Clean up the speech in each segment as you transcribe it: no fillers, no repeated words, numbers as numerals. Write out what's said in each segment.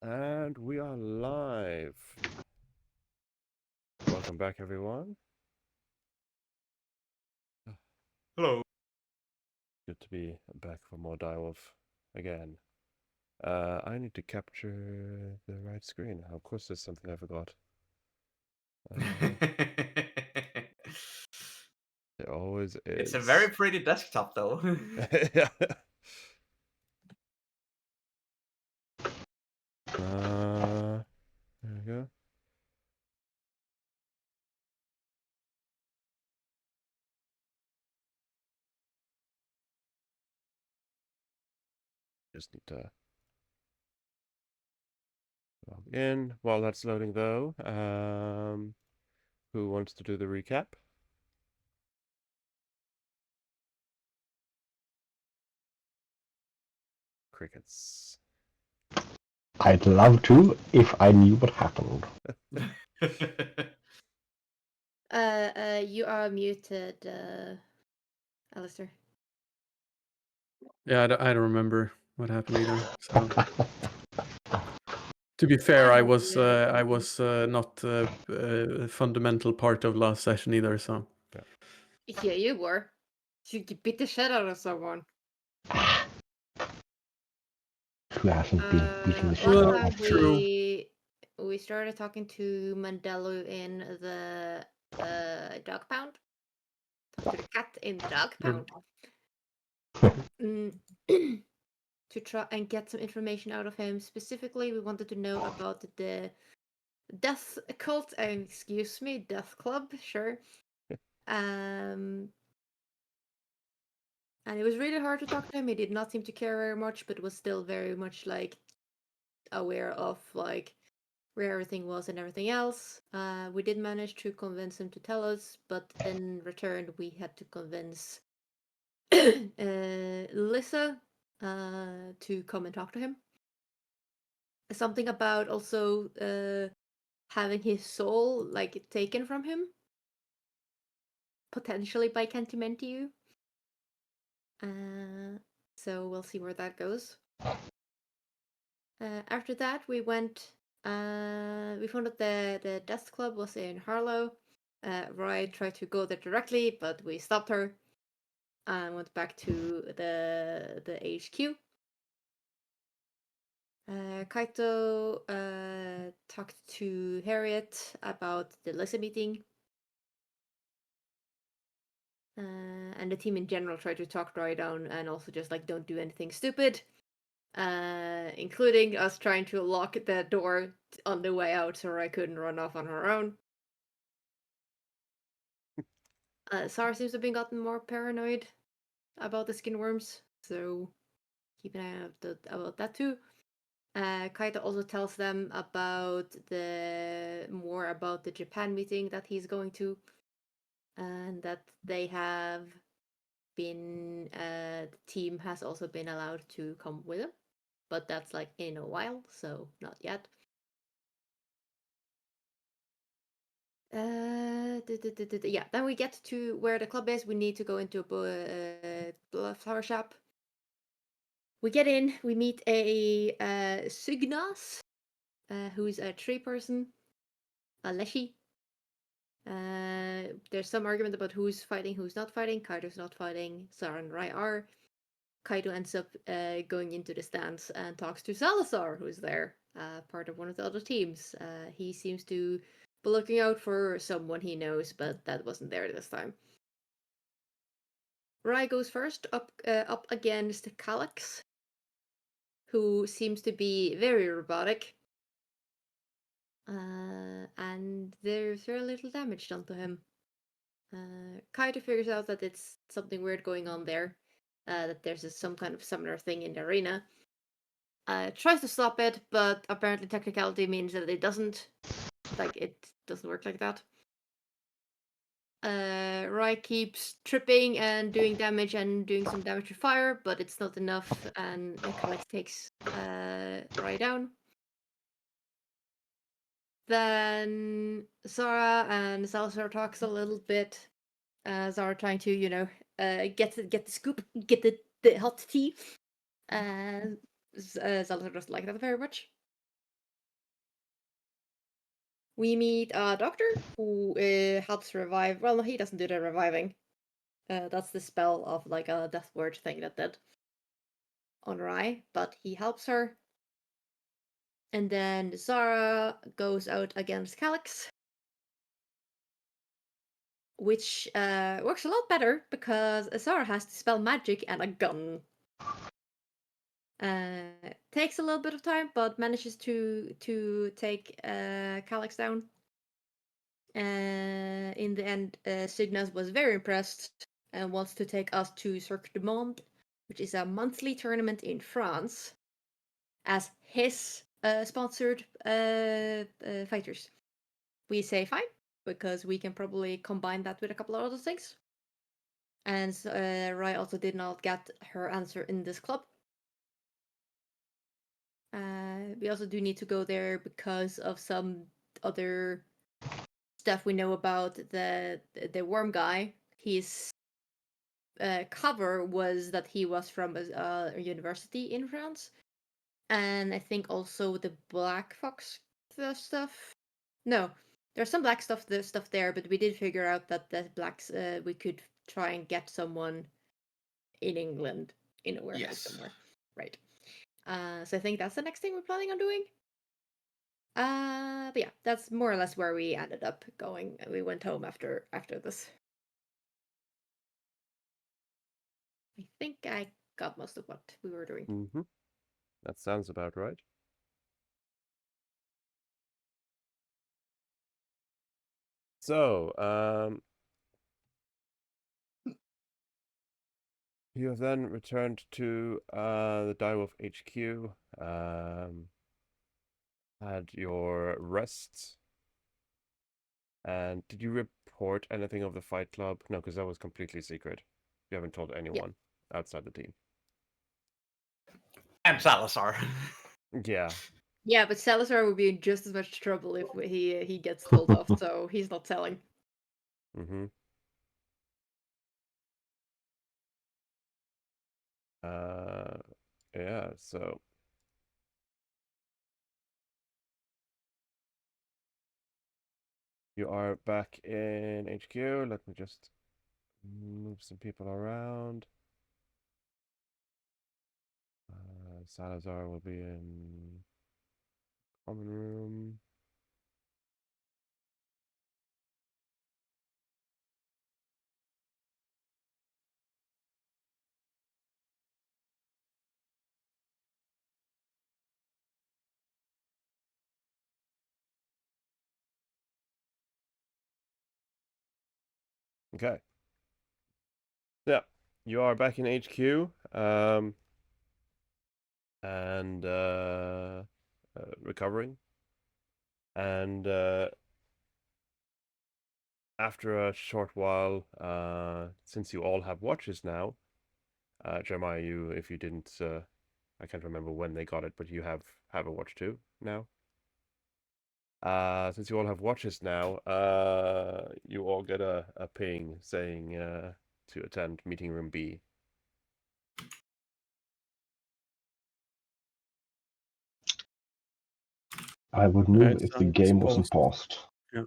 And we are live. Welcome back, everyone. Hello. Good to be back for more DIREWOLF again. I need to capture the right screen. Of course, there's something I forgot. There always is. It's a very pretty desktop, though. Yeah. There we go. Just need to log in. While that's loading, though, who wants to do the recap? Crickets. I'd love to if I knew what happened. You are muted, Alistair. Yeah, I don't remember what happened either. So, to be fair, I was not a fundamental part of last session either. So, Yeah, you were. You beat the shit out of someone. Who hasn't been beating the shit Last out time of true. we started talking to Mandelu in the dog pound. Talk to the cat in the dog pound. To try and get some information out of him. Specifically, we wanted to know about the death cult. Excuse me, death club. Sure. And it was really hard to talk to him. He did not seem to care very much, but was still very much like aware of like where everything was and everything else. We did manage to convince him to tell us, but in return we had to convince Lissa to come and talk to him. Something about also having his soul like taken from him, potentially by Cantimentiu. So we'll see where that goes. After that, we went. We found out the death club was in Harlow. Roy tried to go there directly, but we stopped her and went back to the HQ. Kaito talked to Harriet about the Lissa meeting. And the team in general tried to talk Roy down and also just like don't do anything stupid. Including us trying to lock the door on the way out so I couldn't run off on her own. Sarah seems to have been gotten more paranoid about the skin worms, so keep an eye out about that too. Kaito also tells them about more about the Japan meeting that he's going to, and that they have been the team has also been allowed to come with him, but that's like in a while, so not yet. Yeah, then we get to where the club is. We need to go into a flower shop. We get in, we meet a Sygnas, who's a tree person, a Leshy. There's some argument about who's fighting, who's not fighting. Kaito's not fighting, Zara and Rai are. Kaito ends up going into the stands and talks to Salazar, who's there, part of one of the other teams. He seems to be looking out for someone he knows, but that wasn't there this time. Rai goes first, up against Calyx, who seems to be very robotic. And there's very little damage done to him. Kaito figures out that it's something weird going on there. That there's some kind of summoner thing in the arena. Tries to stop it, but apparently technicality means that it doesn't. Like, it doesn't work like that. Rai keeps tripping and doing damage and doing some damage to fire, but it's not enough, and Calyx takes Rai down. Then Zara and Salazar talks a little bit. Zara trying to, get the scoop, get the hot tea. Salazar doesn't like that very much. we meet a doctor who helps revive. Well, no, he doesn't do the reviving. That's the spell of like a death word thing that did on Rai, but he helps her. And then Zara goes out against Calyx, which works a lot better because Zara has to spell magic and a gun. Takes a little bit of time, but manages to take Calyx down. In the end, Cygnus was very impressed and wants to take us to Cirque du Monde, which is a monthly tournament in France, as his sponsored fighters. We say fine, because we can probably combine that with a couple of other things. And Rai also did not get her answer in this club. We also do need to go there because of some other stuff we know about the worm guy. His cover was that he was from a university in France, and I think also the Black Fox stuff. No, there's some black stuff there, but we did figure out that the blacks we could try and get someone in England in a warehouse somewhere, right? So I think that's the next thing we're planning on doing. But yeah, that's more or less where we ended up going. We went home after this. I think I got most of what we were doing. Mm-hmm. That sounds about right. So, you have then returned to the DIREWOLF HQ, had your rest, and did you report anything of the fight club? No, because that was completely secret. You haven't told anyone outside the team. And Salazar. Yeah. Yeah, but Salazar would be in just as much trouble if he gets told off, so he's not telling. Mm-hmm. Yeah, so you are back in HQ. Let me just move some people around. Salazar will be in common room. Okay. Yeah, you are back in HQ. And recovering. And after a short while, since you all have watches now, Jeremiah, if you didn't, I can't remember when they got it, but you have a watch too now. Since you all have watches now, you all get a ping saying to attend meeting room B. I would move It's if the game wasn't paused. Yeah.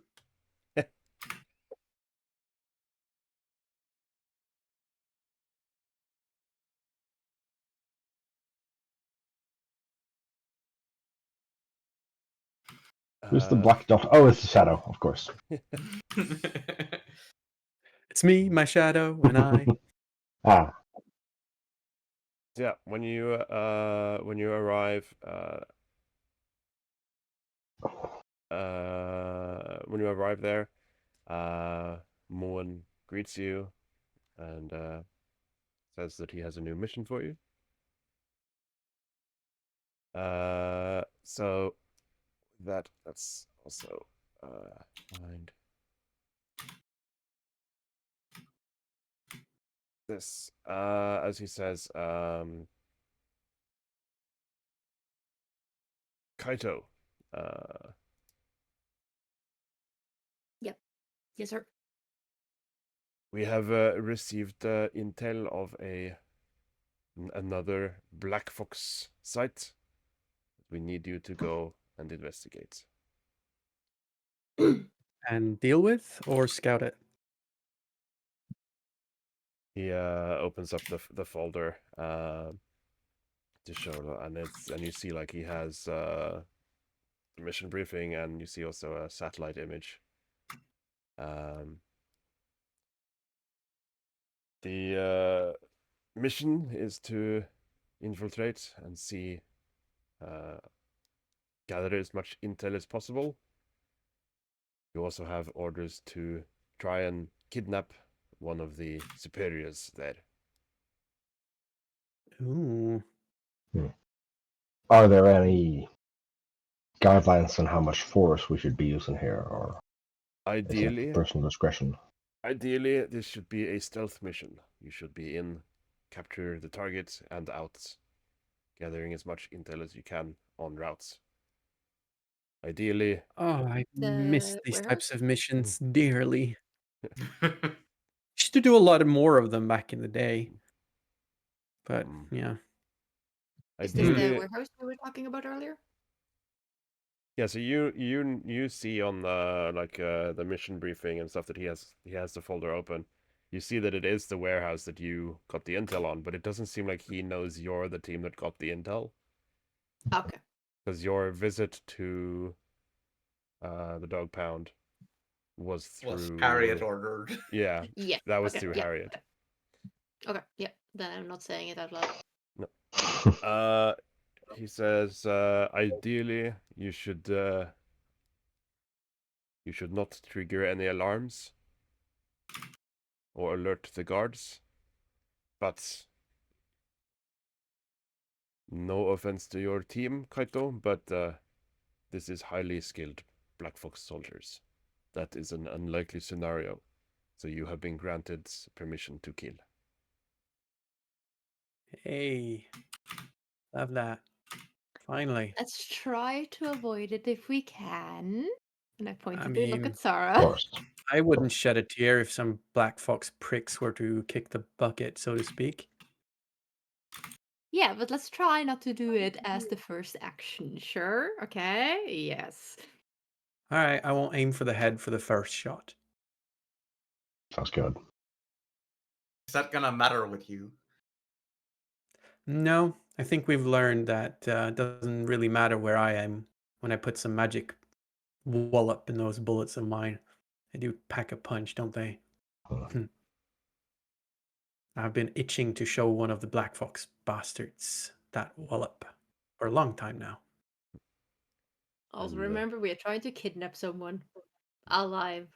Who's the black dot? Oh, it's the shadow, of course. It's me, my shadow, and I. Ah, Yeah, when you arrive, when you arrive there, Moen greets you and says that he has a new mission for you. So let's also find this. As he says, Kaito. Yes, sir. We have received intel of another Black Fox site. We need you to go and investigate. And deal with or scout it? He opens up the folder to show, and you see like he has the mission briefing, and you see also a satellite image. The mission is to infiltrate and see, gather as much intel as possible. You also have orders to try and kidnap one of the superiors there. Ooh. Are there any guidelines on how much force we should be using here, or is it Ideally, personal discretion? Ideally, this should be a stealth mission. You should be in, capture the target, and out, gathering as much intel as you can on routes. Ideally, Oh, I miss The these warehouse? types of missions dearly. Used to do a lot more of them back in the day. But yeah. Is this the ideally, warehouse we were talking about earlier? yeah. So you see on the mission briefing and stuff that he has the folder open. You see that it is the warehouse that you got the intel on, but it doesn't seem like he knows you're the team that got the intel. Okay. Because your visit to the dog pound was Was through Harriet ordered? Yeah, Yeah. that was Okay. through Yeah. Harriet. Okay. Yeah. Then I'm not saying it out loud. No. He says, ideally, you should not trigger any alarms or alert the guards. But no offense to your team, Kaito, but this is highly skilled Black Fox soldiers. That is an unlikely scenario. So you have been granted permission to kill. Hey. Love that. Finally. Let's try to avoid it if we can. And I pointed I to look mean, at Of Sarah. course. I wouldn't shed a tear if some Black Fox pricks were to kick the bucket, so to speak. Yeah, but let's try not to do it as the first action. Sure? Okay? Yes. Alright, I won't aim for the head for the first shot. Sounds good. Is that gonna matter with you? No, I think we've learned that it doesn't really matter where I am when I put some magic wallop in those bullets of mine. They do pack a punch, don't they? I've been itching to show one of the Black Fox bastards that wallop for a long time now. Also, And, remember, we are trying to kidnap someone alive.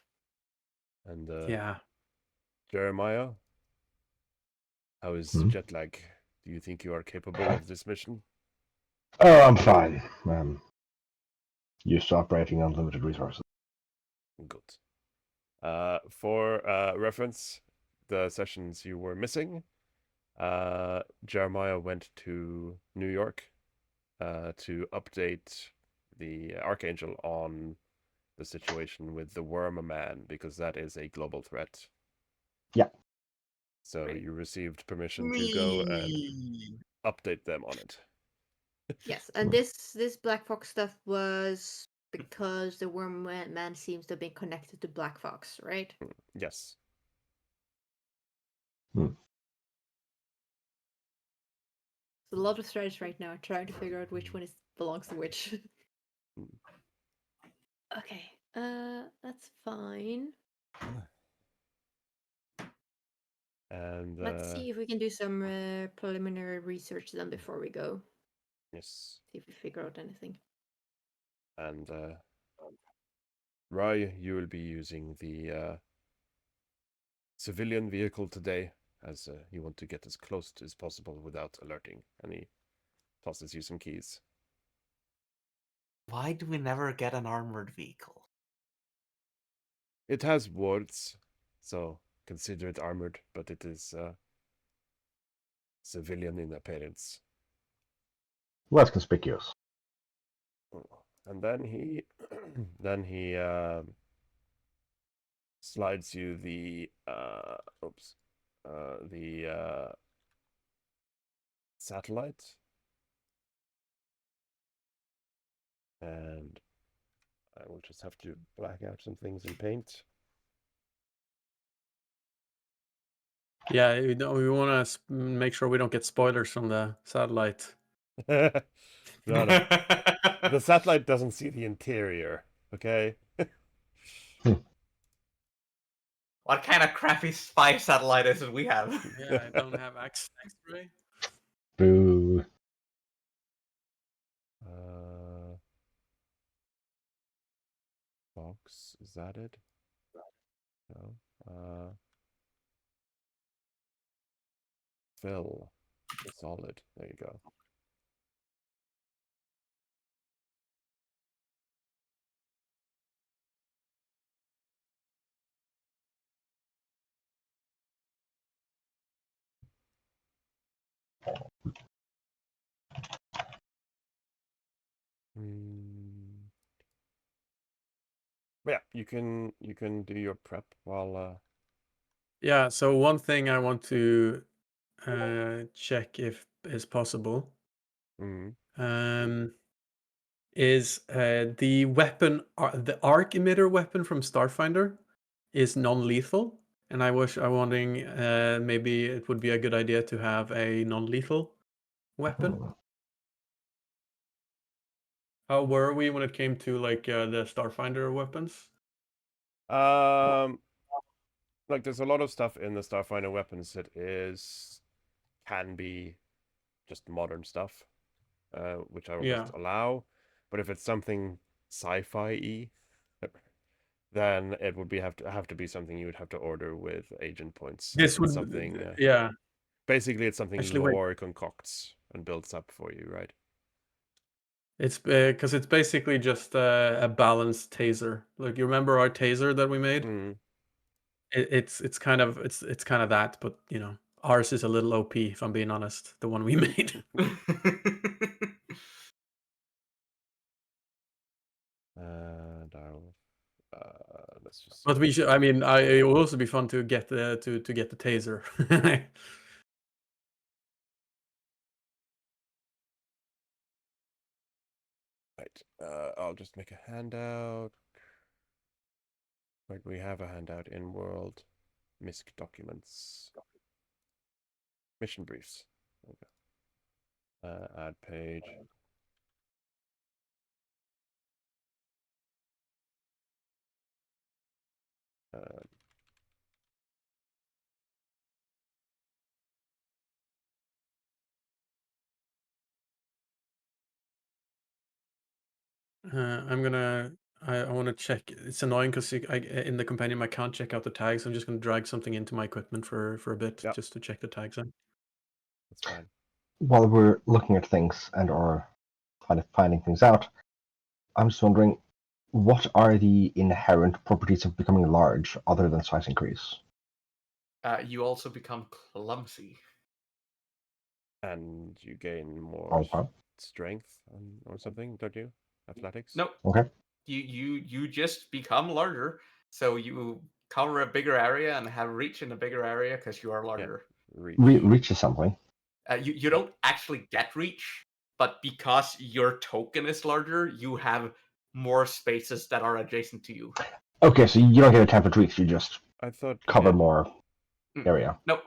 And Yeah. Jeremiah, how is jet lag? Do you think you are capable of this mission? Oh, I'm fine. I'm used to operating on limited resources. Good. For reference, the sessions you were missing, Jeremiah went to New York to update the Archangel on the situation with the Worm Man, because that is a global threat. Yeah. So Right. you received permission to go and update them on it. Yes, and this Black Fox stuff was because the Worm Man seems to have been connected to Black Fox, right? Yes. So a lot of threads right now trying to figure out which one belongs to which. Okay, that's fine. And Let's see if we can do some preliminary research then before we go. yes. See if we figure out anything. And Rai, you will be using the civilian vehicle today, as you want to get as close as possible without alerting. And he tosses you some keys. Why do we never get an armored vehicle? It has wards, so consider it armored, but it is civilian in appearance. Less conspicuous. And then he slides you the satellite, and I will just have to black out some things in paint. Yeah, we want to make sure we don't get spoilers from the satellite. No, no. The satellite doesn't see the interior, okay? What kind of crappy spy satellite is it we have? Yeah, I don't have X-ray. Boo. Box, is that it? No. Fill. The solid. There you go. But yeah, you can do your prep while Yeah, so one thing I want to check if is possible is the weapon, the arc emitter weapon from Starfinder is non-lethal, and I'm wondering maybe it would be a good idea to have a non-lethal weapon. How were we when it came to like the Starfinder weapons? like there's a lot of stuff in the Starfinder weapons that can be just modern stuff, which I will just allow. But if it's something sci-fi-y, then it would have to be something you would have to order with agent points. This would something yeah. Basically, it's something Actually, wait. lore concocts and builds up for you, right? It's because it's basically just a balanced taser. Like you remember our taser that we made? It's kind of that, but you know, ours is a little OP if I'm being honest. The one we made. Direwolf. Let's just. But we should. I mean, it will also be fun to get the get the taser. Right. I'll just make a handout. Right, we have a handout in world. MISC documents. Mission briefs. Okay. Add page. I want to check. It's annoying because in the companion I can't check out the tags. I'm just gonna drag something into my equipment for a bit just to check the tags in. That's fine. While we're looking at things and or finding things out, I'm just wondering, what are the inherent properties of becoming large other than size increase? You also become clumsy. And you gain more Okay. strength or something, don't you? Athletics? Nope. Okay. You just become larger, so you cover a bigger area and have reach in a bigger area because you are larger. Reach. Reach is something. You don't actually get reach, but because your token is larger, you have more spaces that are adjacent to you. Okay, so you don't get a tempered reach, you just I thought cover more area. Nope.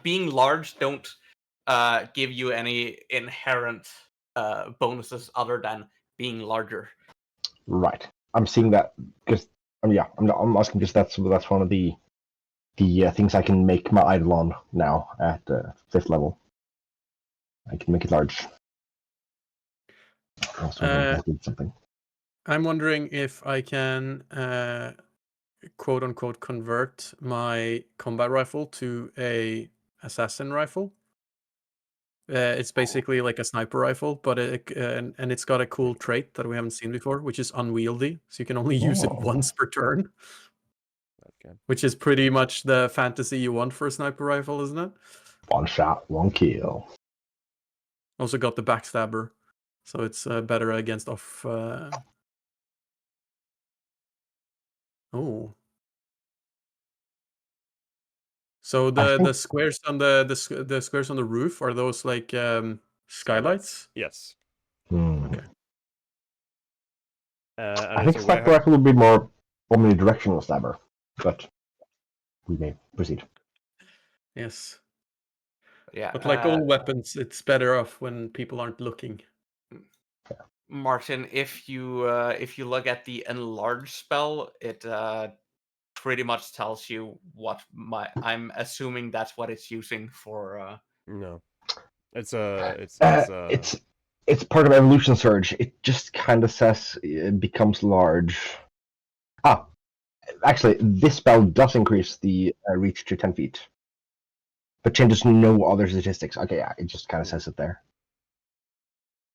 Being large don't give you any inherent bonuses other than being larger. Right. I'm seeing that because I'm asking because that's one of the things I can make my idol on now at 5th level. I can make it large. Something. I'm wondering if I can quote unquote convert my combat rifle to a assassin rifle. It's basically like a sniper rifle, but and it's got a cool trait that we haven't seen before, which is unwieldy. So you can only use it once per turn. Okay. Which is pretty much the fantasy you want for a sniper rifle, isn't it? One shot, one kill. Also got the backstabber, so it's better against off. Oh. So the squares on the squares on the roof, are those like skylights? Yes. Hmm. Okay. And I it's think a sniper warehouse. rifle would be more omnidirectional stabber, but we may proceed. Yes. Yeah. But like all weapons, it's better off when people aren't looking. Martin, if you look at the enlarge spell, it pretty much tells you what I'm assuming that's what it's using for. No, it's it's It's part of evolution surge. It just kind of says it becomes large. Ah, actually, this spell does increase the reach to 10 feet, but changes no other statistics. Okay, yeah, it just kind of says it there.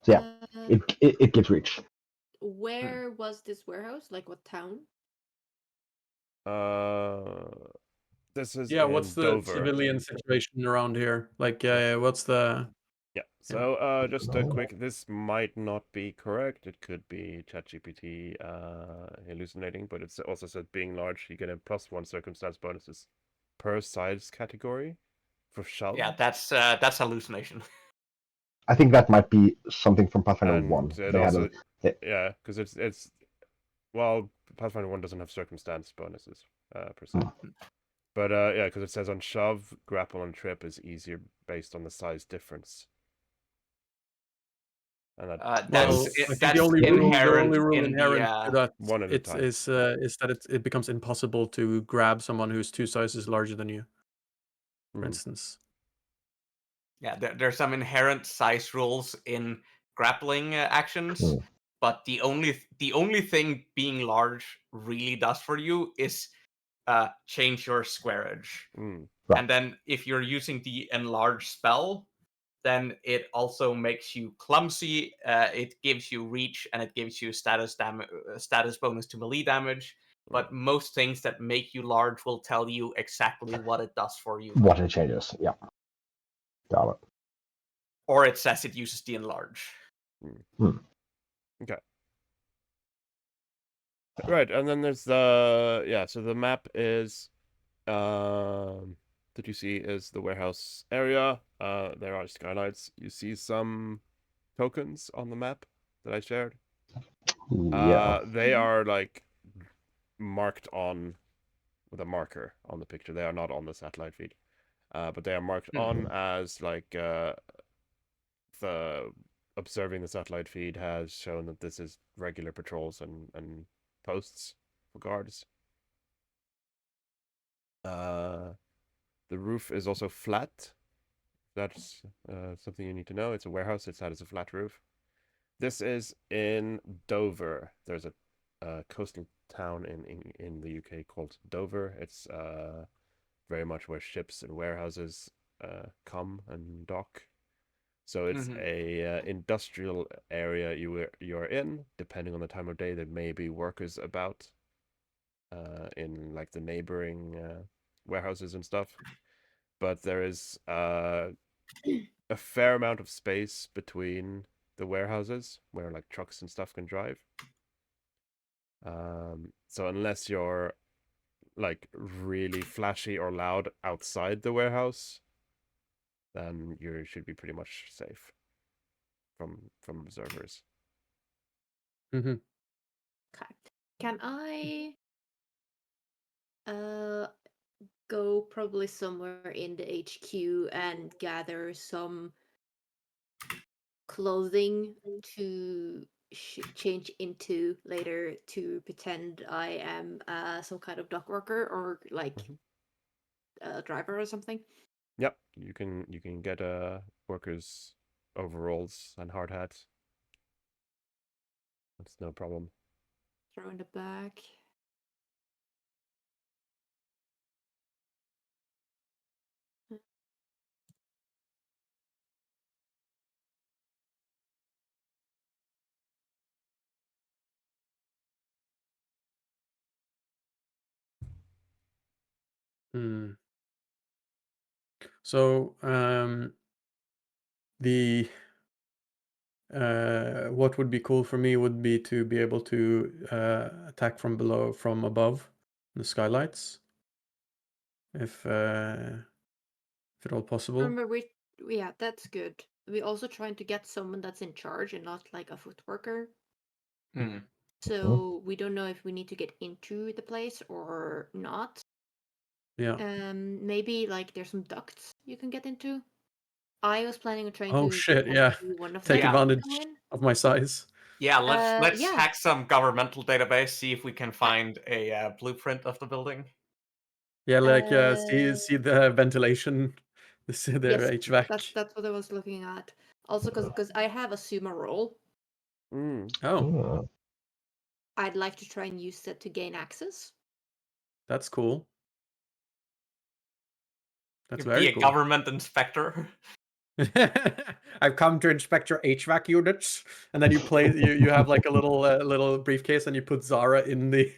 So yeah, it gives reach. Where was this warehouse? Like what town? this is What's in the Dover. civilian situation around here? Like, what's the... Yeah. So just a quick. This might not be correct. It could be ChatGPT hallucinating, but it's also said being large, you get a +1 circumstance bonuses per size category for shell. Yeah, that's hallucination. I think that might be something from Pathfinder And 1. it They had also, yeah, because it's well, Pathfinder 1 doesn't have circumstance bonuses per se. But yeah, because it says on shove, grapple, and trip is easier based on the size difference. And That's the only inherent rule in inherent to that one at a time. is that it becomes impossible to grab someone who's 2 sizes larger than you, for instance. Yeah, there's some inherent size rules in grappling actions, but the only thing being large really does for you is change your squareage. Right. And then if you're using the enlarge spell, then it also makes you clumsy. It gives you reach, and it gives you status bonus to melee damage. But most things that make you large will tell you exactly what it does for you. What it changes, yeah. Got it. Or it says it uses the enlarge. Okay. Right, and then there's the so the map is that you see is the warehouse area. There are skylights. You see some tokens on the map that I shared. Yeah. They are like marked on with a marker on the picture. They are not on the satellite feed. But they are marked on as like the observing the satellite feed has shown that this is regular patrols and posts for guards. The roof is also flat. That's something you need to know. It's a warehouse. It has a flat roof. This is in Dover. There's a coastal town in the UK called Dover. It's very much where ships and warehouses come and dock. So it's a industrial area you're in. Depending on the time of day, there may be workers about in like the neighboring warehouses and stuff. But there is a fair amount of space between the warehouses where like trucks and stuff can drive. So unless you're like really flashy or loud outside the warehouse, then you should be pretty much safe from observers. Okay. Can I go probably somewhere in the HQ and gather some clothing to change into later to pretend I am some kind of dock worker or like a driver or something? Yep, you can get workers overalls and hard hats. That's no problem. Throw in the back. So the what would be cool for me would be to be able to attack from below, from above the skylights, if at all possible. Remember, yeah, that's good. We're also trying to get someone that's in charge and not like a foot worker. So we don't know if we need to get into the place or not. Yeah. Maybe like there's some ducts you can get into. I was planning on trying Oh to shit! get Yeah. into one of Take them. advantage Go in. of my size. Yeah, let's Yeah. hack some governmental database, see if we can find a blueprint of the building. Yeah, like see the ventilation, see their Yes, HVAC. that's what I was looking at. Also, because I have a sumo roll, Mm. Oh, I'd like to try and use that to gain access. that's cool. That's Be very a cool. government inspector. I've come to inspect your HVAC units, and then you have like a little briefcase, and you put Zara in the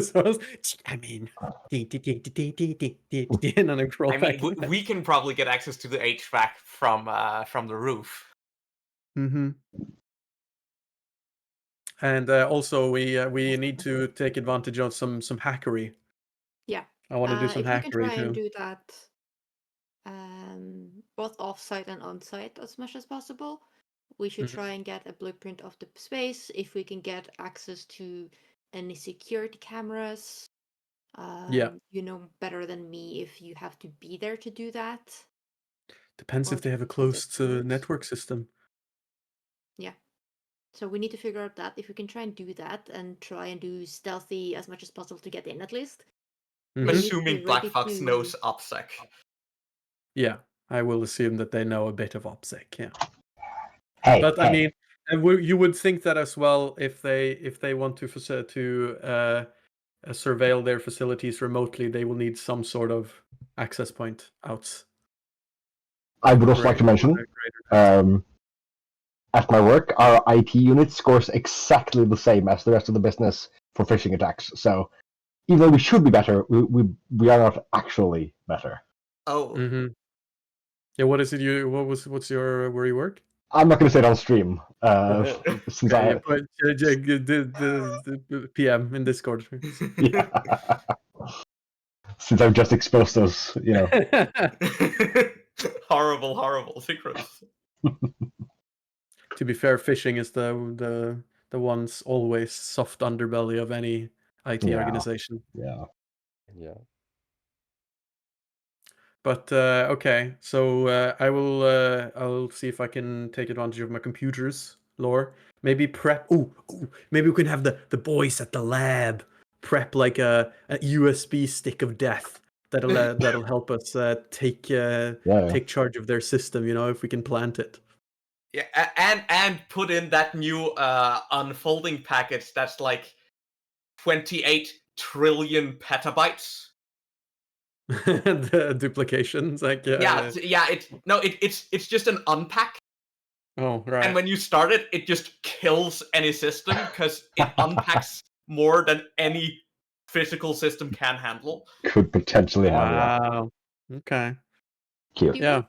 source. I mean, and then I crawl I back mean, in. we can probably get access to the HVAC from the roof. Mm-hmm. And also, we need to take advantage of some hackery. Yeah. I want to do some If you can hackery try and too. do that, both off-site and on-site as much as possible, we should Mhm. try and get a blueprint of the space. If we can get access to any security cameras, Yeah. you know better than me if you have to be there to do that. Depends Or if they have a just get the closed tools. network system. Yeah. So we need to figure out that if we can try and do that and try and do stealthy as much as possible to get in at least. Mhm. We need to be Assuming Black ready Fox to- knows OPSEC. Yeah, I will assume that they know a bit of OPSEC. Yeah. Hey, But hey. I mean, and you would think that as well if they want to surveil their facilities remotely, they will need some sort of access point out. I would also like to mention, at my work, our IT unit scores exactly the same as the rest of the business for phishing attacks. So even though we should be better, we are not actually better. Oh, Mm-hmm. Yeah, what is it? What's your where you work? I'm not going to say it on stream, since Okay, I you put the PM in Discord. yeah, since I've just exposed those, you know. horrible secrets. To be fair, phishing is the one's always soft underbelly of any IT Yeah. organization. Yeah. Yeah. But okay, so I'll see if I can take advantage of my computer's lore. Maybe prep. Ooh, maybe we can have the boys at the lab prep like a USB stick of death that'll help us take charge of their system. You know, if we can plant it. Yeah, and put in that new unfolding package that's like 28 trillion petabytes. The duplications, like it's just an unpack. Oh, right. And when you start it, it just kills any system because it unpacks more than any physical system can handle. Could potentially have. Yeah. Wow. Okay. Cute. Yeah.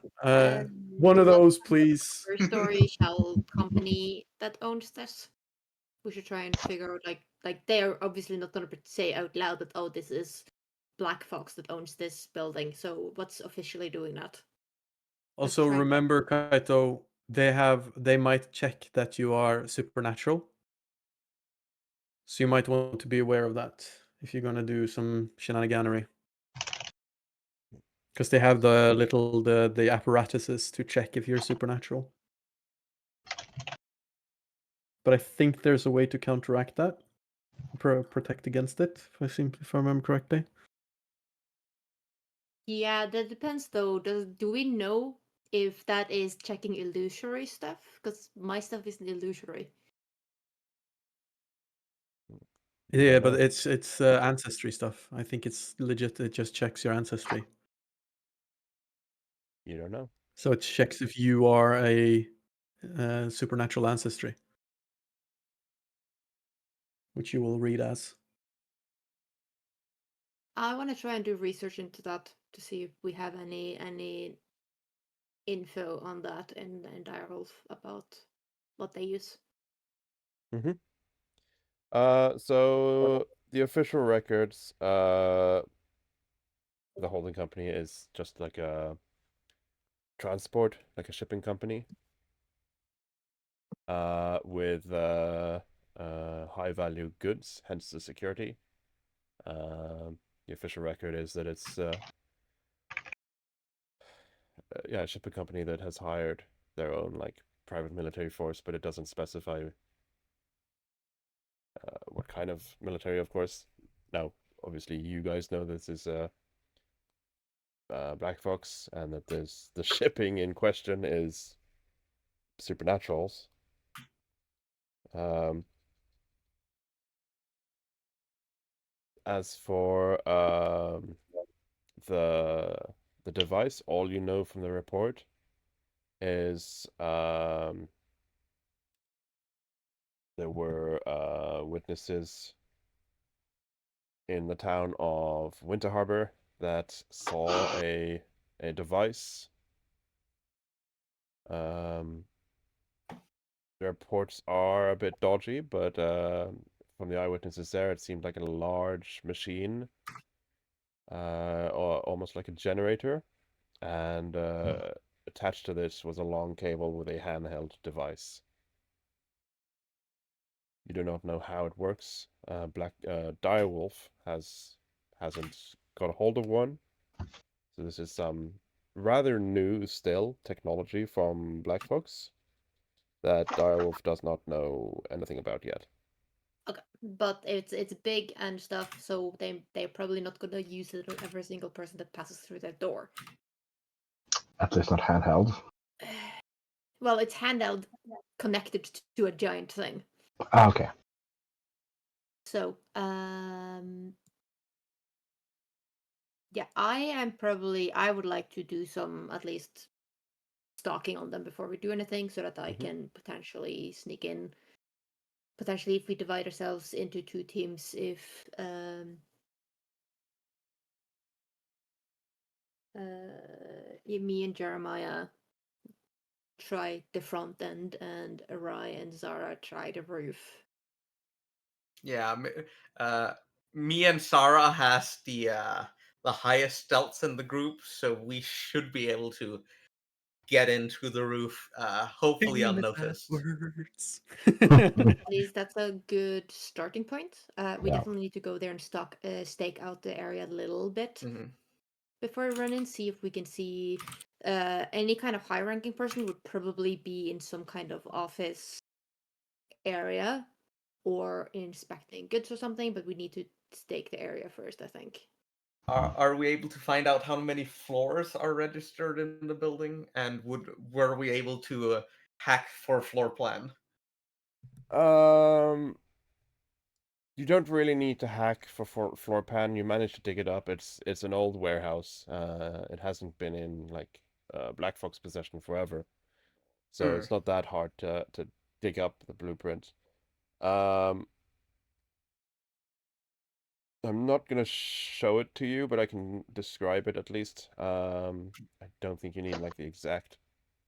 One of those, please. First story shell company that owns this. We should try and figure out like they are obviously not going to say out loud that oh this is Black Fox that owns this building. So what's officially doing that? Also, try- remember, Kaito, they might check that you are supernatural. So you might want to be aware of that if you're gonna do some shenaniganery. Because they have the apparatuses to check if you're supernatural. But I think there's a way to counteract that. Protect against it, if I remember correctly. Yeah, that depends though. Do we know if that is checking illusory stuff? Because my stuff isn't illusory. Yeah, but it's ancestry stuff. I think it's legit. It just checks your ancestry. You don't know. So it checks if you are a supernatural ancestry, which you will read as. I want to try and do research into that to see if we have any info on that in DIREWOLF about what they use. Mm-hmm. So the official records, the holding company is just like a shipping company. With high-value goods, hence the security. The official record is that it's a shipping company that has hired their own like private military force, but it doesn't specify what kind of military, of course. Now, obviously, you guys know this is Black Fox, and that the shipping in question is supernaturals. As for the device, all you know from the report is there were witnesses in the town of Winter Harbor that saw a device. The reports are a bit dodgy, but from the eyewitnesses there, it seemed like a large machine, or almost like a generator, and attached to this was a long cable with a handheld device. You do not know how it works. Direwolf hasn't got a hold of one, so this is some rather new still technology from Black Fox that Direwolf does not know anything about yet. Okay, but it's big and stuff, so they're probably not gonna use it on every single person that passes through that door. At least not handheld. Well, it's handheld, connected to a giant thing. Ah, okay. So, yeah, I would like to do some at least stalking on them before we do anything, so that I can potentially sneak in. Potentially, if we divide ourselves into 2 teams, if me and Jeremiah try the front end and Arai and Zara try the roof. Yeah, me and Sarah has the highest stealths in the group, so we should be able to get into the roof, hopefully unnoticed. Words. At least that's a good starting point. We Yeah. definitely need to go there and stake out the area a little bit Mhm. before we run in. See if we can see any kind of high-ranking person would probably be in some kind of office area or inspecting goods or something. But we need to stake the area first, I think. Are we able to find out how many floors are registered in the building, and were we able to hack for floor plan? You don't really need to hack for floor pan. You manage to dig it up. It's an old warehouse. It hasn't been in like Black Fox possession forever, so it's not that hard to dig up the blueprint. I'm not gonna show it to you, but I can describe it at least. I don't think you need like the exact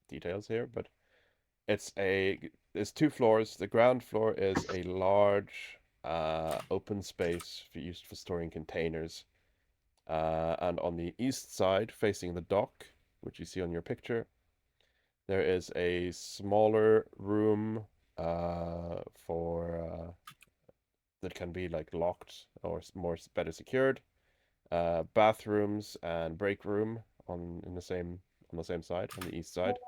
details here, but there's 2 floors. The ground floor is a large open space used for storing containers. And on the east side, facing the dock, which you see on your picture, there is a smaller room for that can be like locked or better secured. Bathrooms and break room on the same side, on the east side.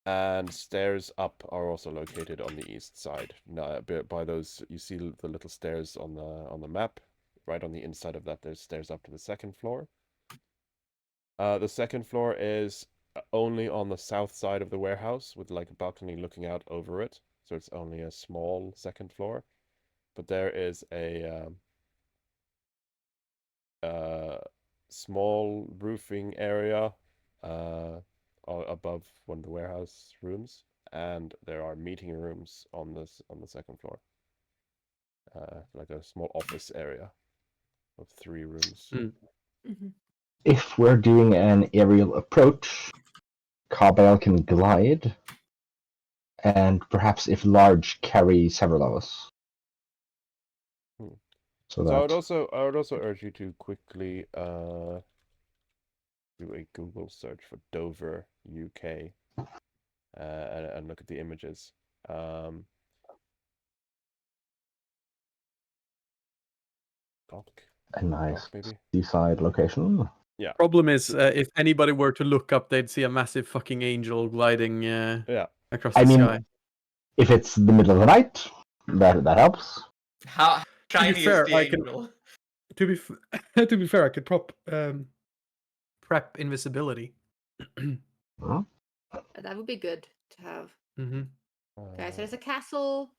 And stairs up are also located on the east side. Now, by those, you see the little stairs on the map. Right on the inside of that, there's stairs up to the 2nd floor. The 2nd floor is only on the south side of the warehouse, with like a balcony looking out over it. So it's only a small 2nd floor. But there is a small roofing area above one of the warehouse rooms, and there are meeting rooms on the 2nd floor, like a small office area of 3 rooms. If we're doing an aerial approach, Cabal can glide, and perhaps if large, carry several of us. So I would that also urge you to quickly do a Google search for Dover, UK, and look at the images. dock. A nice maybe. seaside location. Problem is, if anybody were to look up, they'd see a massive fucking angel gliding Yeah. across I the mean, sky. if it's the middle of the night, that helps. How shiny is fair, the I can- angel? To be to be fair, I could prep invisibility. Huh? That would be good to have. Mm-hmm. Okay, so there's a castle.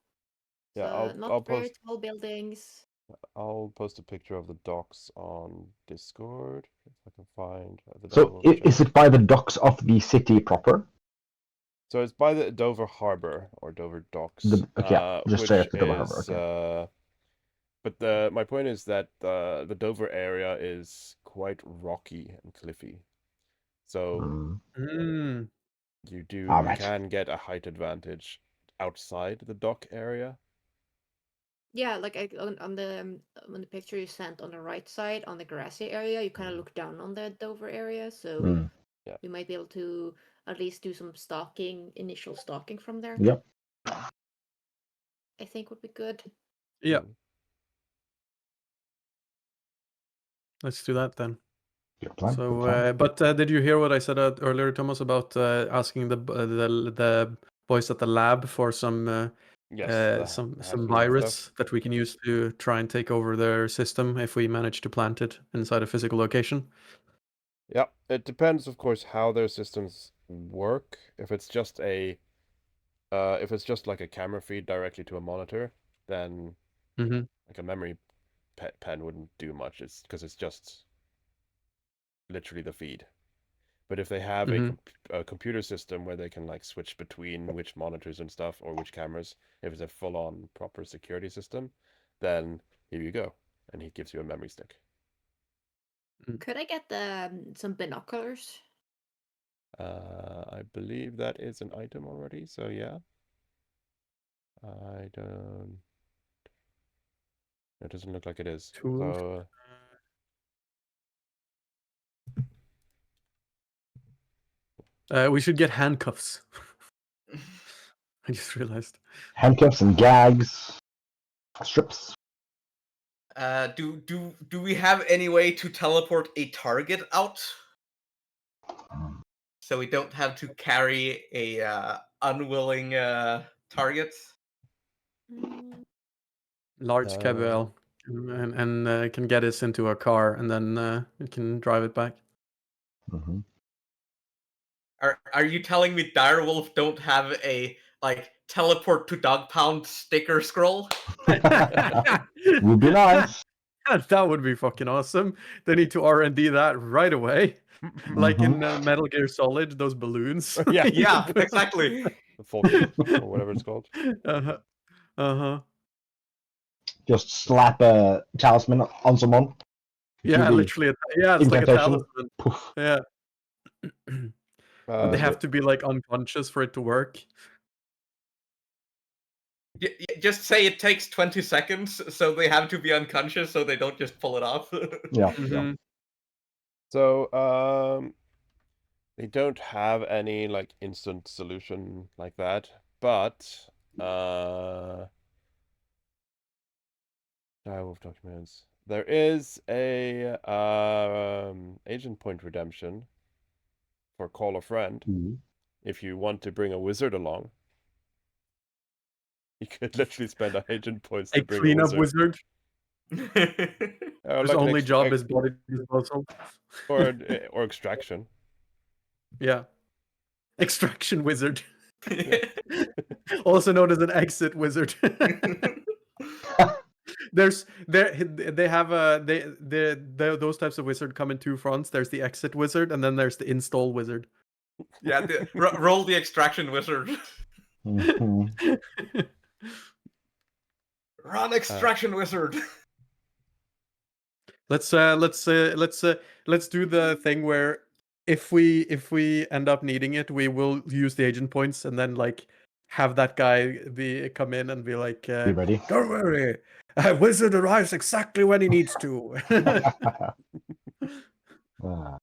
Yeah, So I'll not very post tall buildings. I'll post a picture of the docks on Discord if I can find the So Direwolf is channel. it by the docks of the city proper? So it's by the Dover Harbor or Dover Docks, Just which straight at the Dover is Harbor. Okay. but my point is that the Dover area is quite rocky and cliffy. So Mm. Mm. you Alright. can get a height advantage outside the dock area. Yeah, like on the picture you sent on the right side on the grassy area, you kind of look down on the Dover area, so Mm. we might be able to at least do some initial stalking from there. Yep. I think would be good. Yeah, Mm. let's do that then. Good plan. So, Good plan. but did you hear what I said earlier, Thomas, about asking the boys at the lab for some Yes, some hacking virus stuff. that we can use to try and take over their system if we manage to plant it inside a physical location? Yeah, it depends, of course, how their systems work. If it's just like a camera feed directly to a monitor, then Mm-hmm. like a memory pen wouldn't do much. It's because it's just literally the feed. But if they have Mm-hmm. a computer system where they can like switch between which monitors and stuff or which cameras, if it's a full-on proper security system, then here you go, and he gives you a memory stick. Could I get some binoculars? I believe that is an item already, so yeah. I don't. It doesn't look like it is. Tools. So We should get handcuffs. I just realized. Handcuffs and gags, strips. Do we have any way to teleport a target out? So we don't have to carry a unwilling target? Mm, Large KBL and can get us into a car and then we can drive it back. Mm-hmm. Are you telling me Direwolf don't have a like teleport to dog pound sticker scroll? Would be nice. That would be fucking awesome. They need to R&D that right away. Like in Metal Gear Solid, those balloons. Yeah. You Yeah, can put- exactly. the full kit or whatever it's called. Uh-huh. Uh-huh. Just slap a talisman on someone. Yeah, the literally. Yeah, it's like a incantation. talisman. Poof. Yeah. They have to be like unconscious for it to work. Just say it takes 20 seconds, so they have to be unconscious, so they don't just pull it off. Yeah. Mhm. So they don't have any like instant solution like that, but Direwolf documents. There is a agent point redemption for call a friend. Mhm. If you want to bring a wizard along, you could literally spend agent points to A bring a cleanup wizard. wizard whose Like an only job is body disposal. or extraction. Yeah. Extraction wizard. Also known as an exit wizard. They have those types of wizard come in two fronts. There's the exit wizard and then there's the install wizard. Yeah, roll the extraction wizard. Mhm. Run extraction wizard. Let's do the thing where if we end up needing it, we will use the agent points and then like have that guy come in and be like, Be ready. don't worry, wizard arrives exactly when he needs to. Ah,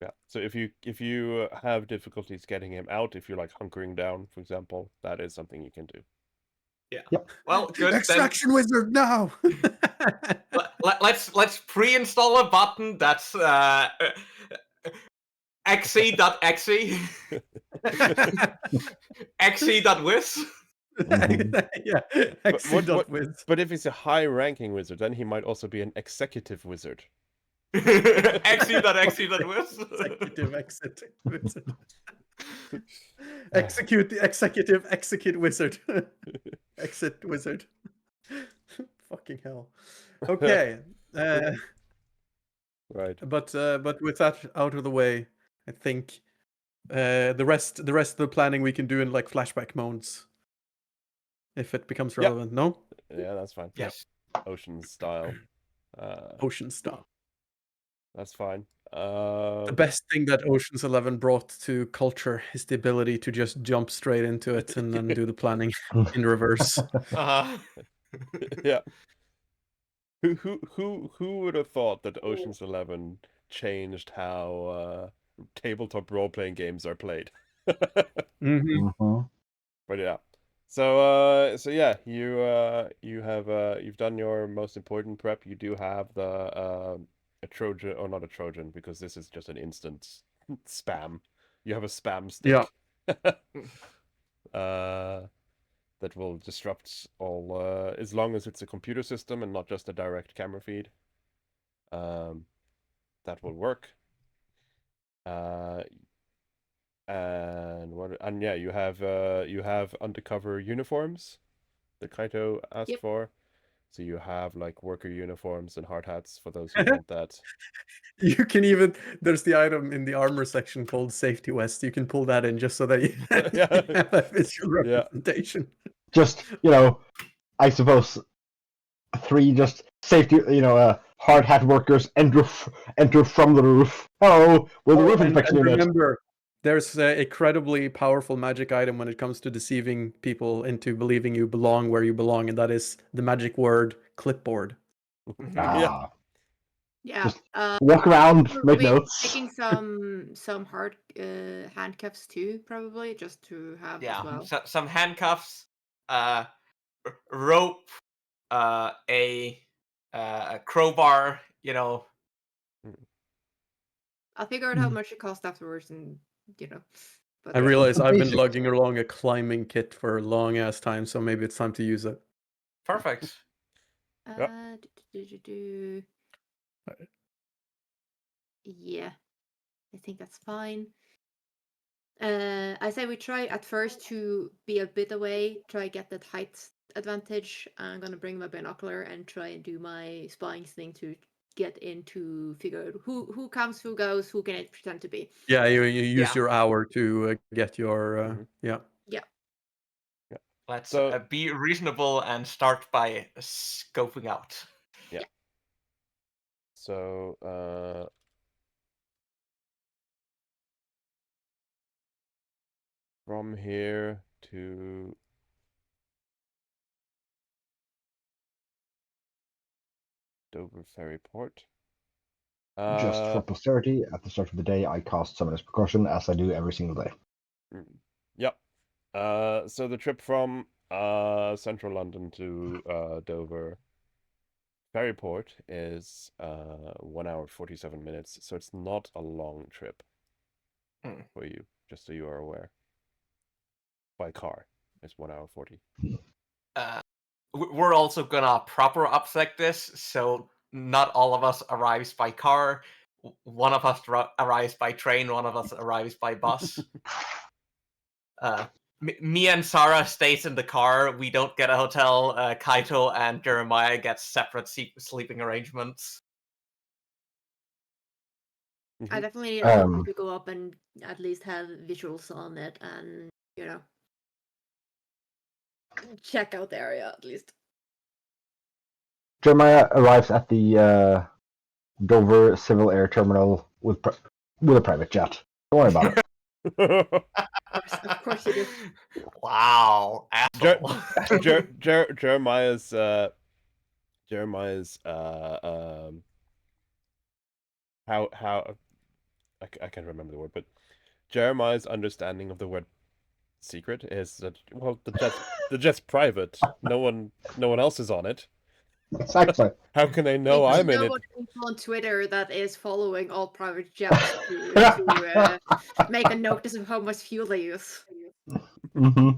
Yeah. So if you have difficulties getting him out, if you're like hunkering down, for example, that is something you can do. Yeah. Yep. Well, good. Extraction wizard now. Let's pre-install a button that's exe.exe exe.wiz. Yeah, exe.wiz. But if he's a high-ranking wizard, then he might also be an executive wizard. exe.exe.wiz. Executive exit wizard. Execute the executive execute wizard. Exit wizard. Fucking hell. Okay. Right. But with that out of the way, I think the rest of the planning we can do in like flashback modes, if it becomes Yep. relevant. No, Yeah, that's fine. Yes. Ocean style. Ocean style. That's fine. The best thing that Ocean's 11 brought to culture is the ability to just jump straight into it and then do the planning in reverse. Uh-huh. Yeah. Who would have thought that Ocean's 11 changed how tabletop role-playing games are played? Mm-hmm. But yeah. So yeah, you've done your most important prep. You do have the a Trojan, or not a Trojan, because this is just an instant spam. You have a spam stick. Yeah. That will disrupt all as long as it's a computer system and not just a direct camera feed. That will work. And yeah, you have undercover uniforms that Kaito asked Yep. for. So you have like worker uniforms and hard hats for those who want that. You can even there's the item in the armor section called safety vest. You can pull that in just so that you have a visual representation. Just I suppose 3 just safety, hard hat workers enter from the roof. Hello, we're the roof inspection unit. Remember, there's an incredibly powerful magic item when it comes to deceiving people into believing you belong where you belong, and that is the magic word clipboard. Ah. Yeah. Just walk around, make We're notes. taking some hard handcuffs too, probably, just to have as well. Some handcuffs, rope, a crowbar. I'll figure out how much it costs afterwards, and But I realize I've been Basics. lugging along a climbing kit for a long ass time, so maybe it's time to use it. Perfect. Yeah, I think that's fine. I say we try at first to be a bit away, try get that height advantage. I'm gonna bring my binocular and try and do my spying thing to get in to figure out who comes, who goes, who can it pretend to be. Yeah, you use your hour to get your yeah. Let's So- be reasonable and start by scoping out. Yeah. So from here to Dover Ferry Port. Just for posterity, at the start of the day, I cast Summoner's Precaution, as I do every single day. Yep. So the trip from central London to Dover Ferryport is 1 hour 47 minutes, so it's not a long trip for you, just so you are aware. By car, it's 1 hour 40. We're also gonna proper upsect this, so not all of us arrives by car. One of us arrives by train, one of us arrives by bus. Me and Sarah stays in the car. We don't get a hotel. Kaito and Jeremiah get separate sleeping arrangements. I definitely need a to go up and at least have visuals on it, and check out the area at least. Jeremiah arrives at the Dover Civil Air Terminal with a private jet. Don't worry about it. Of course you do. Wow, asshole. Jeremiah's how I can't remember the word, but Jeremiah's understanding of the word secret is that the jet's private. No one else is on it. Exactly. How can they know Because I'm in no it? one people on Twitter that is following all private jets to make a notice of how much fuel they use. Mm-hmm.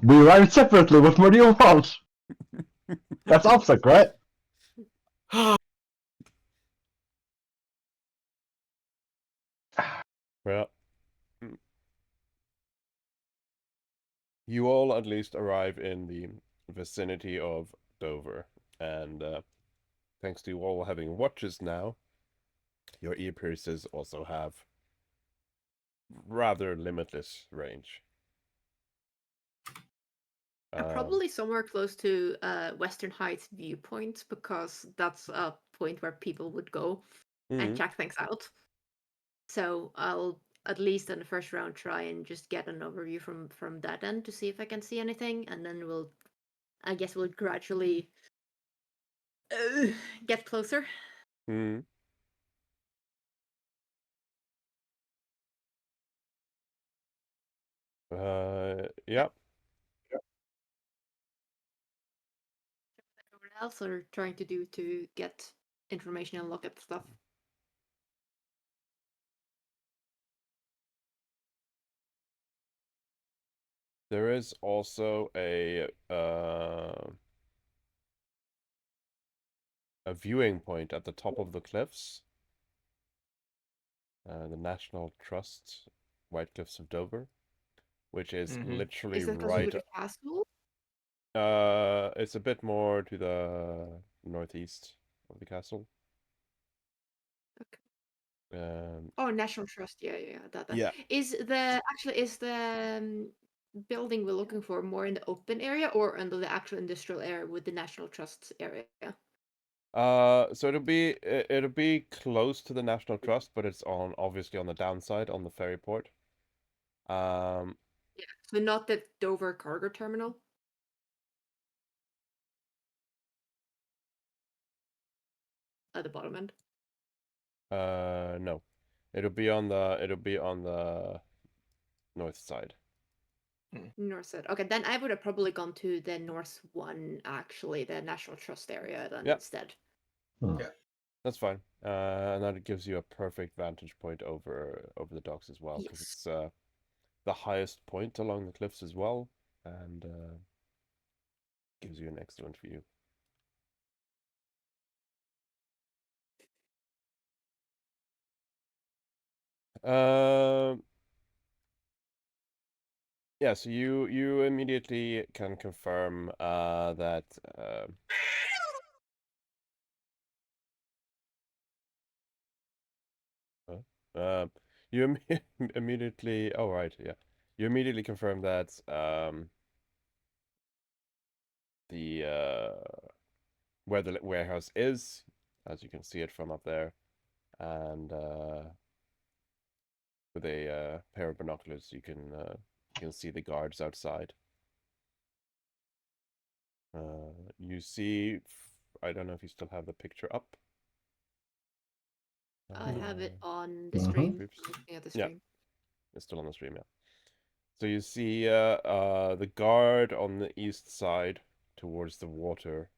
We arrived separately. What more do you want? That's OPSEC, right? Well, you all at least arrive in the vicinity of Dover, and thanks to you all having watches now, your ear pierces also have rather limitless range. Probably somewhere close to Western Heights viewpoint, because that's a point where people would go and Mhm. check things out. So I'll at least in the first round try and just get an overview from that end to see if I can see anything, and then I guess we'll gradually get closer. Mhm. Yeah. What else are trying to do to get information and look at stuff? There is also a viewing point at the top of the cliffs. The National Trust White Cliffs of Dover, which is literally Is that closer right. to the castle? It's a bit more to the northeast of the castle. Okay. Oh, National Trust. Yeah. That. Yeah. Is the building we're looking for more in the open area or under the actual industrial area with the National Trust area? So it'll be close to the National Trust, but it's obviously on the downside on the ferry port. Yeah. So not the Dover cargo terminal. At the bottom end. No. It'll be on the north side. North side. Okay, then I would have probably gone to the North one, actually, the National Trust area then Yeah. instead. Yeah. That's fine. And that gives you a perfect vantage point over the docks as well, because Yes. it's the highest point along the cliffs as well, and gives you an excellent view. Yeah, so you immediately can confirm that you immediately. Oh, right, yeah, you immediately confirm that the where the warehouse is, as you can see it from up there, and with a pair of binoculars, you can see the guards outside. You see, I don't know if you still have the picture up. I have it on the Mhm. stream. Oops. Looking at the Yeah. stream. It's still on the stream, yeah. So you see the guard on the east side towards the water.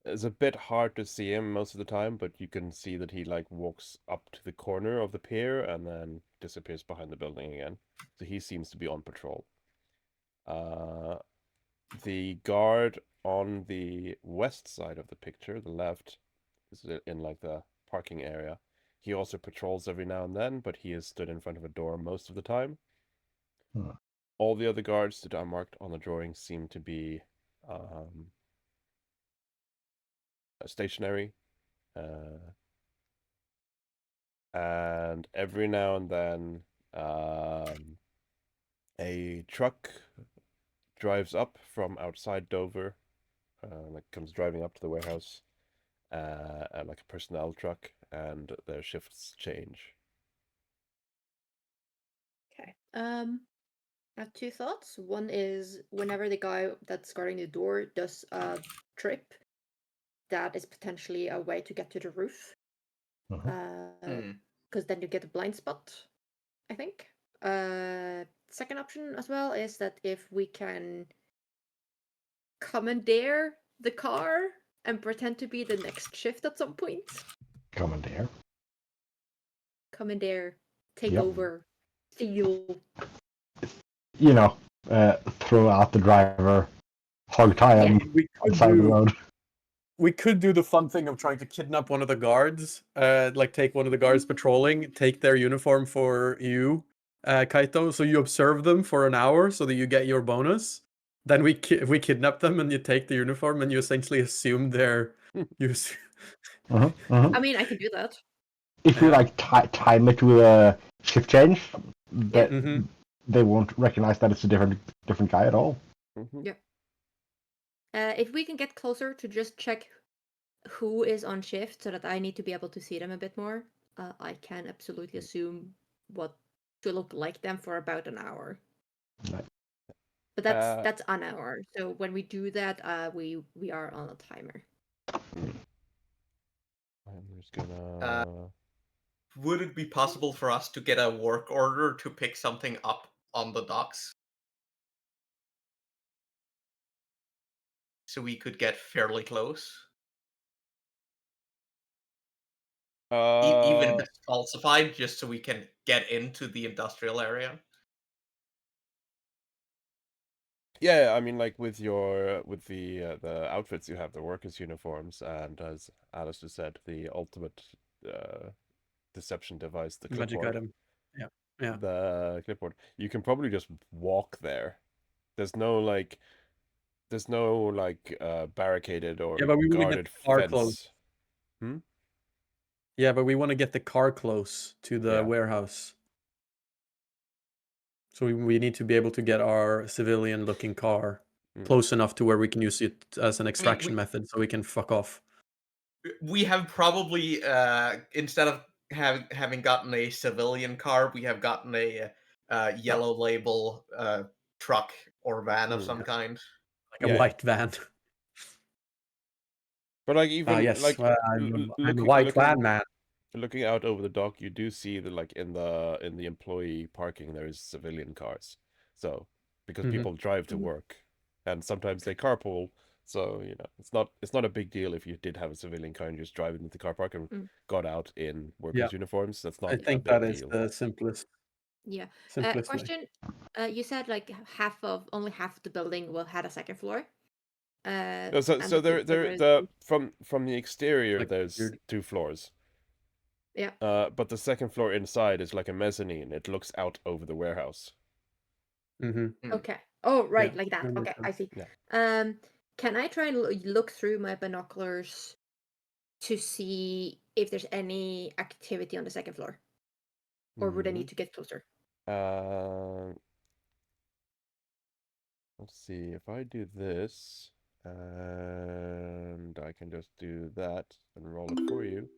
It's a bit hard to see him most of the time, but you can see that he like walks up to the corner of the pier and then disappears behind the building again. So he seems to be on patrol. The guard on the west side of the picture, the left, is in like the parking area. He also patrols every now and then, but he is stood in front of a door most of the time. All the other guards that are marked on the drawing seem to be stationary. And every now and then a truck drives up from outside Dover, like comes driving up to the warehouse, like a personnel truck, and their shifts change. Okay. I have two thoughts. One is whenever the guy that's guarding the door does a trip, that is potentially a way to get to the roof. Because then you get a blind spot, I think. Second option as well is that if we can commandeer the car and pretend to be the next shift at some point. Commandeer. Commandeer, take Yep. over, steal. You know, throw out the driver, hog tie him We on the could side of the do road. we could do the fun thing of trying to kidnap one of the guards, like take one of the guards patrolling, take their uniform for you, Kaito, so you observe them for an hour so that you get your bonus. Then we kidnap them and you take the uniform and you essentially assume their use. I mean, I can do that. If we Yeah. like time it with a shift change, that Mhm. they won't recognize that it's a different guy at all. Mm-hmm. Yep. If we can get closer to just check who is on shift so that I need to be able to see them a bit more, I can absolutely assume what to look like them for about an hour. Right. But that's an hour. So when we do that, we are on a timer. I'm just gonna. Would it be possible for us to get a work order to pick something up on the docks? So we could get fairly close? Even if it's falsified, just so we can get into the industrial area? Yeah, I mean, like with the outfits you have, the workers' uniforms, and as Alice just said, the ultimate deception device, the Magic clipboard. item. Yeah. The clipboard. You can probably just walk there. There's no like barricaded or Yeah, but we want to get guarded the car fence. close. Yeah, but we want to get the car close to the Yeah. warehouse. So we need to be able to get our civilian-looking car close enough to where we can use it as an extraction method, so we can fuck off. We have probably, instead of having gotten a civilian car, we have gotten a yellow label truck or van of some kind. Like a white van. But like even Yes, like I'm a white van man. Looking out over the dock, you do see that like in the employee parking there is civilian cars. So because people drive to work, and sometimes they carpool, so you know it's not a big deal if you did have a civilian car and just drive into the car park and got out in workers' uniforms. That's not I think a big that is deal. the simplest. Yeah. Simplest way. Question. You said like only half of the building will had a second floor. No, so from the exterior Like there's weird. 2 floors. Yeah. But the second floor inside is like a mezzanine. It looks out over the warehouse. Okay. Oh, right, Yeah, like that. that makes Okay, I see. Yeah. Can I try and look through my binoculars to see if there's any activity on the second floor, or would I need to get closer? Let's see, if I do this, and I can just do that and roll it for you.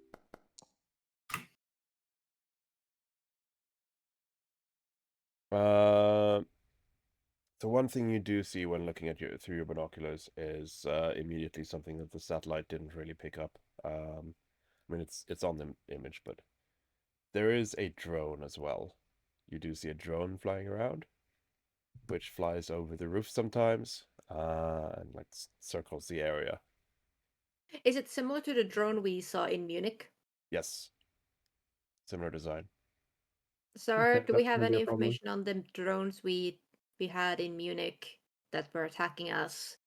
So one thing you do see when looking at through your binoculars is immediately something that the satellite didn't really pick up. I mean, it's on the image, but there is a drone as well. You do see a drone flying around, which flies over the roof sometimes, and like circles the area. Is it similar to the drone we saw in Munich? Yes. Similar design. Sir, Okay, do we that's have gonna be any a problem. information on the drones we had in Munich that were attacking us?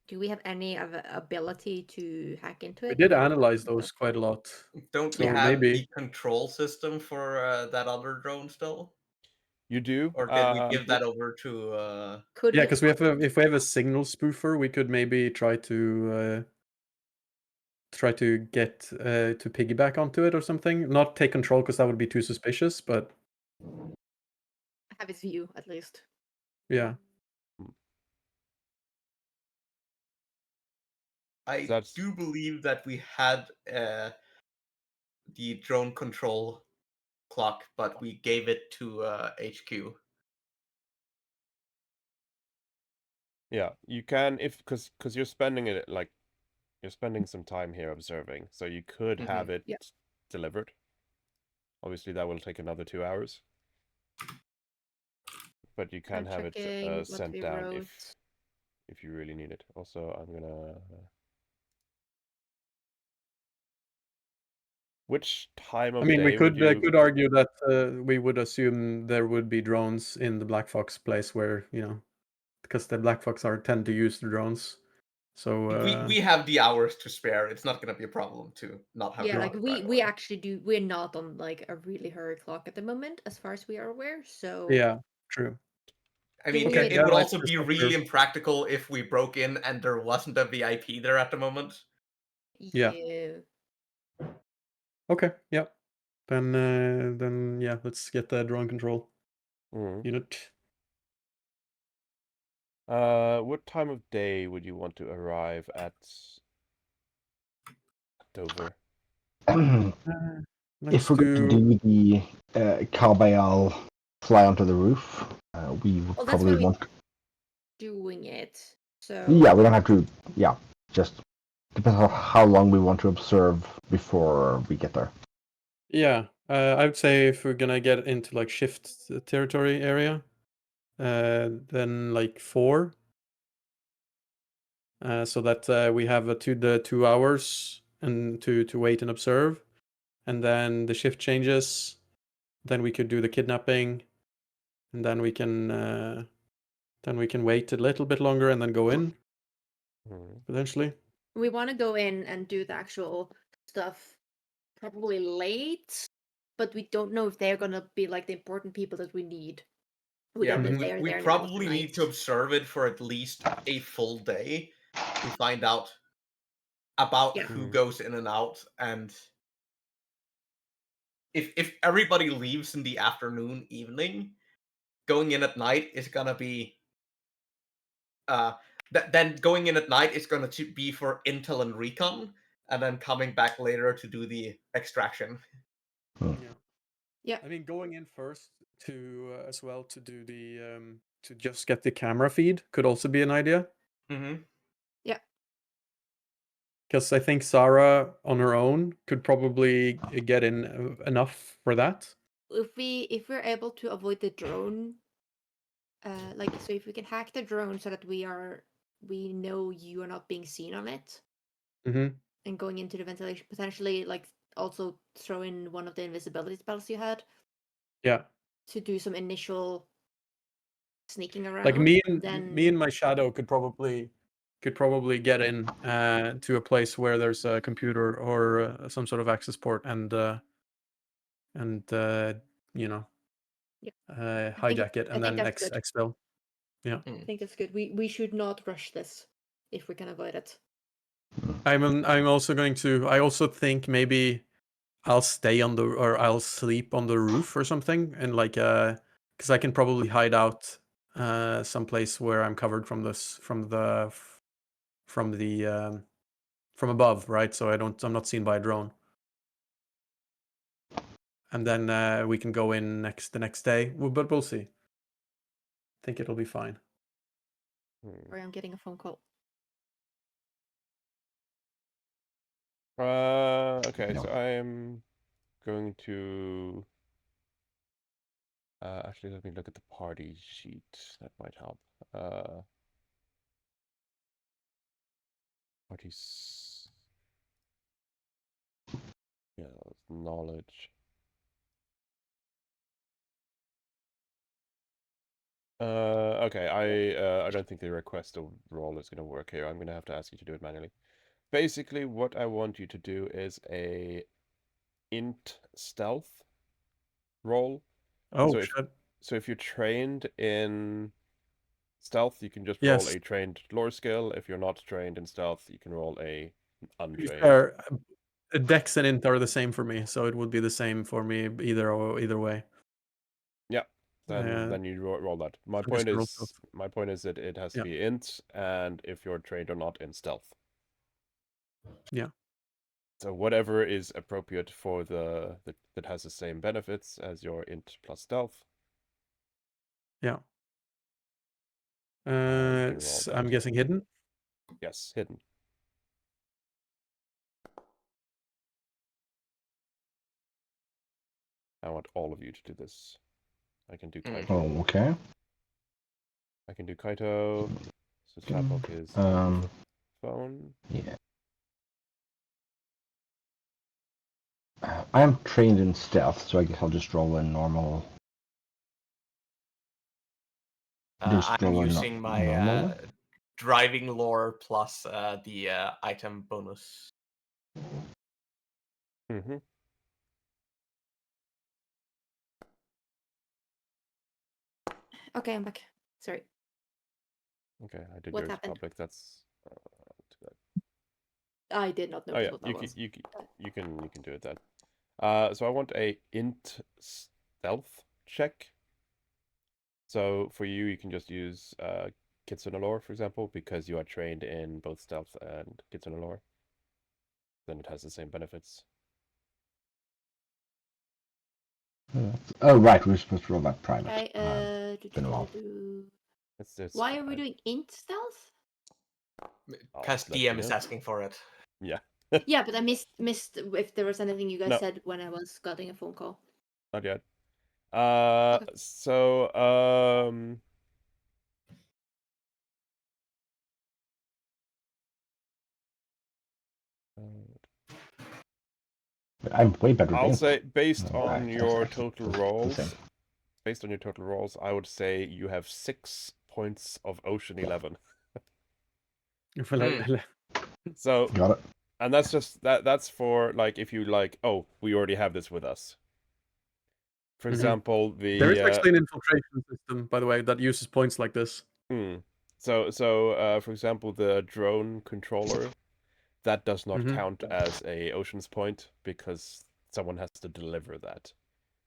Do we have any ability to hack into it? We did analyze those quite a lot. Don't So we have maybe the control system for that other drone still? You do? Or did we give that over to... Could yeah, we? because if we have a signal spoofer, we could maybe try to get to piggyback onto it or something. Not take control because that would be too suspicious, but Have its view at least. yeah. I That's- do believe that we had the drone control clock, but we gave it to HQ. Yeah, you can because you're spending it like you're spending some time here observing, so you could have it Yeah. delivered. Obviously, that will take another 2 hours. but you can I'm have it checking what sent we down wrote. if you really need it. Also, I'm gonna. Which time I of mean, we day would you? could argue that we would assume there would be drones in the Black Fox place where, you know, because the Black Fox tend to use the drones. So We have the hours to spare. It's not gonna be a problem to not have Yeah, drone like right we away. actually do. We're not on like a really hurry clock at the moment, as far as we are aware. So yeah, true. I mean, doing Okay, it yeah, would no, also it's be not really true. impractical if we broke in and there wasn't a VIP there at the moment. Yeah. yeah. Okay, yeah. Then yeah, let's get the drone control Mhm. unit. What time of day would you want to arrive at Dover? If Let's we're going to do. do the Carbayal fly onto the roof, we would Well, that's probably why we want. doing it. So Yeah, we don't have to. Yeah, just depends on how long we want to observe before we get there. Yeah, I would say if we're gonna get into like shift territory area, then like 4. So that we have the 2 hours and to wait and observe, and then the shift changes. Then we could do the kidnapping, and then we can wait a little bit longer and then go in Mhm. potentially. we want to go in and do the actual stuff probably late, but we don't know if they're gonna be like the important people that we need. Yeah, Within we, the we, there we there in the middle of the probably need to night. observe it for at least a full day to find out about Yeah. who Mhm. goes in and out, and if everybody leaves in the afternoon, evening, going in at night is gonna be then going in at night is gonna be for intel and recon, and then coming back later to do the extraction. Yeah. Yeah. I mean, going in first to as well to do the to just get the camera feed could also be an idea. Mm-hmm. Yeah. Because I think Sarah on her own could probably get in enough for that. If we're able to avoid the drone, like so if we can hack the drone so that we know you are not being seen on it, Mm-hmm. and going into the ventilation, potentially like also throw in one of the invisibility spells you had Yeah. to do some initial sneaking around. Like me and then my shadow could probably get in to a place where there's a computer or some sort of access port and you know I think hijack it I and think then that's good. expel. Yeah. I think that's good. We should not rush this if we can avoid it. I'm also going to. I also think maybe I'll stay on the or I'll sleep on the roof or something, and like because I can probably hide out someplace where I'm covered from this from the from above, right? So I'm not seen by a drone. And then we can go in the next day, but we'll see. I think it'll be fine. Hmm. Sorry, I'm getting a phone call. Okay, No. so I'm going to. Actually, let me look at the party sheet. That might help. Parties. Yeah, knowledge. Okay, I don't think the request of role is gonna work here. I'm gonna have to ask you to do it manually. Basically, what I want you to do is a int stealth roll. Oh So shit! if you're trained in stealth, you can just roll Yes. a trained lore skill. If you're not trained in stealth, you can roll a To be untrained. fair, Dex and Int are the same for me, so it would be the same for me either way. Yeah, Uh, then you roll that. I'm just gonna roll stealth. My point is that it has to Yeah. be int, and if you're trained or not in stealth. Yeah. So whatever is appropriate for that has the same benefits as your int plus stealth. Yeah. You can roll I'm that. guessing hidden. Yes, hidden. I want all of you to do this. I can do time Oh, travel. okay. I can do Kaito. So Chatbook is Um, on the phone. Yeah. I am trained in stealth, so I guess I'll just roll a normal. Just I'm roll a using my normal one. driving lore plus the item bonus. Mm-hmm. Okay, I'm back. Sorry. Okay, I did What yours happened? public. That's too bad. I did not Oh notice yeah, what that was. you can do it then. So I want a int stealth check. So for you, you can just use Kitsune lore, for example, because you are trained in both stealth and Kitsune lore. Then it has the same benefits. Oh, right, we were supposed to roll that private. Okay, been a while. It's Why are we fine. doing int stealth? Because let DM you is know. asking for it. Yeah. Yeah, but I missed if there was anything you guys No. said when I was getting a phone call. Not yet. Okay. So I'm way better. I'll at say int. based No, on that's your actually total the rolls, same. I would say you have 6 points of Ocean 11. So, Got it. and that's just that's for like if you like, oh, we already have this with us. For example, There is the actually an infiltration system, by the way, that uses points like this. so for example, the drone controller that does not count as a Ocean's point because someone has to deliver that.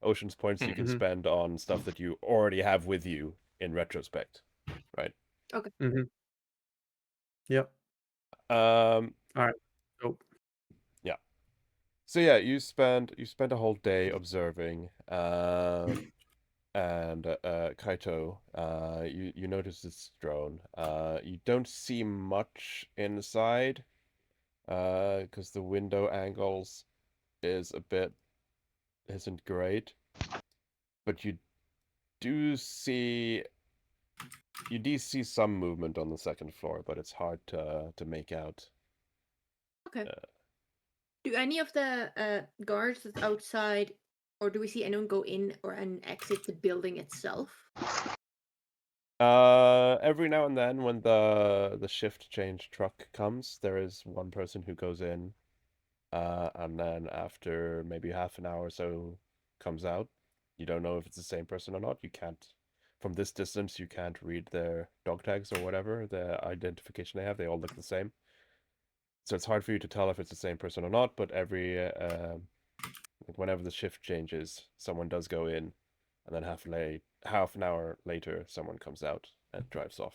Ocean's points you can spend on stuff that you already have with you in retrospect, right? Okay. Yep. All right. Oh. Yeah. So yeah, you spend a whole day observing, and Kaito, you notice this drone. You don't see much inside, because the window angles isn't great, but you do see some movement on the second floor, but it's hard to make out. Okay. Do any of the guards that's outside, or do we see anyone go in or and exit the building itself? Every now and then when the shift change truck comes, there is one person who goes in, and then after maybe half an hour or so comes out. You don't know if it's the same person or not. You can't, from this distance, you can't read their dog tags or whatever, the identification they have. They all look the same. So it's hard for you to tell if it's the same person or not, but whenever the shift changes, someone does go in, and then half an hour later, someone comes out and drives off.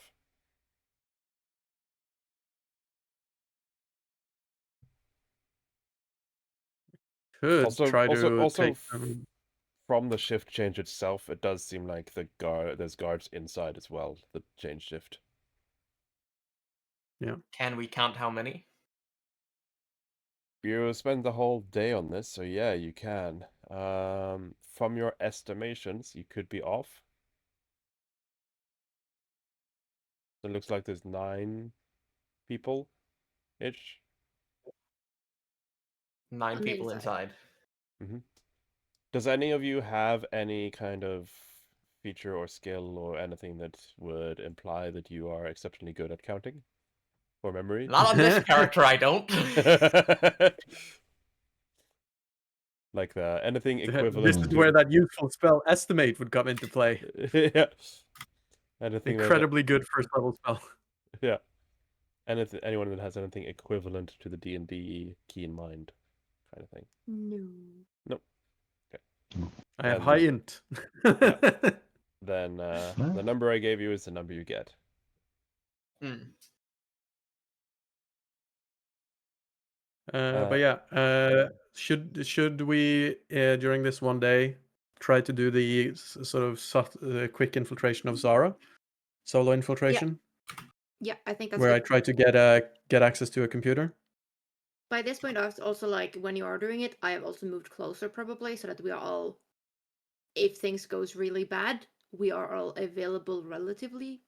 Could try to take them. From the shift change itself, it does seem like there's guards inside as well, the change shift. Yeah. Can we count how many? You spend the whole day on this, so yeah, you can. From your estimations, you could be off. It looks like there's 9 people-ish. 9 On the people inside. Does any of you have any kind of feature or skill or anything that would imply that you are exceptionally good at counting? Or memory? Not on this character, I don't. Like anything equivalent. This is where that useful spell estimate would come into play. Yeah. Anything incredibly good first level spell. Yeah. Anyone that has anything equivalent to the D&D key in mind kind of thing. No. Nope. Okay. I have high int. Then the number I gave you is the number you get. But yeah, should we during this one day try to do the sort of quick infiltration of Zara, solo infiltration? Yeah, I think that's where good. I try to get access to a computer. By this point, I was also like, when you are doing it, I have also moved closer probably, so that we are all, if things goes really bad, we are all available relatively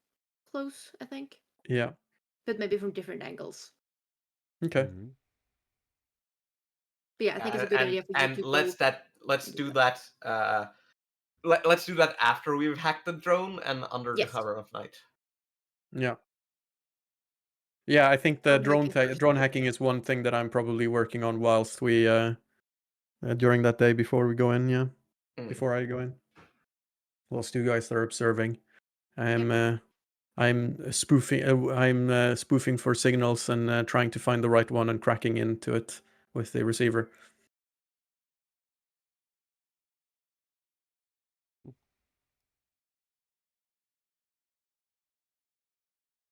close, I think. Yeah. But maybe from different angles. Okay. Mhm. But yeah, I think it's a good idea for you and to let's go. do that. Let's do that after we've hacked the drone and under the Yes. cover of night. Yeah. Yeah, I think the Drone hacking first. drone hacking is one thing that I'm probably working on whilst we during that day before we go in. Yeah, before I go in, whilst you guys are observing, I'm spoofing for signals and trying to find the right one and cracking into it with the receiver.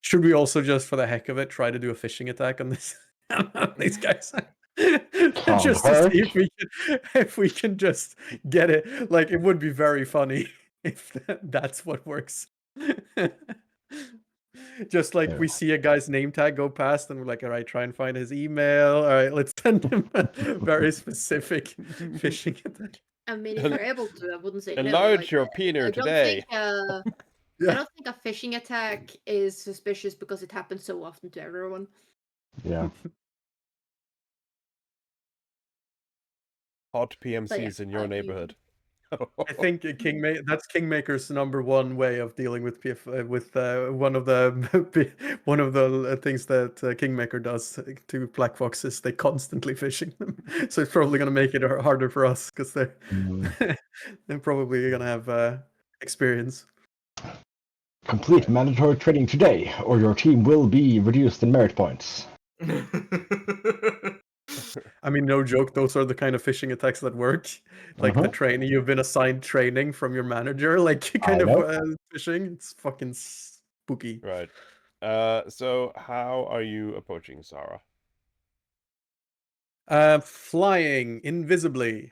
Should we also, just for the heck of it, try to do a phishing attack on this these guys? Just to see if we can just get it. Like, it would be very funny if that's what works. Just like we see a guy's name tag go past and we're like, all right, try and find his email. All right, let's send him a very specific phishing attack. I mean, if you're able to, I wouldn't say no. Enlarge Like, your I peener don't today. think I don't think a phishing attack is suspicious because it happens so often to everyone. Yeah. Hot PMCs yeah, in your neighborhood. I think that's Kingmaker's number one way of dealing with one of the one of the things that Kingmaker does to Black Foxes. They constantly phishing them, so it's probably going to make it harder for us because they're they're probably going to have experience. Complete mandatory training today, or your team will be reduced in merit points. I mean, no joke. Those are the kind of phishing attacks that work. Like the training, you've been assigned training from your manager, like kind of phishing. It's fucking spooky. Right. So how are you approaching Sarah? Flying invisibly.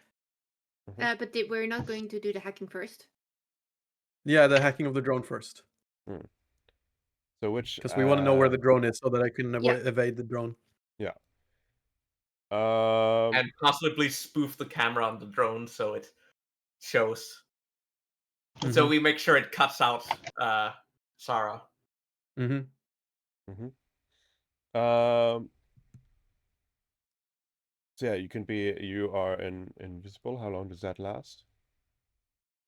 But we're not going to do the hacking first. Yeah, the hacking of the drone first. So which? Because we want to know where the drone is so that I can evade the drone. Yeah. And possibly spoof the camera on the drone so it shows. So we make sure it cuts out Sarah. So yeah, you are invisible. How long does that last?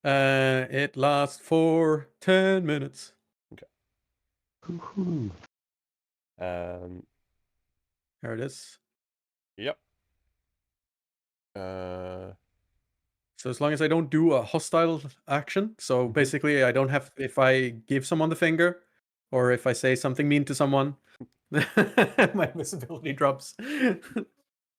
It lasts for 10 minutes. Okay. There it is. Yep. So as long as I don't do a hostile action, so basically I don't have, if I give someone the finger, or if I say something mean to someone, my visibility drops.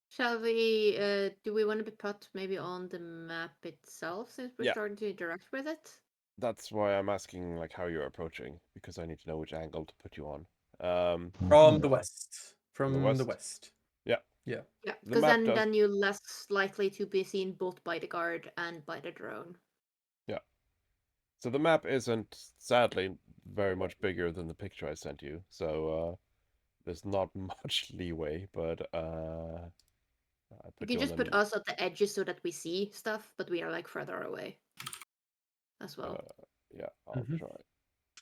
Shall we, do we want to be put maybe on the map itself since we're starting to interact with it? That's why I'm asking like how you're approaching, because I need to know which angle to put you on. From the west. From the west. Yeah. Yeah, because then you're less likely to be seen both by the guard and by the drone. Yeah. So the map isn't, sadly, very much bigger than the picture I sent you. So there's not much leeway, but You can just put us at the edges so that we see stuff, but we are like further away as well. Yeah, I'll try.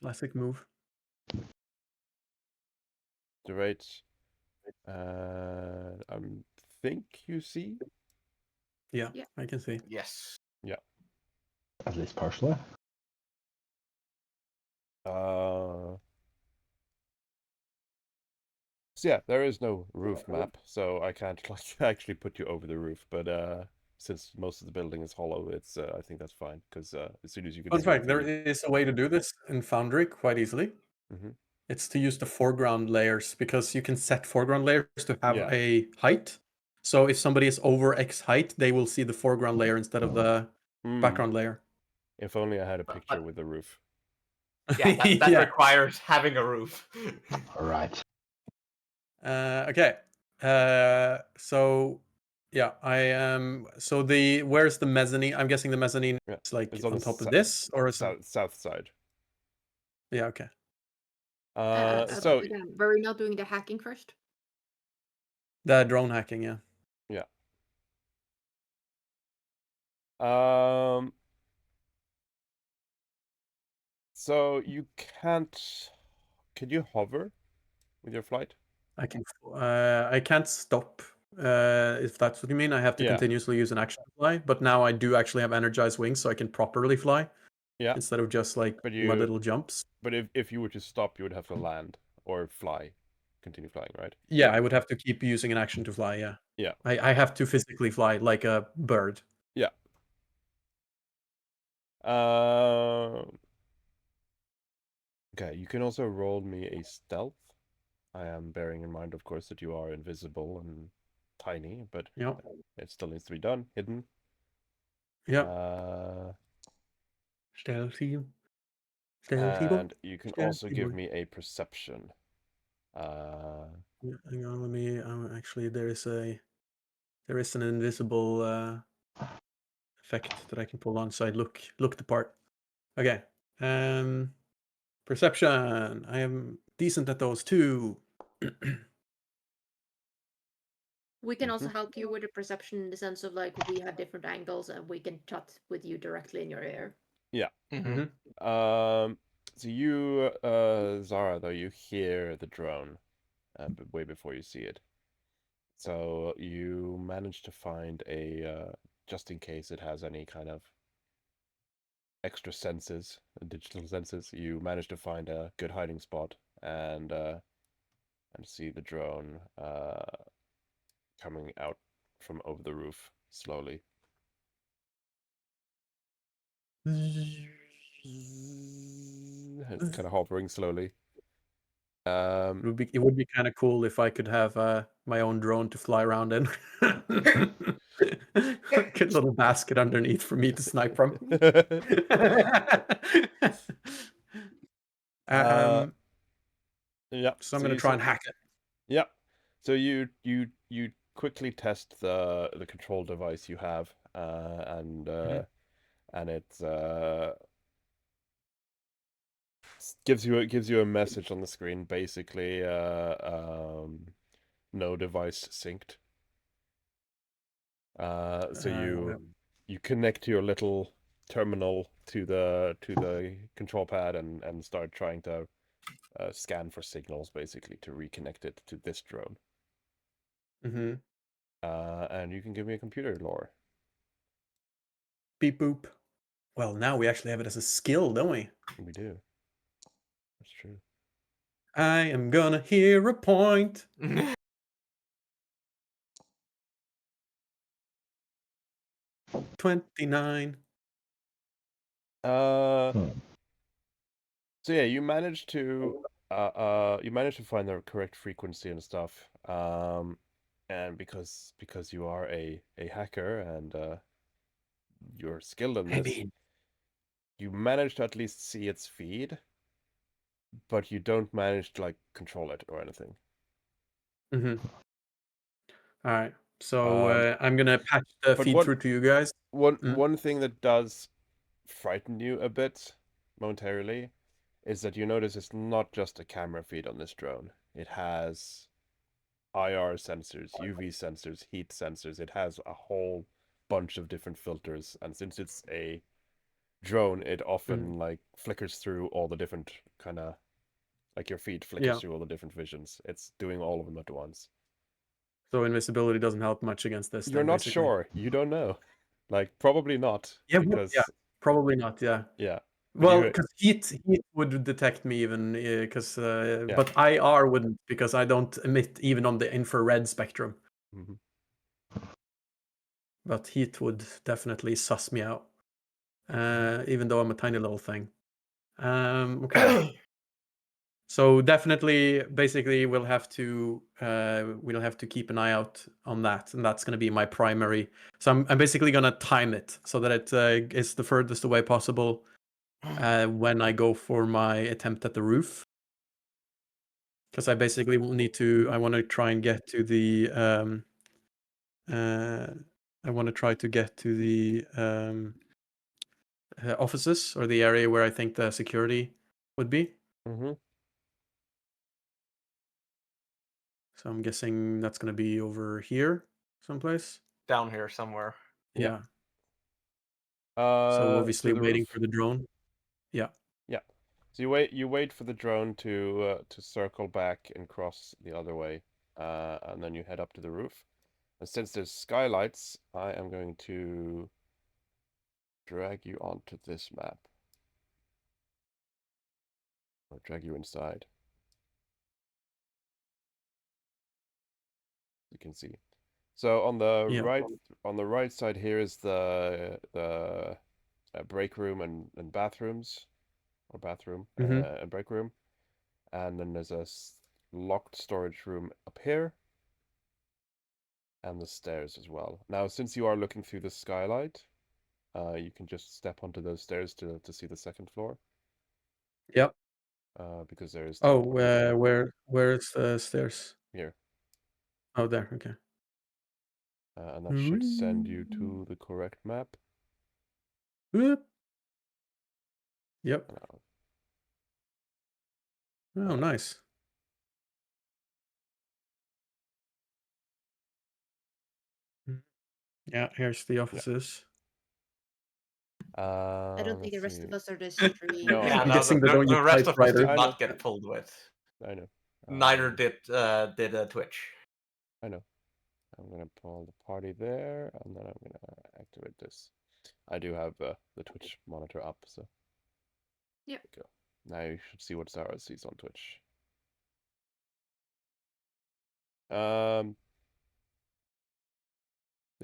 Classic move. The rate, I think you see? Yeah, I can see. Yes. Yeah. At least partially. So yeah, there is no roof map, so I can't like actually put you over the roof. But since most of the building is hollow, it's I think that's fine because as soon as you can. In fact, there is a way to do this in Foundry quite easily. It's to use the foreground layers, because you can set foreground layers to have a height. So if somebody is over X height, they will see the foreground layer instead of the background layer. If only I had a picture with the roof. Yeah, that requires having a roof. All right. Okay. So yeah, I am. So where's the mezzanine? I'm guessing the mezzanine is like on top of this, or is south side. Yeah. Okay. So again, we're not doing the hacking first. The drone hacking, yeah. Yeah. So you can't Can you hover with your flight? I can't stop. If that's what you mean, I have to Yeah. continuously use an action to fly. But now I do actually have energized wings, so I can properly fly. Yeah. Instead of just like But my little jumps. But if you were to stop, you would have to land or fly, continue flying, right? Yeah, I would have to keep using an action to fly. Yeah. Yeah. I have to physically fly like a bird. Yeah. Okay, you can also roll me a stealth. I am bearing in mind, of course, that you are invisible and tiny, but Yeah. it still needs to be done, hidden. Yeah. Stealthy. And you can also Stealthy give boy. me a perception. Yeah, hang on, let me. Actually, there is an invisible effect that I can pull on, so I look the part. Okay. Perception. I am decent at those too. We can also Mhm. help you with the perception in the sense of like we have different angles and we can chat with you directly in your ear. Yeah. Mhm. So you, Zara, though, you hear the drone way before you see it. So you manage to find a, just in case it has any kind of extra senses, digital senses, you manage to find a good hiding spot and see the drone coming out from over the roof slowly. It's kind of hovering slowly. It would be kind of cool if I could have my own drone to fly around in. Get a little basket underneath for me to snipe from. Yeah. So I'm gonna try and hack it. Yeah. So you quickly test the control device you have, and it gives you a message on the screen, basically, no device synced. So you connect your little terminal to the control pad and start trying to scan for signals, basically, to reconnect it to this drone. Mm-hmm. And you can give me a computer lore. Beep boop. Well, now we actually have it as a skill, don't we? We do. That's true. I am gonna hear a point. 29. So yeah, you managed to find the correct frequency and stuff. And because you are a hacker and you're skilled in this, Maybe. you managed to at least see its feed, but you don't manage to like control it or anything. Mm-hmm. All right. So I'm gonna patch the but feed what- through to you guys. One thing that does frighten you a bit momentarily is that you notice it's not just a camera feed on this drone. It has IR sensors, UV sensors, heat sensors. It has a whole bunch of different filters, and since it's a drone, it often like flickers through all the different kind of, like your feed flickers through all the different visions. It's doing all of them at once. So invisibility doesn't help much against this. You're then, not basically. sure. You don't know. Like, probably not. Yeah, because probably not. Yeah. yeah. Well, because heat would detect me even because, but IR wouldn't because I don't emit even on the infrared spectrum. Mm-hmm. But heat would definitely suss me out, even though I'm a tiny little thing. Okay. So definitely, basically, we'll have to keep an eye out on that, and that's going to be my primary. So I'm basically going to time it so that it is the furthest away possible when I go for my attempt at the roof, because I basically will need to. I want to try and get to the. I want to try to get to the offices or the area where I think the security would be. Mm-hmm. So I'm guessing that's going to be over here someplace. Down here somewhere. Yeah. So So obviously the waiting roof? for the drone. Yeah. Yeah. So you wait for the drone to circle back and cross the other way, and then you head up to the roof. And since there's skylights, I am going to drag you onto this map. Or drag you inside. You can see. So on the right side here is the break room and bathrooms, or bathroom and break room, and then there's a locked storage room up here, and the stairs as well. Now, since you are looking through the skylight, you can just step onto those stairs to see the second floor. Yep. Because there is. Oh, where's the stairs? Here. Oh, there. Okay. And that should send you to the correct map. Whoop. Yep. Oh, nice. Yeah, here's the offices. I don't think the rest of us are this tree. No, Yeah, I'm no, guessing they don't the use rest of us did typewriter. not get pulled with. I know. Neither did Twitch. I know. I'm gonna pull the party there, and then I'm gonna activate this. I do have the Twitch monitor up, so. Yeah. Go. Now you should see what Sarah sees on Twitch. Yeah,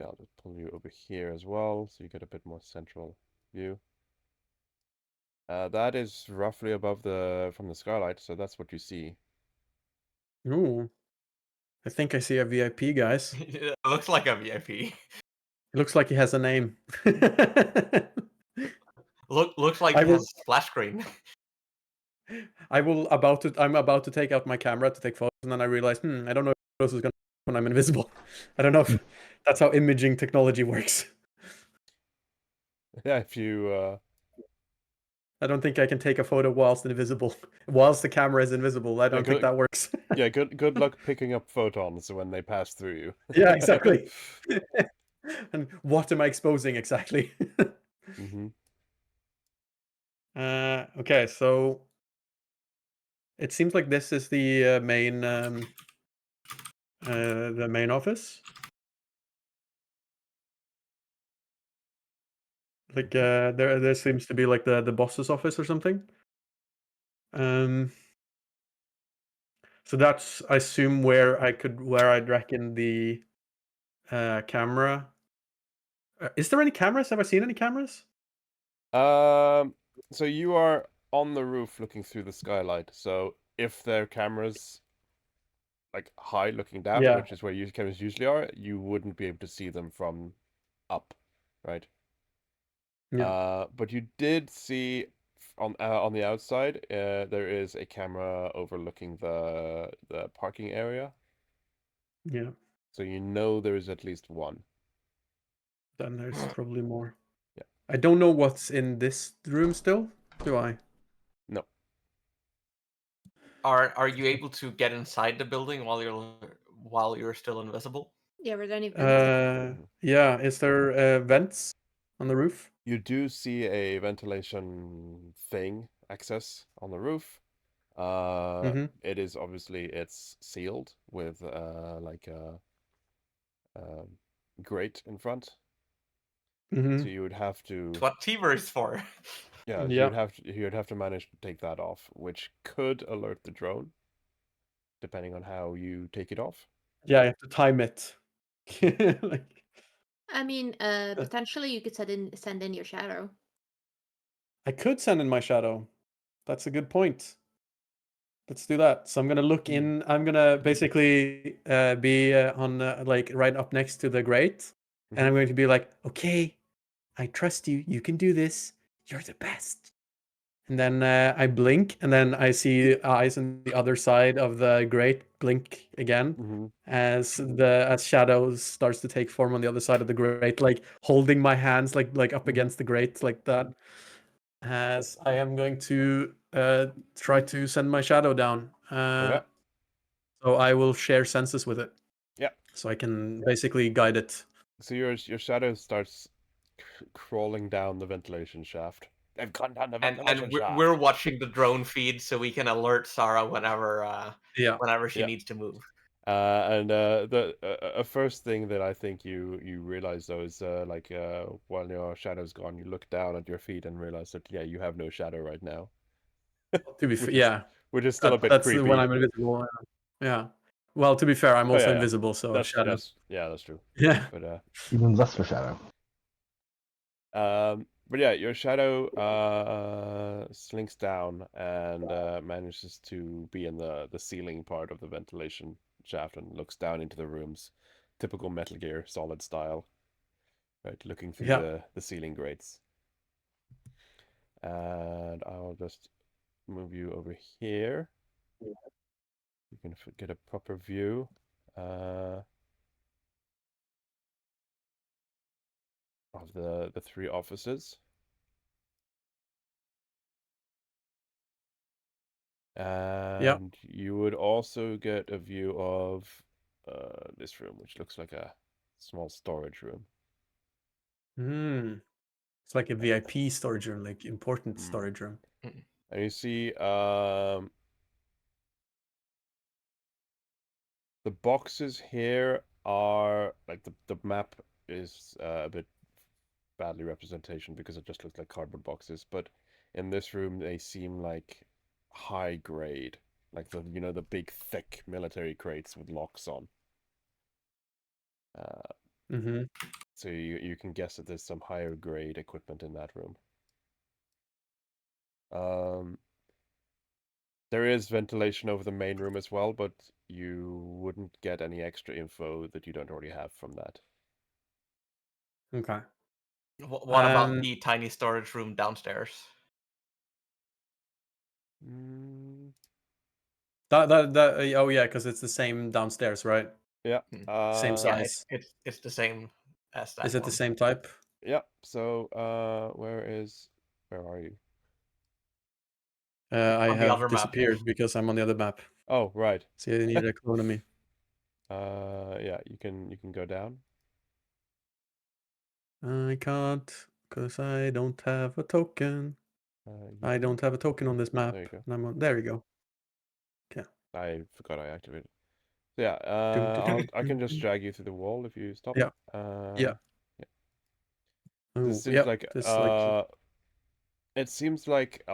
I'll just pull you over here as well, so you get a bit more central view. That is roughly above from the skylight, so that's what you see. Ooh. I think I see a VIP, guys. It looks like a VIP. It looks like he has a name. Looks like I it will- has a splash screen. I'm about to take out my camera to take photos, and then I realize, I don't know if this is gonna when I'm invisible. I don't know if that's how imaging technology works. Yeah, if you I don't think I can take a photo whilst invisible. Whilst the camera is invisible. I don't think that works. yeah, good luck picking up photons when they pass through you. Yeah, exactly. And what am I exposing exactly? Mm-hmm. Okay, so it seems like this is the main office. Like there seems to be like the boss's office or something. So that's, I assume, where I'd reckon the camera. Is there any cameras? Have I seen any cameras? So you are on the roof looking through the skylight. So if there are cameras like high looking down, Yeah. which is where cameras usually are, you wouldn't be able to see them from up, right? Yeah. But you did see on the outside, there is a camera overlooking the parking area. Yeah. So you know there is at least one. Then there's probably more. Yeah. I don't know what's in this room still, do I? No. Are you able to get inside the building while you're still invisible? Yeah, were there any vents? Yeah. Is there vents on the roof? You do see a ventilation thing access on the roof. It is obviously it's sealed with like a grate in front. So you would have to. It's what Tiber is for. Yeah, Yeah. you'd have to manage to take that off, which could alert the drone, depending on how you take it off. Yeah, you have to time it. Like, I mean, potentially you could send in your shadow. I could send in my shadow. That's a good point. Let's do that. So I'm gonna look in. I'm gonna basically be on like right up next to the grate, and I'm going to be like, "Okay, I trust you. You can do this. You're the best." And then I blink, and then I see eyes on the other side of the grate blink again as shadows starts to take form on the other side of the grate, like holding my hands like up against the grate like that. As I am going to try to send my shadow down. Okay. So I will share senses with it. Yeah. So I can basically guide it. So your shadow starts crawling down the ventilation shaft They've gone down the And ventilation shaft. we're watching the drone feed so we can alert Sarah whenever she Yeah. needs to move. The first thing that I think you realize though is while your shadow's gone, you look down at your feet and realize that you have no shadow right now. To be fair, which is still a bit that's creepy. when I'm invisible. Yeah. Well, to be fair, I'm also yeah. invisible, so shadow. That's true. Yeah. But Even less for shadow. but yeah, your shadow slinks down and manages to be in the ceiling part of the ventilation shaft and looks down into the rooms, typical Metal Gear Solid style, right? Looking through the ceiling grates. And I'll just move you over here. You can get a proper view. Of the three offices. And you would also get a view of this room, which looks like a small storage room. It's like a VIP storage room, like important storage room. And you see the boxes here are like the map is a bit badly representation because it just looks like cardboard boxes, but in this room they seem like high grade, like the big thick military crates with locks on. So you can guess that there's some higher grade equipment in that room. There is ventilation over the main room as well, but you wouldn't get any extra info that you don't already have from that. Okay. What about the tiny storage room downstairs? Oh yeah, because it's the same downstairs, right? Yeah. Same size. Yeah, it's the same as that. Is it the same type? Yeah. So where are you? I On the other have map. disappeared because I'm on the other map. Oh, right. So you need a clone of me. Yeah, you can go down. I can't because I don't have a token. I don't have a token on this map. There you go. And I'm on. There you go. Okay. I forgot I activated. So yeah, I can just drag you through the wall if you stop. Yeah. Yeah. This seems like it seems like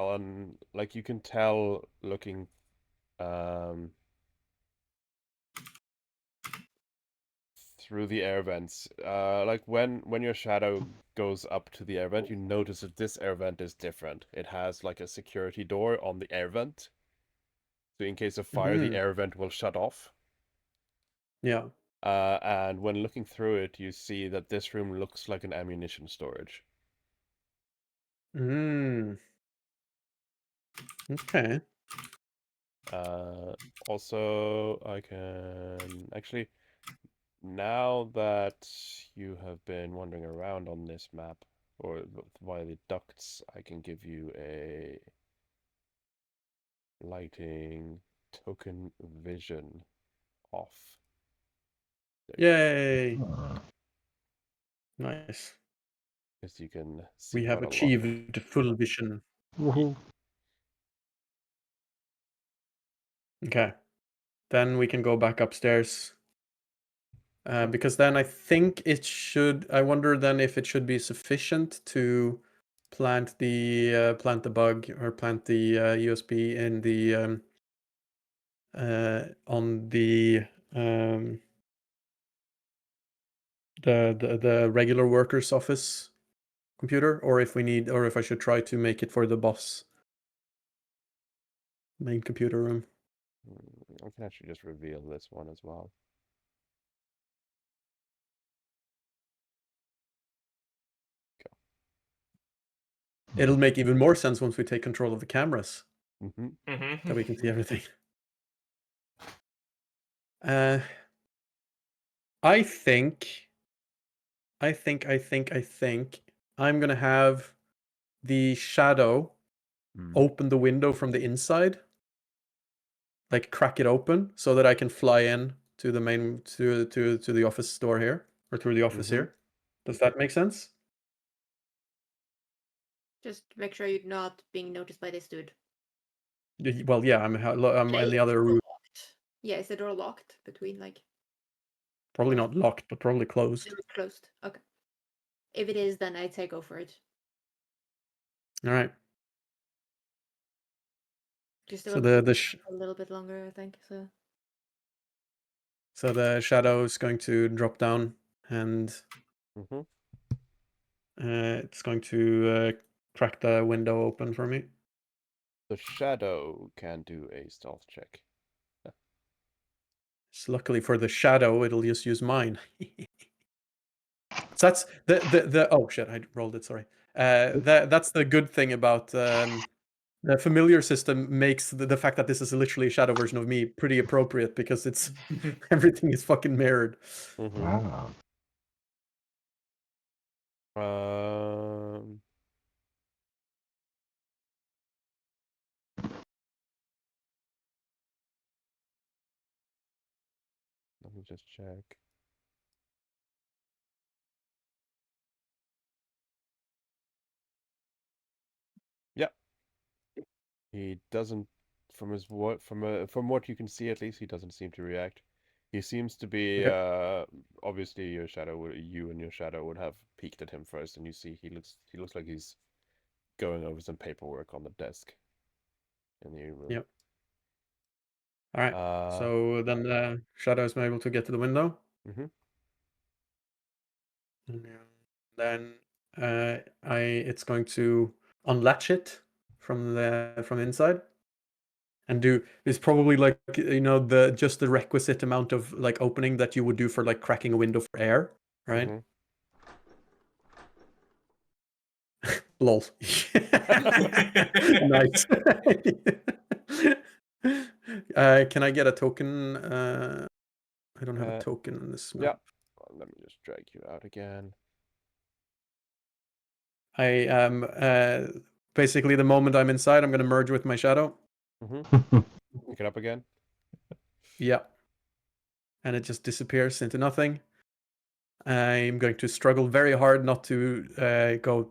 like you can tell looking through the air vents. Like when your shadow goes up to the air vent, you notice that this air vent is different. It has like a security door on the air vent. So in case of fire, the air vent will shut off. Yeah. And when looking through it, you see that this room looks like an ammunition storage. Okay. Also, I can actually, now that you have been wandering around on this map or via the ducts, I can give you a lighting token vision off. Yay! Nice. Because you can see We have quite a lot. achieved full vision. Woohoo. Okay. Then we can go back upstairs. Because then I think it should. I wonder then if it should be sufficient to plant the bug or plant the USB in the on the regular worker's office computer, or if I should try to make it for the boss main computer room. I can actually just reveal this one as well. It'll make even more sense once we take control of the cameras. That we can see everything. I think I'm gonna have the shadow open the window from the inside, like crack it open, so that I can fly in to the main to the office door here, or through the office here. Does that make sense? Just make sure you're not being noticed by this dude. Well, yeah, I'm in the other room. Locked. Yeah, is the door locked between like? Probably not locked, but probably closed. It's closed. Okay. If it is, then I'd say go for it. All right. Just So the a little bit longer, I think. So the shadow is going to drop down, and Mm-hmm. it's going to crack the window open for me. The shadow can do a stealth check. So luckily for the shadow, it'll just use mine. So that's the oh shit, I rolled it, sorry. That's the good thing about the familiar system makes the fact that this is literally a shadow version of me pretty appropriate because it's everything is fucking mirrored. Mm-hmm. Ah. Let me just check. Yeah. He doesn't, from what you can see at least, he doesn't seem to react. He seems to be obviously you and your shadow would have peeked at him first, and you see he looks like he's going over some paperwork on the desk in the room. Yep. All right. So then the shadow is able to get to the window. Mm-hmm. Then it's going to unlatch it from inside, and do is probably like just the requisite amount of like opening that you would do for like cracking a window for air, right? Mm-hmm. Lol. Nice. Can I get a token? I don't have a token on this map. Yeah. Well, let me just drag you out again. I am basically the moment I'm inside, I'm going to merge with my shadow. Mm-hmm. Pick it up again. Yeah. And it just disappears into nothing. I'm going to struggle very hard not to go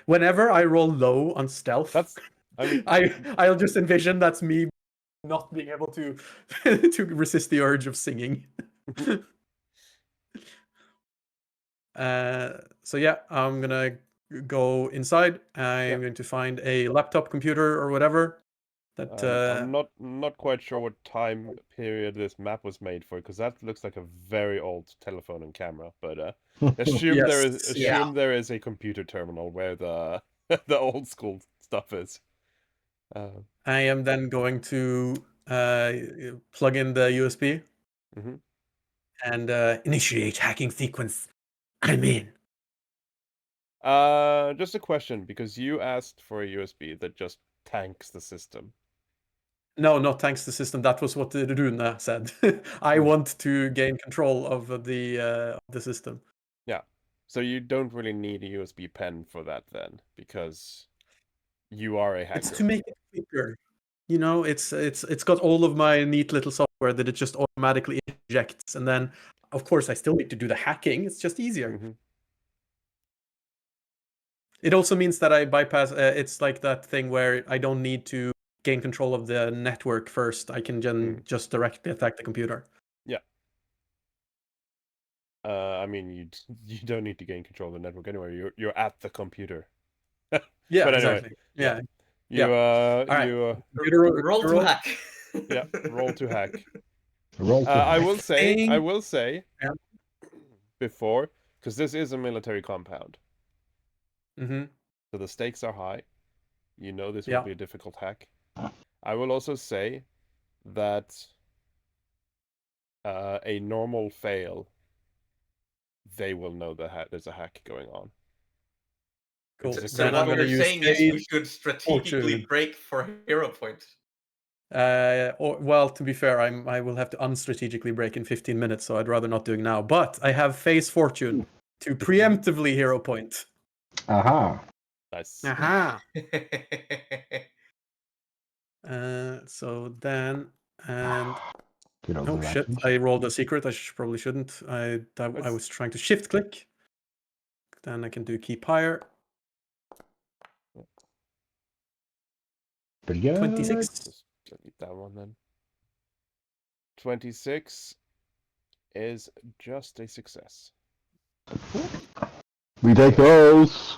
whenever I roll low on stealth. I'll just envision that's me not being able to to resist the urge of singing. So yeah, I'm gonna go inside. I'm going to find a laptop computer or whatever. That I'm not quite sure what time period this map was made for, because that looks like a very old telephone and camera. But assume there is a computer terminal where the the old school stuff is. I am then going to plug in the USB and initiate hacking sequence. I'm in. Just a question, because you asked for a USB that just tanks the system. No, not tanks the system. That was what Rune said. I want to gain control of the system. Yeah. So you don't really need a USB pen for that then, because you are a hacker. It's to make it quicker. You know, it's got all of my neat little software that it just automatically injects, and then of course I still need to do the hacking. It's just easier. It also means that I bypass. It's like that thing where I don't need to gain control of the network first. I can just directly attack the computer. Yeah. I mean, you don't need to gain control of the network anyway. You're at the computer. Yeah, but anyway, exactly. Yeah. Roll to hack. Yeah, roll to hack. Roll to I hack. will say before, because this is a military compound. So the stakes are high. You know this will be a difficult hack. I will also say that a normal fail, they will know that there's a hack going on. Cool. So what we're saying is we should strategically break for hero points. Well, to be fair, I will have to unstrategically break in 15 minutes, so I'd rather not doing now. But I have phase fortune to preemptively hero point. Aha. Nice. Aha. So then, and oh shit, I rolled a secret. I probably shouldn't. I was trying to shift click. Then I can do keep higher. Pretty good. 26. Just delete that one then. 26 is just a success. We take those.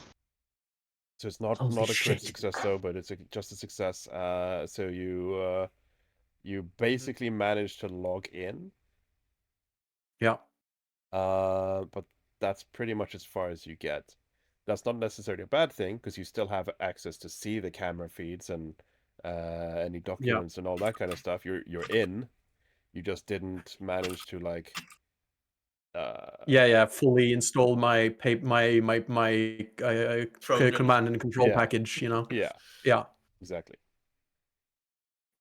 So it's not Holy a crit shit. success though, but it's just a success. So you basically manage to log in. Yeah. But that's pretty much as far as you get. That's not necessarily a bad thing because you still have access to see the camera feeds and any documents and all that kind of stuff. You're in. You just didn't manage to like. Yeah. Fully install my Trojan. command and control Yeah. package. Yeah. Yeah. Exactly.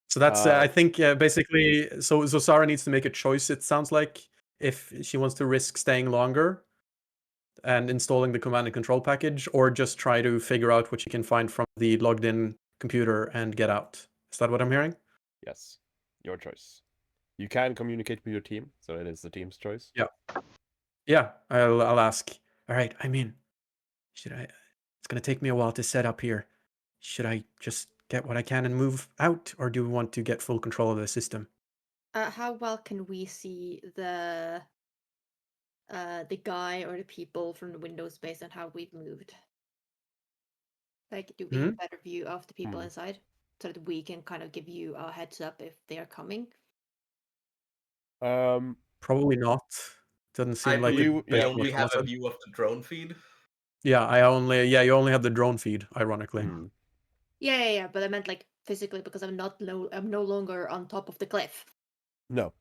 So that's I think basically. So Sarah needs to make a choice. It sounds like if she wants to risk staying longer and installing the command and control package, or just try to figure out what she can find from the logged in computer and get out. Is that what I'm hearing? Yes. Your choice. You can communicate with your team, so it is the team's choice. Yeah. I'll ask. All right. I mean, should I? It's gonna take me a while to set up here. Should I just get what I can and move out, or do we want to get full control of the system? How well can we see the guy or the people from the window space and how we've moved? Like, do we have a better view of the people inside so that we can kind of give you a heads up if they are coming? Probably not. Doesn't seem like believe it. we yeah, only based on have what a said. view of the drone feed. Yeah, you only have the drone feed, ironically. Yeah. But I meant like physically because I'm no longer on top of the cliff. No.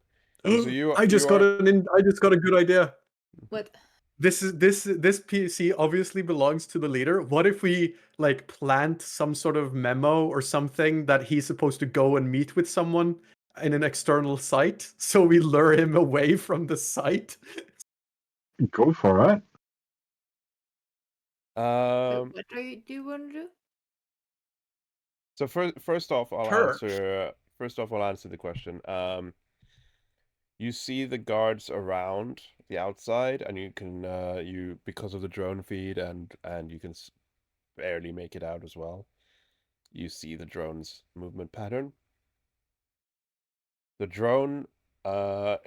So you I just you are I just got a good idea. What? This PC obviously belongs to the leader. What if we like plant some sort of memo or something that he's supposed to go and meet with someone in an external site, so we lure him away from the site? Go for it. What do you want to do? So first off, I'll Church. answer the question. You see the guards around the outside, and you can you because of the drone feed and you can barely make it out as well. You see the drone's movement pattern. The drone the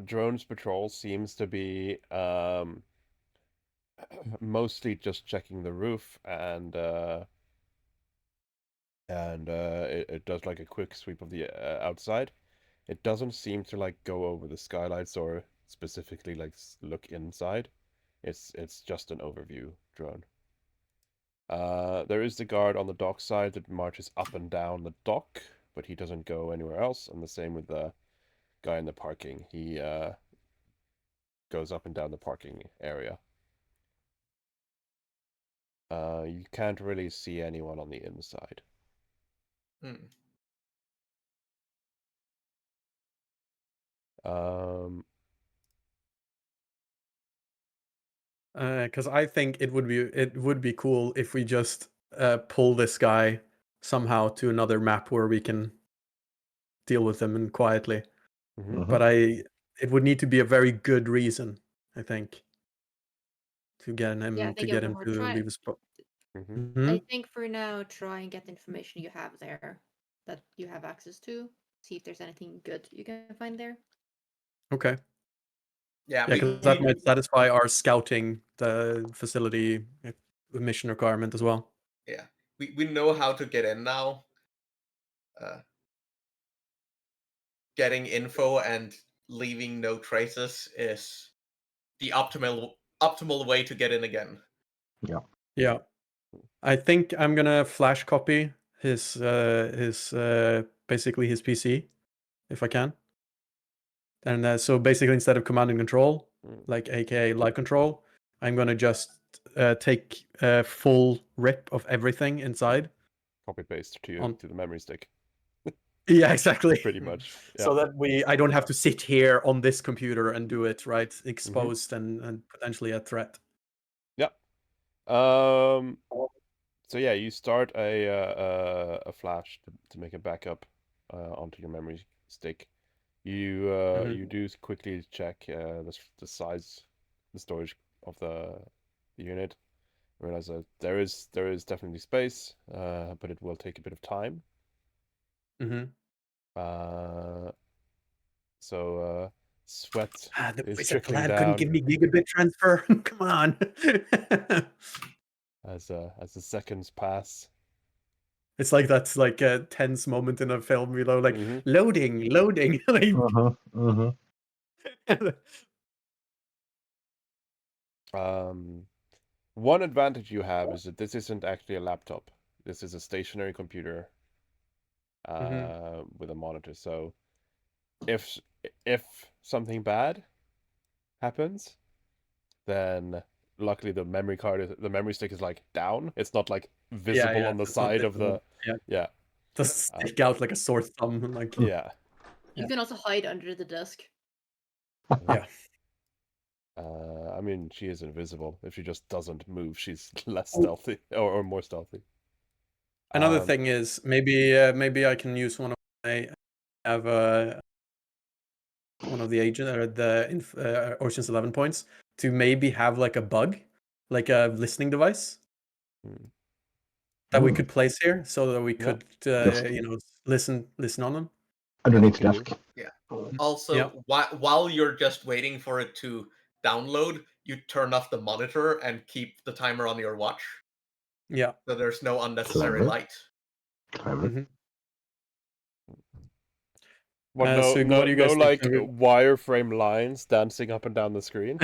drone's patrol seems to be mostly just checking the roof and it does like a quick sweep of the outside. It doesn't seem to like go over the skylights or specifically like look inside. It's just an overview drone. There is the guard on the dock side that marches up and down the dock, but he doesn't go anywhere else. And the same with the guy in the parking. He goes up and down the parking area. You can't really see anyone on the inside. Because I think it would be cool if we just pull this guy somehow to another map where we can deal with him and quietly. But it would need to be a very good reason, I think, to get him to leave his spot. I think for now, try and get the information you have there that you have access to. See if there's anything good you can find there. Okay. Yeah, because that might satisfy our scouting the facility mission requirement as well. Yeah, we know how to get in now. Getting info and leaving no traces is the optimal way to get in again. Yeah. I think I'm gonna flash copy his basically his PC if I can. And so basically instead of command and control, like aka live control, I'm gonna just take a full rip of everything inside. Copy paste to the memory stick. Yeah, exactly. Pretty much. Yeah. So that I don't have to sit here on this computer and do it, right? Exposed and potentially a threat. Yeah. So yeah, you start a flash to make a backup onto your memory stick. You you do quickly check the size, the storage of the unit, realize that there is definitely space, but it will take a bit of time. Mm-hmm. So sweat The is wizard trickling lad couldn't down give me gigabit transfer. Come on. as the seconds pass. It's like that's like a tense moment in a film, like Mhm. loading. Like, One advantage you have is that this isn't actually a laptop. This is a stationary computer with a monitor. So if something bad happens, then luckily the memory stick is like down. It's not like visible on the it's not side of visible. the Yeah. Doesn't stick out like a sore thumb. Like, yeah. You can also hide under the desk. Yeah. I mean, she is invisible. If she just doesn't move, she's less stealthy or more stealthy. Another thing is maybe I can use one of one of the agent or the Ocean's 11 points to maybe have like a bug, like a listening device that we could place here, so that we could listen on them underneath the desk. Yeah. Also, while you're just waiting for it to download, you turn off the monitor and keep the timer on your watch. Yeah. So there's no unnecessary Clever. light. Clever. Mm-hmm. What, so what do you guys like think? wireframe lines dancing up and down the screen?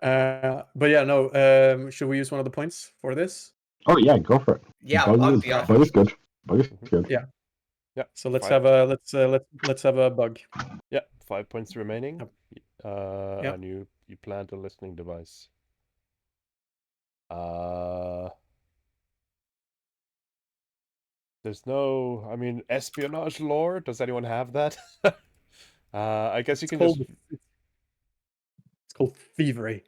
But yeah, no. Should we use one of the points for this? Oh yeah, go for it. Yeah, bug is good. Bug is good. Yeah. Yeah. So let's have a let's have a bug. Yeah, 5 points remaining. Yep. And you plant a listening device. There's no, I mean, espionage lore. Does anyone have that? I guess you can just. It's called thievery.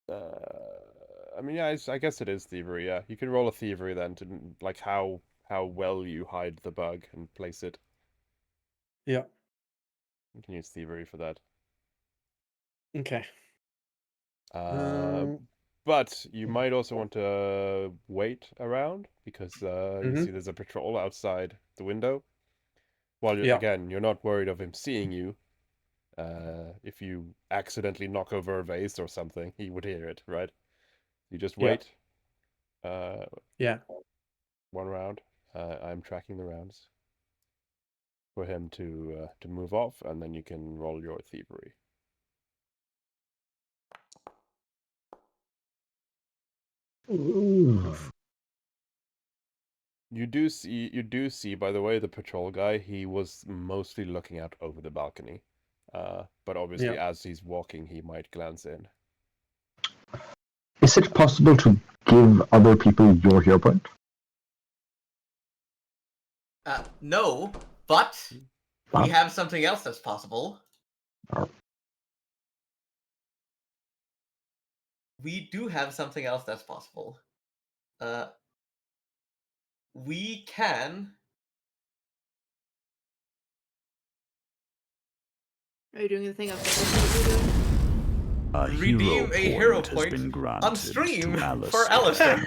I mean, yeah, I guess it is thievery. Yeah, you can roll a thievery then to like how well you hide the bug and place it. Yeah. You can use thievery for that. Okay. But you might also want to wait around because you see there's a patrol outside the window. While again, you're not worried of him seeing you. If you accidentally knock over a vase or something, he would hear it, right? You just wait. Yeah. One round. I'm tracking the rounds for him to move off, and then you can roll your thievery. Ooh. You do see, by the way, the patrol guy, he was mostly looking out over the balcony. But obviously, as he's walking, he might glance in. Is it possible to give other people your hero point? No, but we have something else that's possible. We do have something else that's possible. We can. Are you doing the thing I've Redeem a hero point has been granted on stream to for Alistair.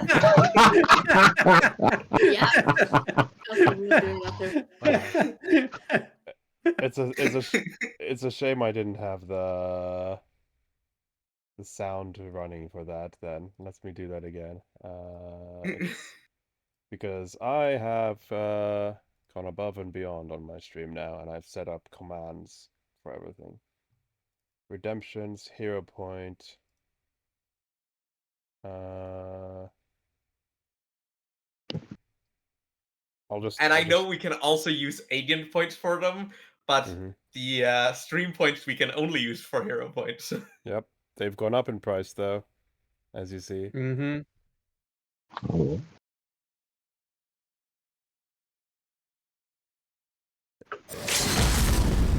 Yeah. It's a shame I didn't have the sound running for that. Then let me do that again. Because I have gone above and beyond on my stream now, and I've set up commands for everything. Redemptions, hero point. I know we can also use agent points for them, but the stream points we can only use for hero points. Yep, they've gone up in price though, as you see. Oh.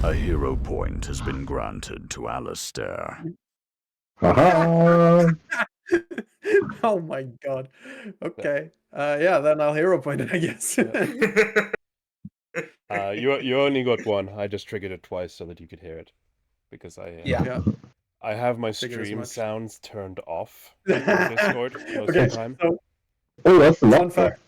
A hero point has been granted to Alistair. Uh-huh. Oh my god. Okay. Yeah, then I'll hero point it, I guess. You only got one. I just triggered it twice so that you could hear it. Because I I have my Figured as stream much. sounds turned off on Discord most of Okay, the time. so Oh, that's a fun lot there. fact.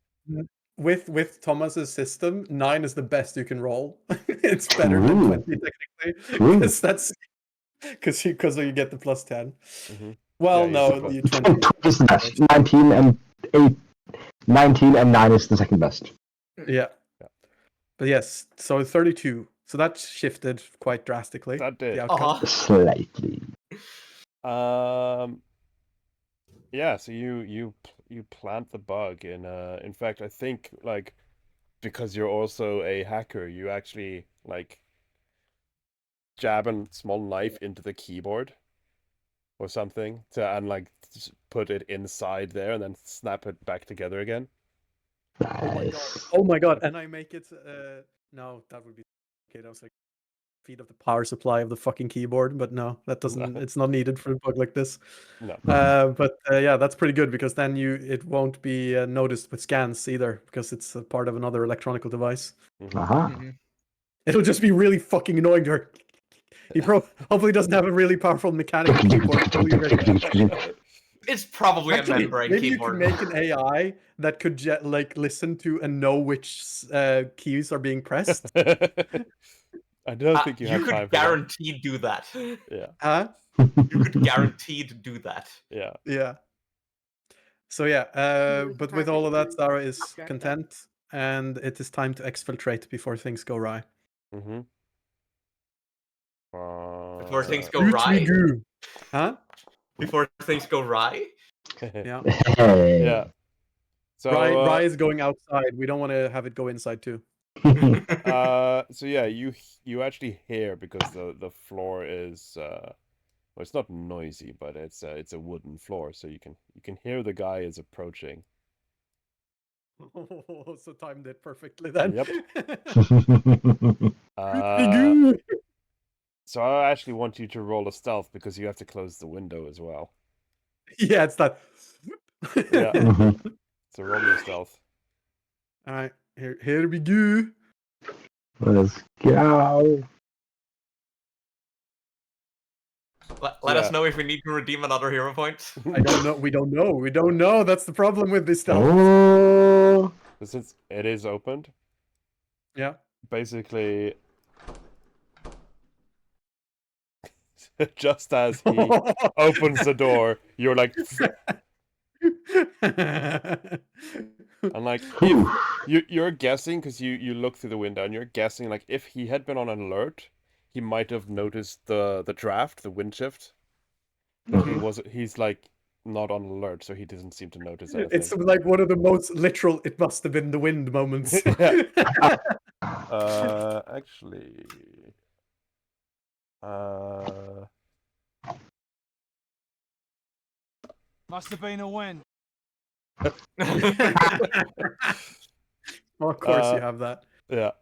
With Thomas's system, 9 is the best you can roll. It's better than Ooh. 20 technically, Ooh. because that's because you get the plus 10. Mm-hmm. Well, Yeah, you no, get the plus 20 And 20 is the best. 19 and 8, 19 and 9 is the second best. Yeah. Yeah. But yes, so 32. So that shifted quite drastically. That did. The outcome. Slightly. Yeah, so you plant the bug in fact I think like because you're also a hacker, you actually like jab a small knife into the keyboard or something and like put it inside there and then snap it back together again. Nice. Oh my god! And I make it. No, that would be okay. That was like feed of the power supply of the fucking keyboard, but no, that doesn't. No. It's not needed for a bug like this. No. But yeah, that's pretty good because then it won't be noticed with scans either because it's a part of another electronic device. Uh-huh. It'll just be really fucking annoying to her. He hopefully doesn't have a really powerful mechanical keyboard. It's probably Actually, a membrane maybe keyboard. you could make an AI that could like listen to and know which keys are being pressed. I don't think you have could time for that. guaranteed do that. Yeah. Huh? You could guaranteed do that. Yeah. Yeah. So yeah, but with all of that, Zara is content, and it is time to exfiltrate before things go awry. Mm-hmm. Before things go awry? Huh? Before things go awry? Yeah. Hey. Yeah. So Rye is going outside. We don't want to have it go inside too. so yeah, you actually hear because the floor is well, it's not noisy, but it's a wooden floor, so you can hear the guy is approaching. Oh, so timed it perfectly then. Yep. So I actually want you to roll a stealth because you have to close the window as well. Yeah, it's that. Yeah. Mhm. So roll your stealth. All right, here we go. Let's go. Let us know if we need to redeem another hero point. I don't know. We don't know. We don't know. That's the problem with this stuff. Oh. Since it is opened, Yeah. basically, just as he opens the door, you're like, and like if you're guessing because you look through the window and you're guessing like if he had been on an alert, he might have noticed the draft, the wind shift. But he's like not on alert, so he doesn't seem to notice anything. It's like one of the most literal "it must have been the wind" moments. Actually, Must have been a win. Of course, you have that. Yeah.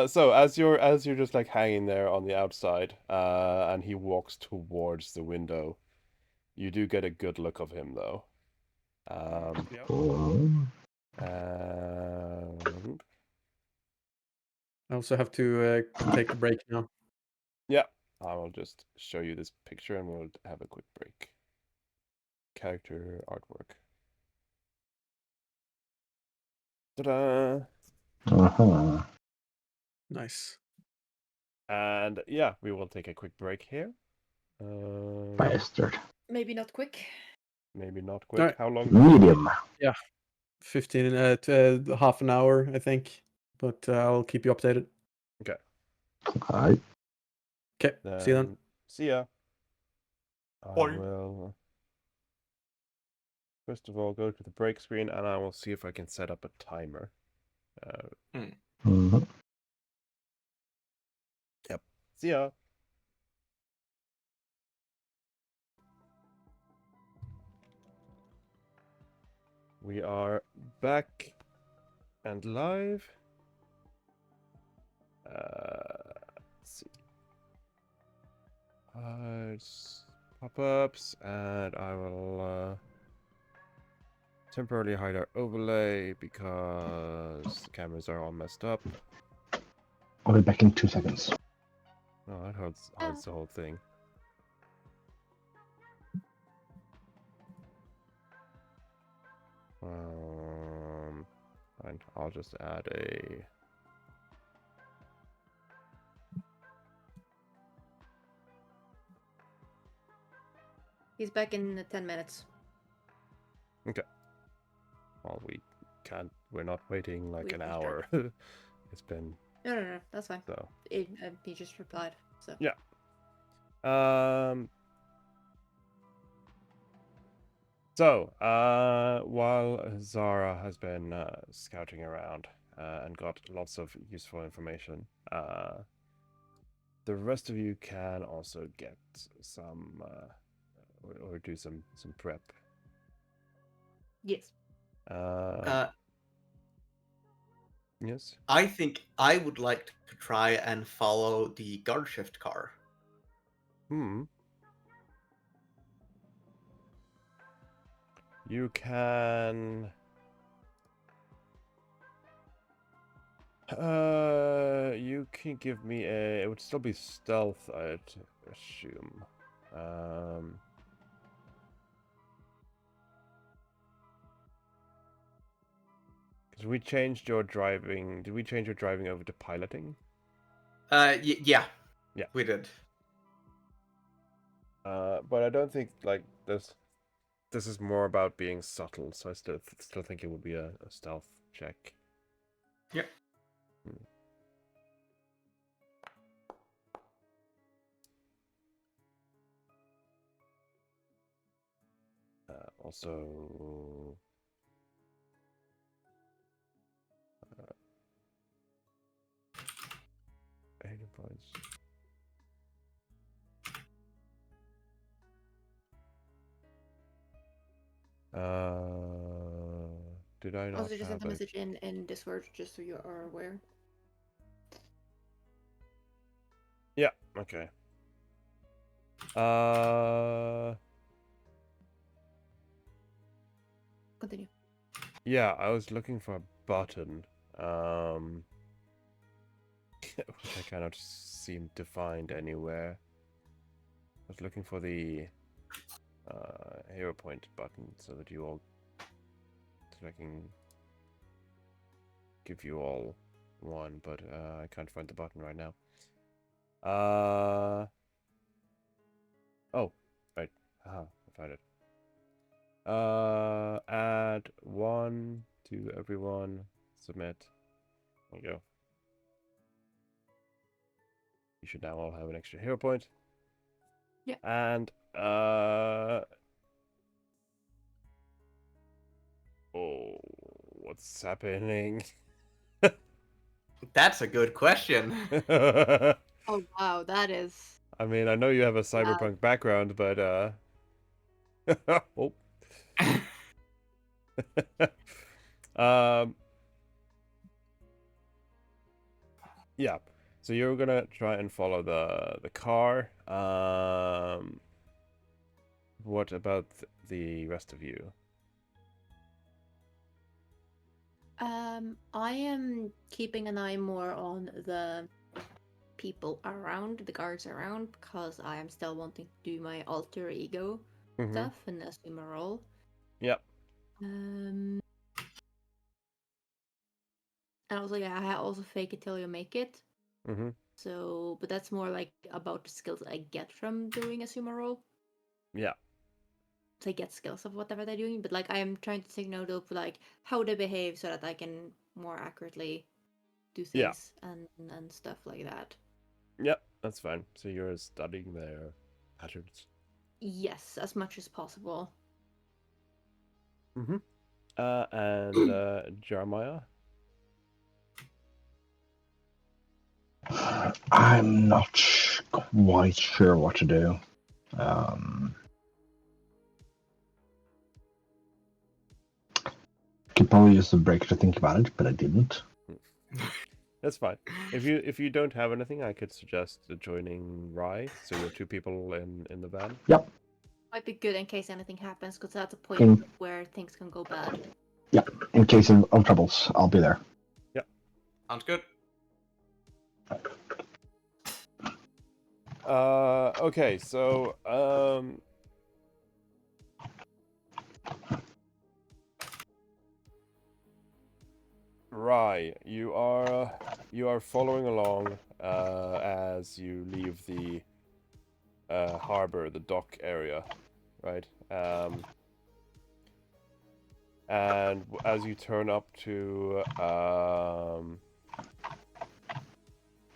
So as you're just like hanging there on the outside, and he walks towards the window, you do get a good look of him though. I also have to take a break now. Yeah, I will just show you this picture and we'll have a quick break. Character artwork. Ta-da! Nice. And yeah, we will take a quick break here. Bastard. Maybe not quick. Maybe not quick. Alright. How long? Medium. Yeah, 15 to half an hour, I think. But I'll keep you updated. Okay. Alright. Okay. See you then. See ya. I Bye. will first of all go to the break screen and I will see if I can set up a timer. Mhm. Yep. See ya. We are back and live. Let's see. It's pop-ups, and I will temporarily hide our overlay because the cameras are all messed up. I'll be back in 2 seconds. Oh, that hides the whole thing. Fine. I'll just add a. He's back in 10 minutes. Well, we can't. We're not waiting like We an can hour. It's been No, that's fine. so. He just replied. So Yeah. So, while Zara has been scouting around and got lots of useful information, the rest of you can also get some or do some prep. yes. Yes. I think I would like to try and follow the guard shift car. You can. You can give me a. It would still be stealth, I'd assume. Because we changed your driving. Did we change your driving over to piloting? Yeah. Yeah. We did. But I don't think like this. This is more about being subtle, so I still think it would be a stealth check. Yep. Also. 80 points. Did I not Also, just sent have a a... message in Discord just so you are aware. Yeah, okay. Continue. Yeah, I was looking for a button. Which I cannot seem to find anywhere. I was looking for the hero point button so that you all... so I can give you all one, but I can't find the button right now. Oh, right. Haha, I found it. Add 1 to everyone. Submit. There you go. You should now all have an extra hero point. Yeah. And oh, what's happening? That's a good question. Oh wow, that is. I mean, I know you have a cyberpunk background, but oh. Yeah. So you're gonna try and follow the car. What about the rest of you? I am keeping an eye more on the people around, the guards around, because I am still wanting to do my alter ego stuff and assume a role. Yep. And also, yeah, I also fake it till you make it. So, but that's more like about the skills I get from doing assume a role. Yeah. To get skills of whatever they're doing, but like I am trying to take note of like how they behave so that I can more accurately do things and stuff like that. Yep, that's fine. So you're studying their patterns. Yes, as much as possible. And Jeremiah? I'm not quite sure what to do. Could probably use a break to think about it, but I didn't. That's fine. If you don't have anything, I could suggest joining Rye. So you're 2 people in the van. Yep. Might be good in case anything happens, because that's a point where things can go bad. Yep. In case of troubles, I'll be there. Yep. Sounds good. Okay, so Rye, you are following along as you leave the harbor, the dock area, right? And as you turn up to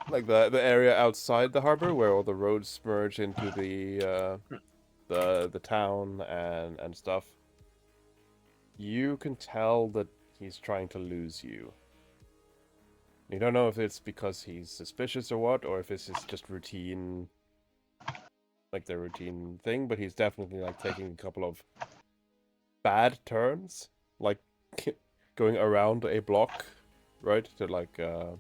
like the area outside the harbor where all the roads merge into the town and stuff, you can tell that he's trying to lose you. You don't know if it's because he's suspicious or what, or if this is just routine, like the routine thing, but he's definitely like taking a couple of bad turns, like going around a block, right? To like that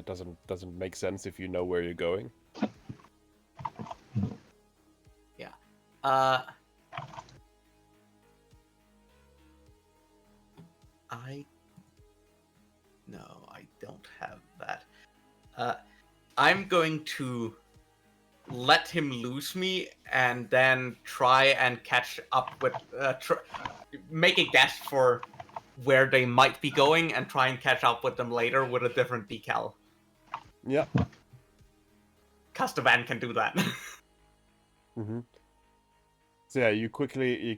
doesn't make sense if you know where you're going. Yeah. No, I don't have that. I'm going to let him lose me and then try and catch up with make a guess for where they might be going and try and catch up with them later with a different decal. Yeah. Castavan can do that. Mm-hmm. So yeah, you quickly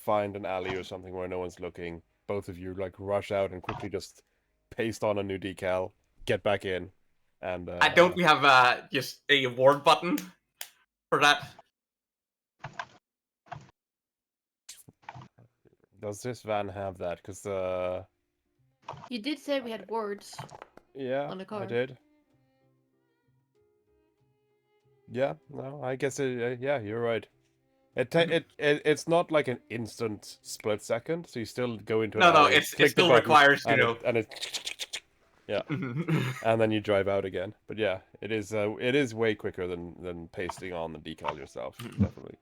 find an alley or something where no one's looking. Both of you like rush out and quickly just paste on a new decal, get back in, and Don't we have just a award button for that? does this van have that? Because You did say we had words. yeah, On the car. I did. Yeah, no, I guess yeah, you're right. It's not like an instant split second, so you still go into an No, alley, it click the still button, requires, you and know. yeah, and then you drive out again. But yeah, it is way quicker than pasting on the decal yourself, definitely.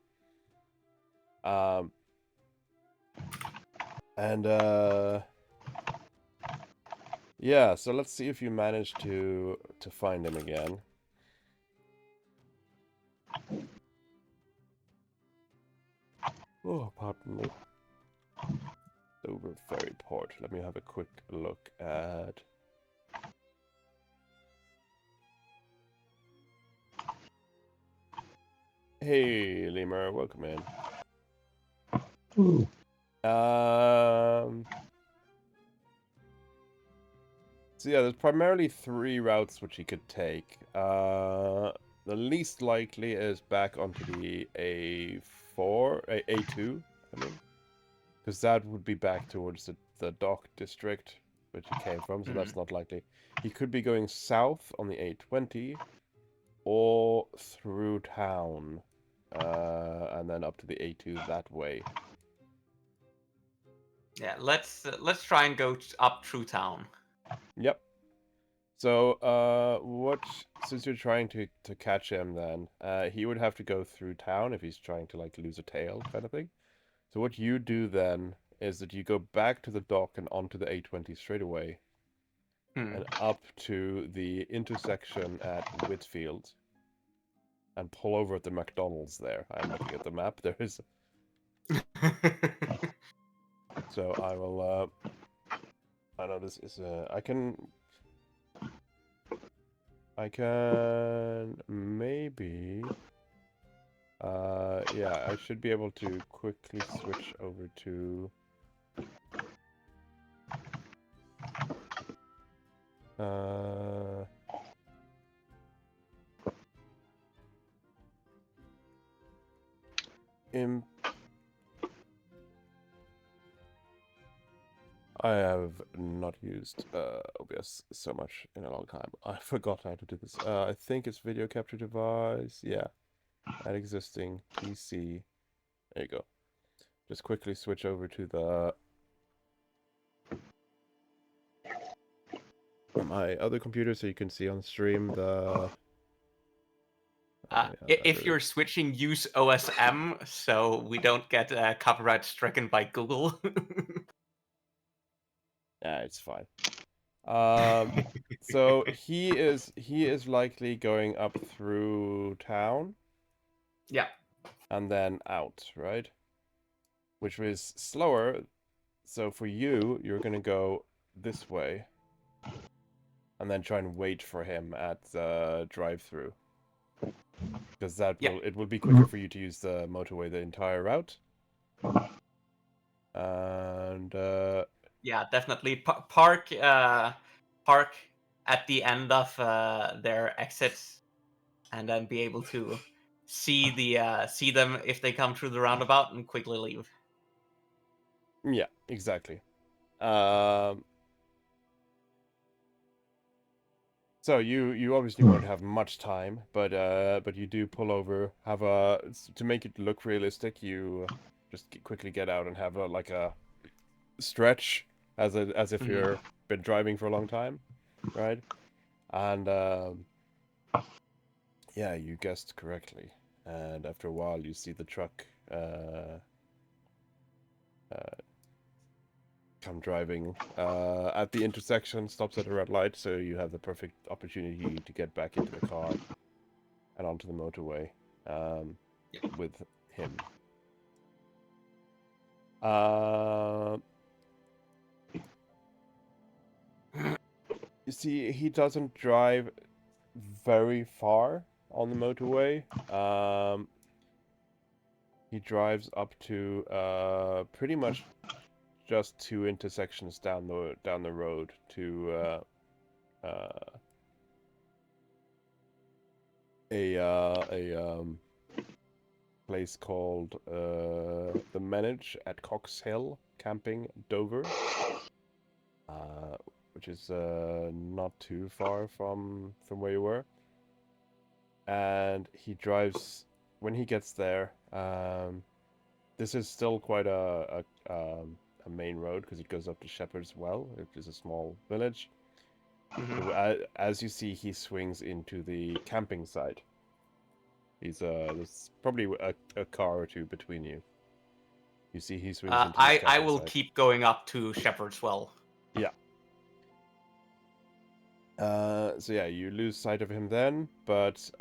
And yeah, so let's see if you manage to find him again. Oh, pardon me. Dover Ferry Port. Let me have a quick look at. Hey, Lemur, welcome in. Ooh. So yeah, there's primarily 3 routes which he could take. The least likely is back onto the A2, I mean. Because that would be back towards the dock district, which he came from, so that's not likely. He could be going south on the A20, or through town, and then up to the A2 that way. Yeah, let's try and go up through town. Yep. So, since you're trying to catch him then, he would have to go through town if he's trying to, like, lose a tail kind of thing. So what you do then is that you go back to the dock and onto the A20 straight away, and up to the intersection at Whitfield, and pull over at the McDonald's there. I'm looking at the map. There is... So I will, I know this is, I can maybe... yeah, I should be able to quickly switch over to... I have not used OBS so much in a long time. I forgot how to do this. I think it's video capture device. Yeah. Add existing PC. There you go. Just quickly switch over to my other computer so you can see on stream the... If you're switching, use OSM so we don't get copyright stricken by Google. Yeah, it's fine. So he is likely going up through town. Yeah. And then out, right? Which was slower So for you, you're gonna go this way, and then try and wait for him at the drive-through, because it will be quicker for you to use the motorway the entire route. And Yeah, definitely park at the end of their exits, and then be able to see them if they come through the roundabout and quickly leave. yeah, exactly. So you obviously won't have much time, but you do pull over. To make it look realistic, you just quickly get out and have a stretch, as if you're been driving for a long time, right? And yeah, you guessed correctly. And after a while, you see the truck come driving at the intersection, stops at a red light, so you have the perfect opportunity to get back into the car and onto the motorway with him. You see, he doesn't drive very far on the motorway. He drives up to pretty much just 2 intersections down the road to a place called the Manage at Cox Hill Camping, Dover, which is not too far from where you were. And he drives. When he gets there, this is still quite a main road, because it goes up to Shepherd's Well, which is a small village. As you see, he swings into the camping site. There's probably a car or two between you. You see, he swings into the camping I will site. keep going up to Shepherd's Well. Yeah. So yeah, you lose sight of him then, but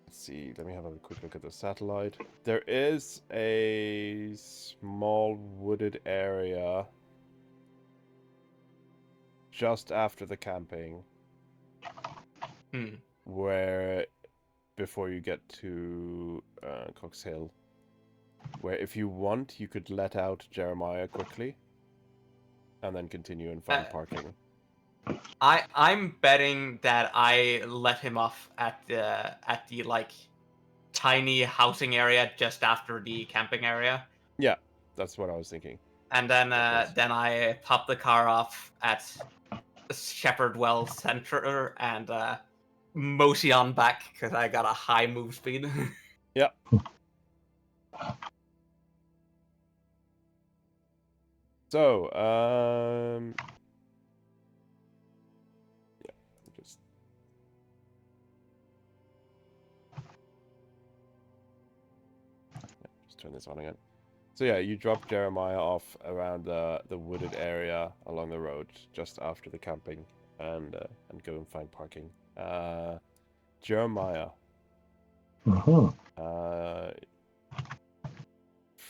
let's see. Let me have a quick look at the satellite. There is a small wooded area just after the camping, where before you get to Cox Hill, where if you want, you could let out Jeremiah quickly, and then continue and find parking. I'm betting that I let him off at the like tiny housing area just after the camping area. Yeah, that's what I was thinking. And then I pop the car off at Shepherd Well Center and mosey on back because I got a high move speed. Yeah. So, yeah, just turn this on again. So yeah, you drop Jeremiah off around the wooded area along the road just after the camping, and go and find parking. Jeremiah.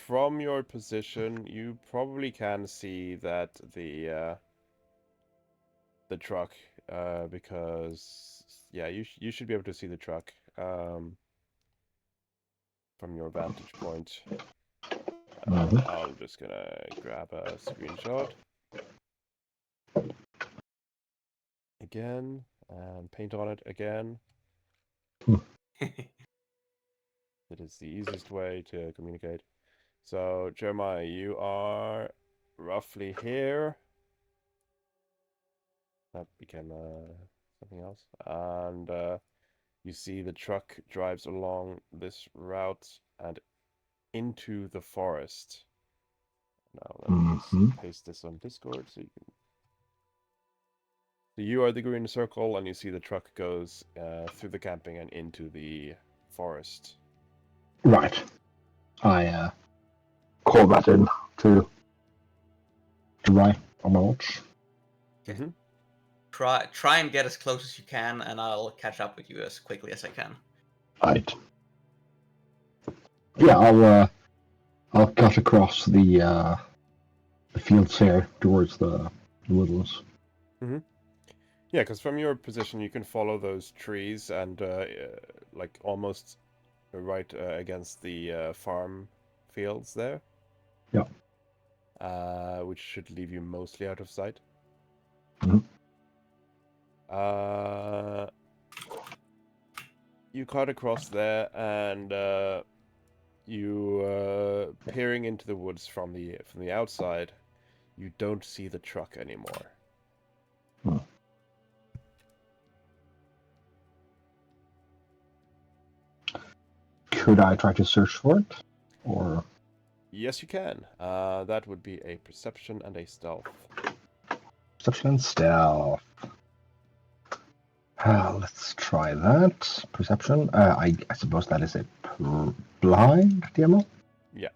From your position, you probably can see that the truck, because yeah, you should be able to see the truck from your vantage point. I'm just gonna grab a screenshot again and paint on it again. It is the easiest way to communicate. So, Jeremiah, you are roughly here. That became something else. And you see the truck drives along this route and into the forest. Now, let me just paste this on Discord so you can... So you are the green circle, and you see the truck goes through the camping and into the forest. Right. I call that in to right on my watch. Mm-hmm. Try and get as close as you can, and I'll catch up with you as quickly as I can. Right. Yeah, I'll I'll cut across the fields here towards the woodlands. Yeah, because from your position you can follow those trees and like almost right against the farm fields there. Yeah. Which should leave you mostly out of sight. Mhm. You cut across there, and you peering into the woods from the outside. You don't see the truck anymore. Hmm. Could I try to search for it, or? Yes, you can. That would be a perception and a stealth. Perception and stealth. Let's try that. Perception. I suppose that is a blind DMO? Yeah.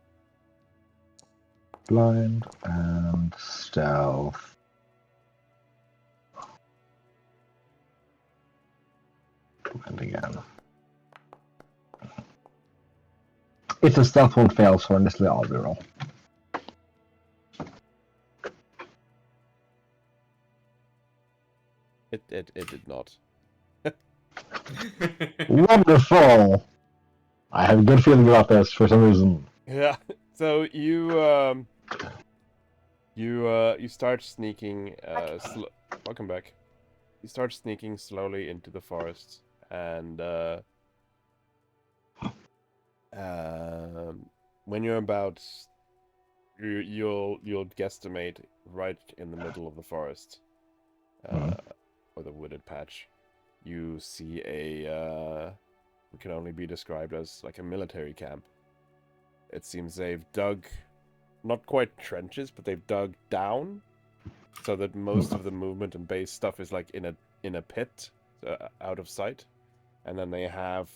Blind and stealth. And again. If the stealth one fails horrendously, I'll reroll. It did not. Wonderful! I have a good feeling about this for some reason. Yeah. So you start sneaking. Welcome back. You start sneaking slowly into the forest, and when you're about, you'll guesstimate right in the middle of the forest, or the wooded patch. You see what can only be described as like a military camp. It seems they've dug, not quite trenches, but they've dug down, so that most of the movement and base stuff is like in a pit, out of sight, and then they have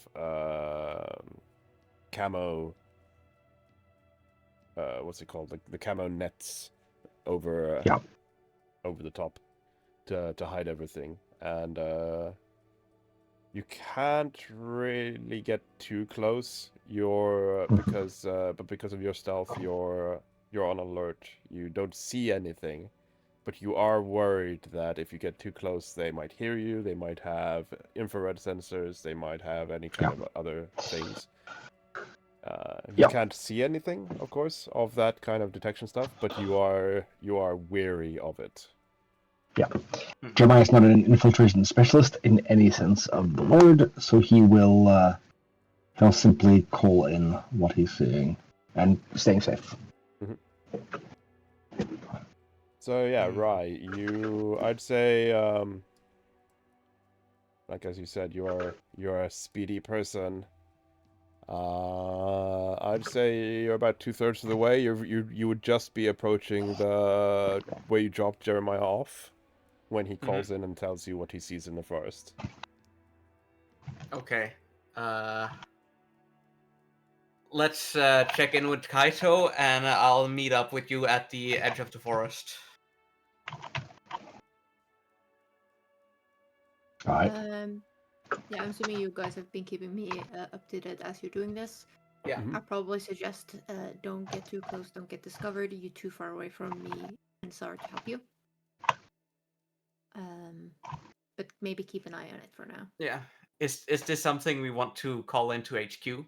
camo. What's it called? The camo nets over over the top to hide everything, and you can't really get too close. Because of your stealth, you're on alert. You don't see anything, but you are worried that if you get too close, they might hear you. They might have infrared sensors. They might have any kind of other things. You can't see anything, of course, of that kind of detection stuff, but you are wary of it. Yeah. Jeremiah is not an infiltration specialist in any sense of the word, so he'll simply call in what he's seeing and staying safe. So yeah, Rai, I'd say, like as you said, you're a speedy person. I'd say you're about 2/3 of the way. You would just be approaching the where you dropped Jeremiah off when he calls in and tells you what he sees in the forest. Okay. Let's check in with Kaito, and I'll meet up with you at the edge of the forest. All right. Yeah, I'm assuming you guys have been keeping me updated as you're doing this. Yeah. I probably suggest don't get too close, don't get discovered. You're too far away from me and Sar to help you. But maybe keep an eye on it for now. Yeah. Is this something we want to call into HQ?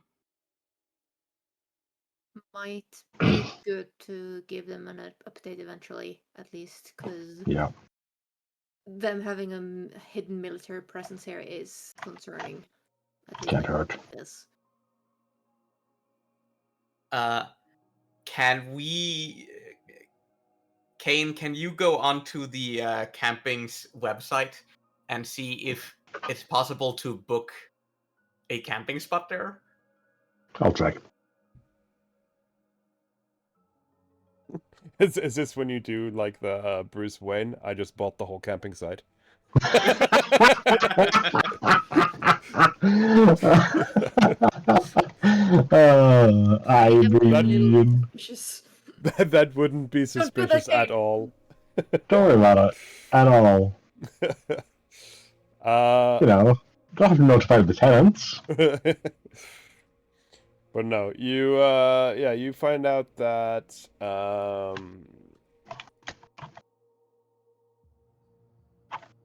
Might be good to give them an update eventually, at least, because them having a hidden military presence here is concerning. Can't hurt. This. Can we... Kane, can you go onto the camping's website and see if it's possible to book a camping spot there? I'll check. Is this when you do like the Bruce Wayne? I just bought the whole camping site. I mean, that wouldn't be suspicious at all. Don't worry about it at all. Don't have to notify the tenants. But no, you you find out that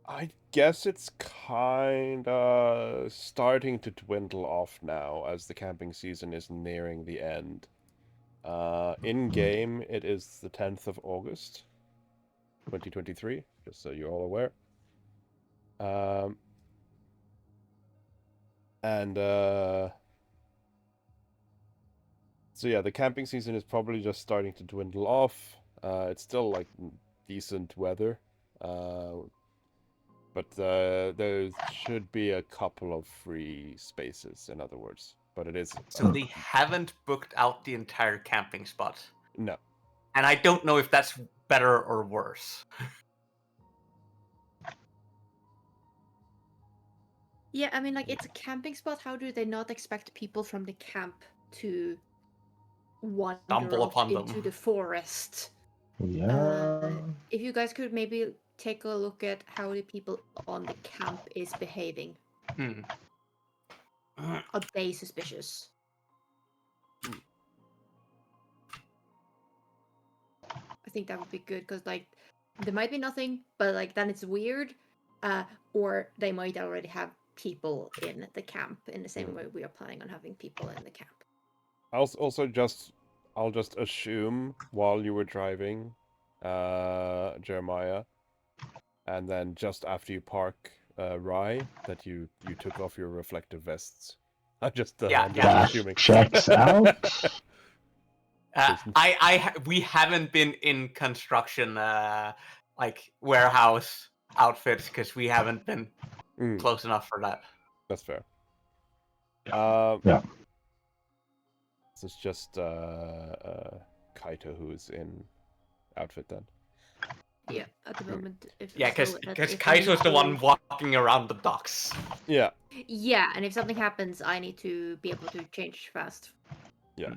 I guess it's kind of starting to dwindle off now as the camping season is nearing the end. In game, it is the 10th of August, 2023, just so you're all aware. So yeah, the camping season is probably just starting to dwindle off. It's still like decent weather. But there should be a couple of free spaces, in other words. But it is... So they haven't booked out the entire camping spot. No. And I don't know if that's better or worse. Yeah, I mean, like, it's a camping spot. How do they not expect people from the camp to wander Stumble off upon into them. the forest? Yeah. If you guys could maybe take a look at how the people on the camp is behaving. Hmm. Are they suspicious? I think that would be good, because, like, there might be nothing, but, like, then it's weird. Or they might already have people in the camp in the same way we are planning on having people in the camp. I'll just assume while you were driving, Jeremiah, and then just after you park Rye, that you took off your reflective vests. I'm just That assuming. checks out. We haven't been in construction like warehouse outfits because we haven't been close enough for that. That's fair. Yeah. This is just Kaito who's in outfit then. Yeah, at the moment. Yeah, because Kaito's the one walking around the docks. Yeah. Yeah, and if something happens, I need to be able to change fast. Yeah.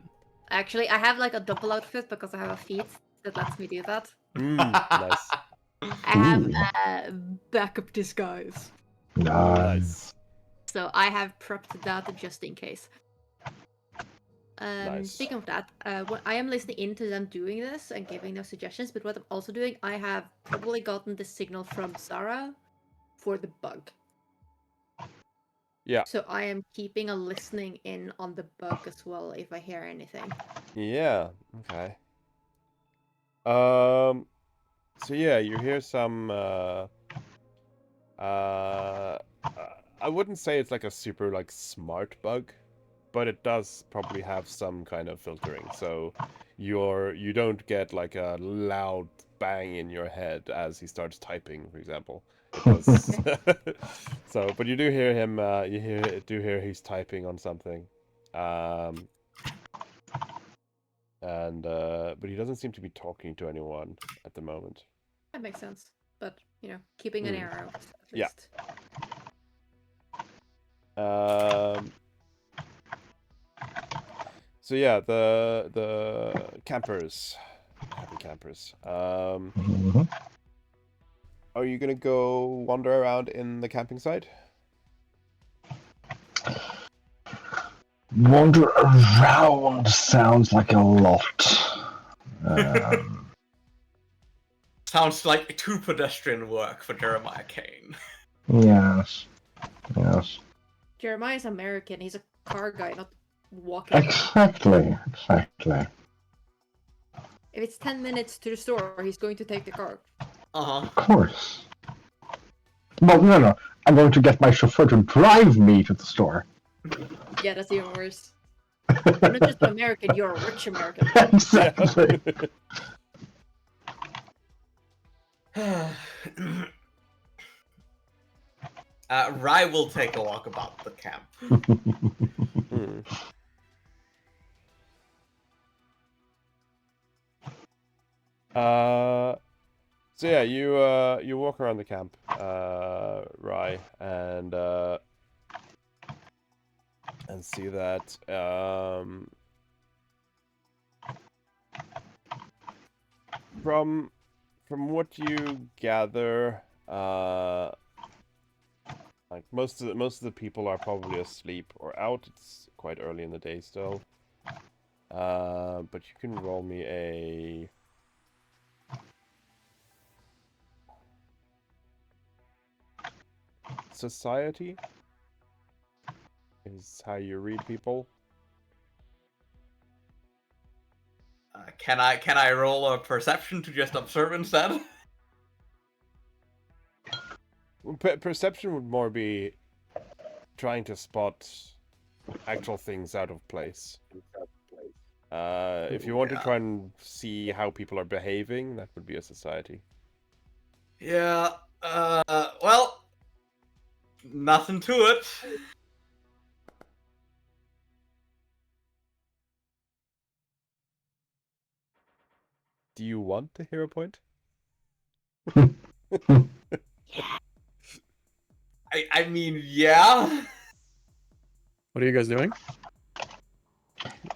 Actually, I have like a double outfit because I have a feat that lets me do that. Nice. I have a backup disguise. Nice. So I have prepped that just in case. Nice. Speaking of that, I am listening into them doing this and giving them suggestions, but what I'm also doing, I have probably gotten the signal from Sarah for the bug. Yeah. So I am keeping a listening in on the bug as well if I hear anything. Yeah. Okay. So yeah, you hear some I wouldn't say it's like a super like smart bug, but it does probably have some kind of filtering. So you don't get like a loud bang in your head as he starts typing, for example. It does. So, but you do hear him. Do hear he's typing on something, but he doesn't seem to be talking to anyone at the moment. That makes sense. But, you know, keeping an arrow at Yeah. least. So yeah, the campers, happy campers. Are you gonna go wander around in the camping site? Wander around sounds like a lot. Sounds like too pedestrian work for Jeremiah Kane. Yes. Yes. Jeremiah's American. He's a car guy, not walking. Exactly. Exactly. If it's 10 minutes to the store, he's going to take the car. Of course. Well, no. I'm going to get my chauffeur to drive me to the store. Yeah, that's even worse. You're not just an American, you're a rich American. Exactly. Rye will take a walk about the camp. So yeah, you walk around the camp, Rye, and see that from what you gather, like most of the people are probably asleep or out. It's quite early in the day still. But you can roll me a... Society is how you read people. Can I roll a perception to just observe instead? Perception would more be trying to spot actual things out of place. If you want to try and see how people are behaving, that would be a society. Yeah. Well, nothing to it. Do you want the hero point? I mean, yeah. What are you guys doing?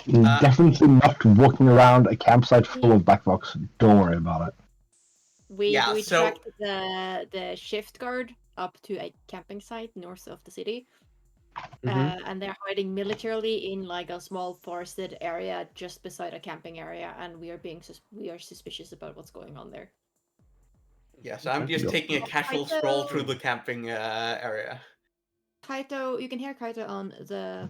Definitely not walking around a campsite full of black box. Don't worry about it. We Yeah, so- tracked the shift guard up to a camping site north of the city. Mhm. And they're hiding militarily in like a small forested area just beside a camping area, and we are suspicious about what's going on there. Yeah, so I'm Okay. just Yeah. taking a casual stroll through the camping area. Kaito, you can hear Kaito on the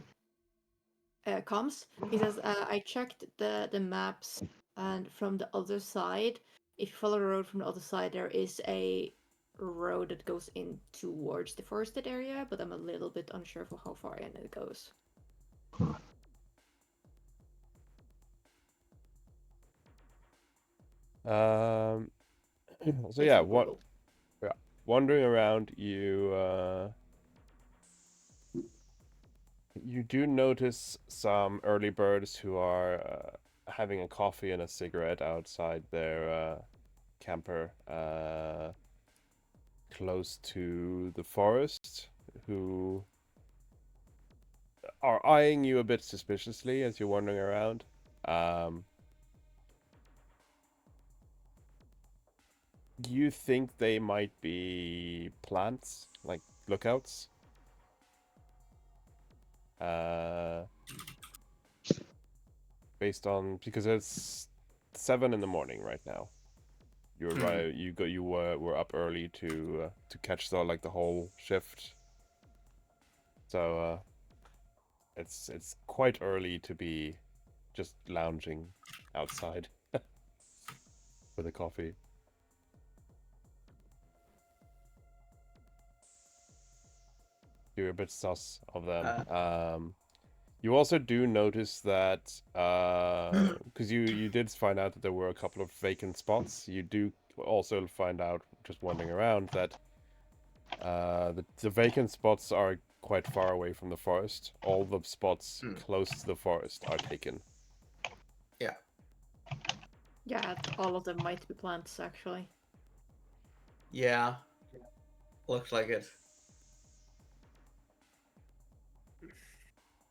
comms. He says, "I checked the maps, and from the other side, if you follow the road from the other side, there is a road that goes in towards the forested area, but I'm a little bit unsure for how far in it goes." So yeah, wandering around, you do notice some early birds who are having a coffee and a cigarette outside their camper close to the forest, who are eyeing you a bit suspiciously as you're wandering around. You think they might be plants, like lookouts? Based on, because it's 7 in the morning right now. You're right. You were up early to catch the whole shift. So it's quite early to be just lounging outside with a coffee. You're a bit sus of them. You also do notice that because you did find out that there were a couple of vacant spots. You do also find out, just wandering around, that the vacant spots are quite far away from the forest. All the spots close to the forest are taken. Yeah. Yeah, all of them might be plants, actually. Yeah. Looks like it.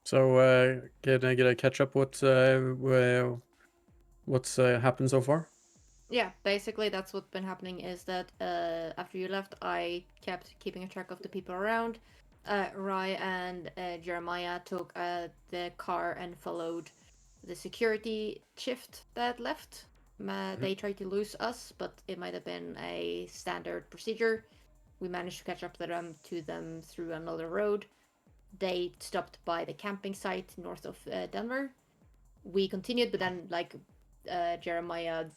So, can I get a catch up? What's happened so far? Yeah, basically that's what's been happening is that after you left, I kept keeping a track of the people around. Rai and Jeremiah took the car and followed the security shift that left. They tried to lose us, but it might have been a standard procedure. We managed to catch up to them through another road. They stopped by the camping site north of Denver. We continued, but then Jeremiah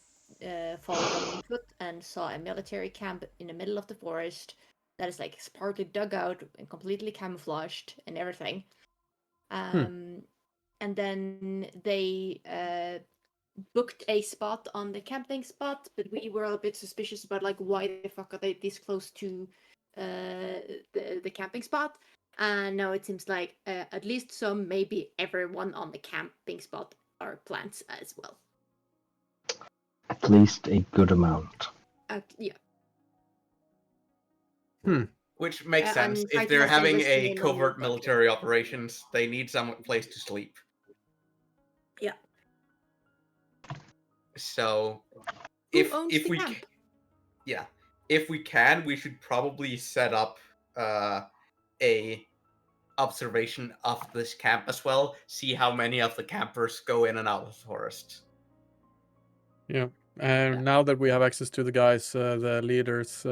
followed them on foot and saw a military camp in the middle of the forest that is like partly dug out and completely camouflaged and everything. And then they booked a spot on the camping spot, but we were a bit suspicious about like why the fuck are they this close to the camping spot. And now it seems like at least some, maybe everyone on the camping spot are plants as well. At least a good amount. Yeah. Which makes sense. I If they're just having listening a in on covert you, but- military operations, they need some place to sleep. Yeah. So, Who if owns if the we camp? yeah, if we can, we should probably set up a observation of this camp as well. See how many of the campers go in and out of the forest. Yeah. And now that we have access to the guys, the leaders'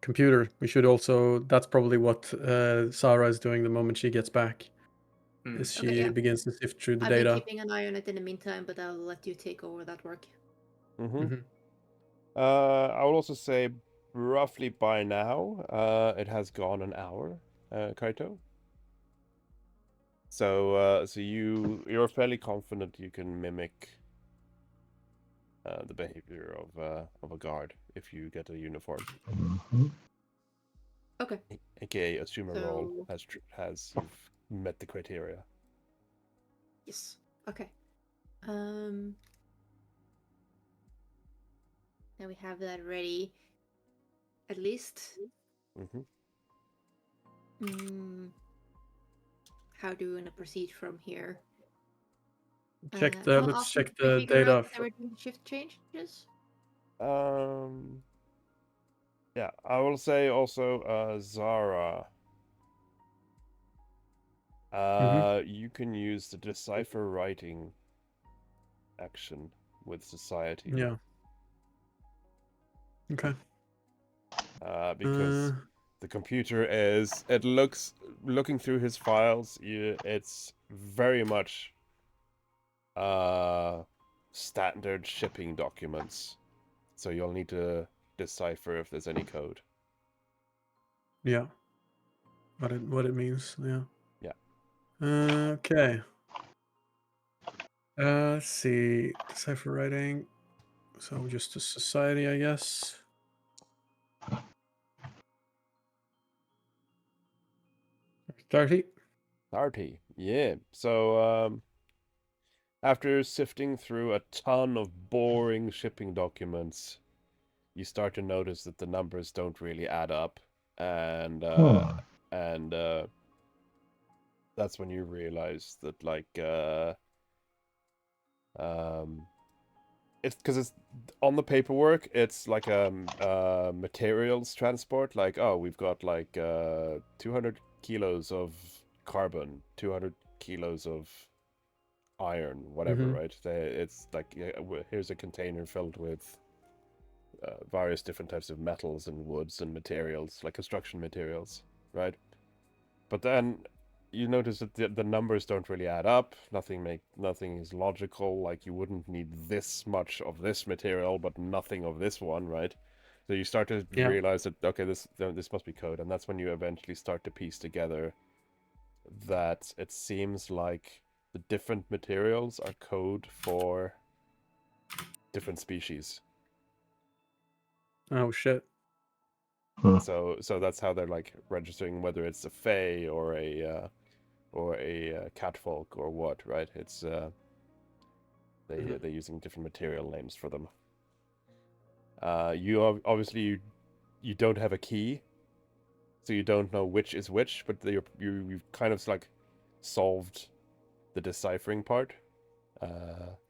computer, we should also. That's probably what Sarah is doing the moment she gets back. Hmm. Is Okay, she yeah. begins to sift through the I've been data. keeping an eye on it in the meantime, but I'll let you take over that work. Mm-hmm. Mhm. I will also say, roughly by now, it has gone an hour, Kaito. So, you're fairly confident you can mimic the behavior of a guard if you get a uniform, Mhm. Okay. aka assume a role So has you've met the criteria. yes. Okay. Now we have that ready. At least. Mm-hmm. How do we want to proceed from here? Check How let's often check did we the figure out data. that they were doing shift changes? Yeah, I will say also, Zara. You can use the decipher writing action with society. Yeah. Okay. Because the computer looking through his files, it's very much standard shipping documents. So you'll need to decipher if there's any code. Yeah. What it means. Yeah. Yeah. Okay. Let's see. Decipher writing. So just a society, I guess. Thirty. 30. Yeah. So after sifting through a ton of boring shipping documents, you start to notice that the numbers don't really add up, and that's when you realize that it's because it's on the paperwork, it's like materials transport, like, oh, we've got 200 kilos of carbon, 200 kilos of iron, whatever, right? It's like, here's a container filled with various different types of metals and woods and materials, like construction materials, right? But then you notice that the numbers don't really add up. Nothing is logical. Like, you wouldn't need this much of this material, but nothing of this one, right? So you start to realize that, okay, this must be code, and that's when you eventually start to piece together that it seems like the different materials are code for different species. Oh shit. So that's how they're like registering whether it's a fae or a catfolk or what, right? It's they're using different material names for them. You obviously you don't have a key, so you don't know which is which, but you've kind of like solved the deciphering part.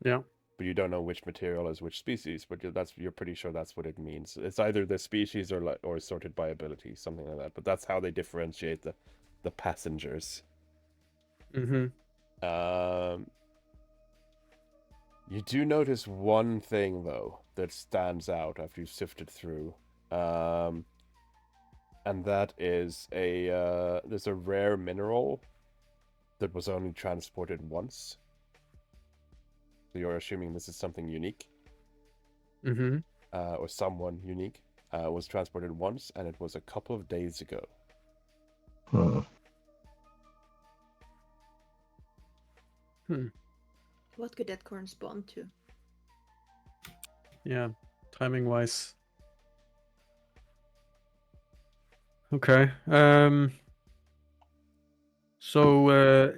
Yeah. But you don't know which material is which species, but you're pretty sure that's what it means. It's either the species or sorted by ability, something like that. But that's how they differentiate the passengers. Mm-hmm. You do notice one thing though that stands out after you've sifted through, and that is there's a rare mineral that was only transported once. So you're assuming this is something unique. Mm-hmm. Or someone unique, was transported once, and it was a couple of days ago. What could that correspond to? Yeah, timing wise. Okay. So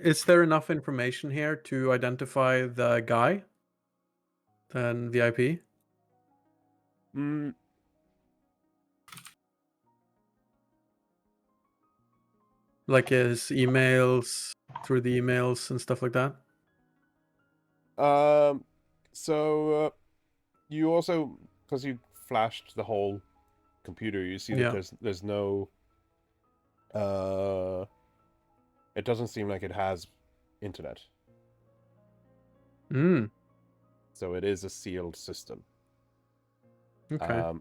is there enough information here to identify the guy? Then VIP? Like his emails, through the emails and stuff like that? So you also, because you flashed the whole computer, you see that there's no It doesn't seem like it has internet. Mm. So it is a sealed system. Okay.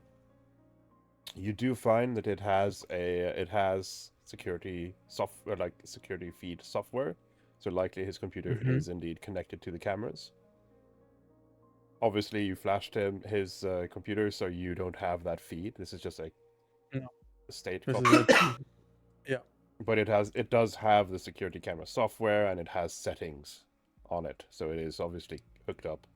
You do find that it has security software, like security feed software. So likely his computer is indeed connected to the cameras. Obviously, you flashed him his computer, so you don't have that feed. This is just a No. state This copy. is yeah. But it does have the security camera software, and it has settings on it, so it is obviously hooked up.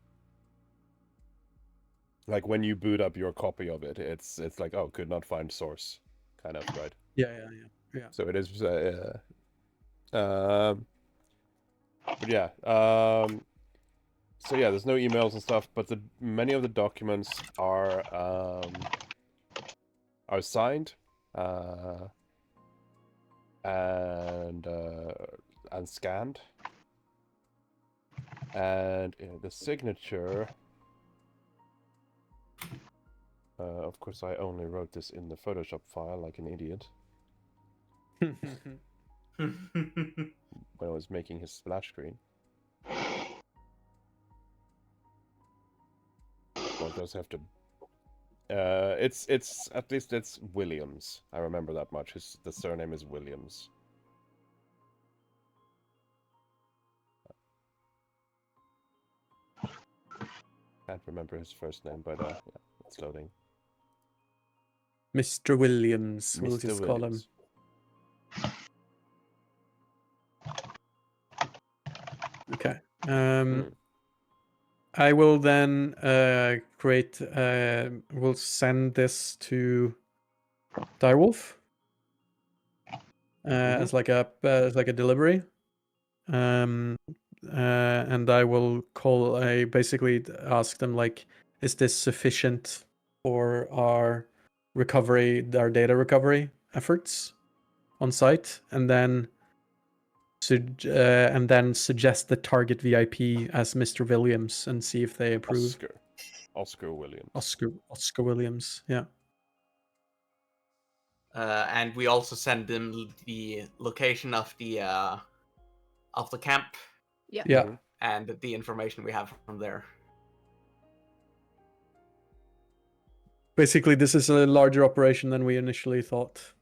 Like when you boot up your copy of it, it's like, oh, could not find source, kind of, right? Yeah. So it is. But yeah. So yeah, there's no emails and stuff, but many of the documents are signed, and scanned, and the signature. Of course, I only wrote this in the Photoshop file like an idiot when I was making his splash screen. Well, it does have to. It's at least it's Williams. I remember that much. The surname is Williams. Can't remember his first name, but yeah, it's loading. Mr. Williams, we'll Mr. just call him. Williams. Okay. I will then create. We'll send this to Direwolf as like a delivery, and I will basically ask them like, is this sufficient for our data recovery efforts on site, and then suggest the target VIP as Mr. Williams and see if they approve. Oscar Williams. Oscar Williams, yeah. And we also send them the location of the camp. Yeah. Yeah. And the information we have from there. Basically, this is a larger operation than we initially thought.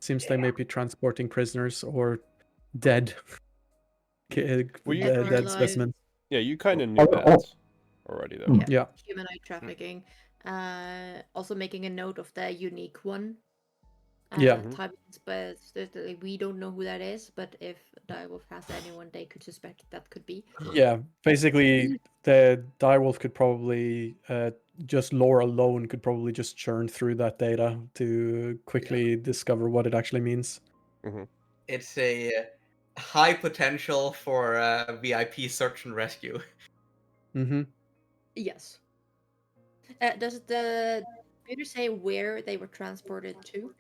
Seems they may be transporting prisoners or dead, dead specimens. Yeah, you kind of knew that already, though. Yeah. Humanoid trafficking. Also making a note of the unique one. Yeah. Type, but we don't know who that is. But if Direwolf has anyone, they could suspect that could be. Yeah, basically, the Direwolf could probably just lore alone could probably just churn through that data to quickly discover what it actually means. It's a high potential for VIP search and rescue. Yes. Does the computer say where they were transported to?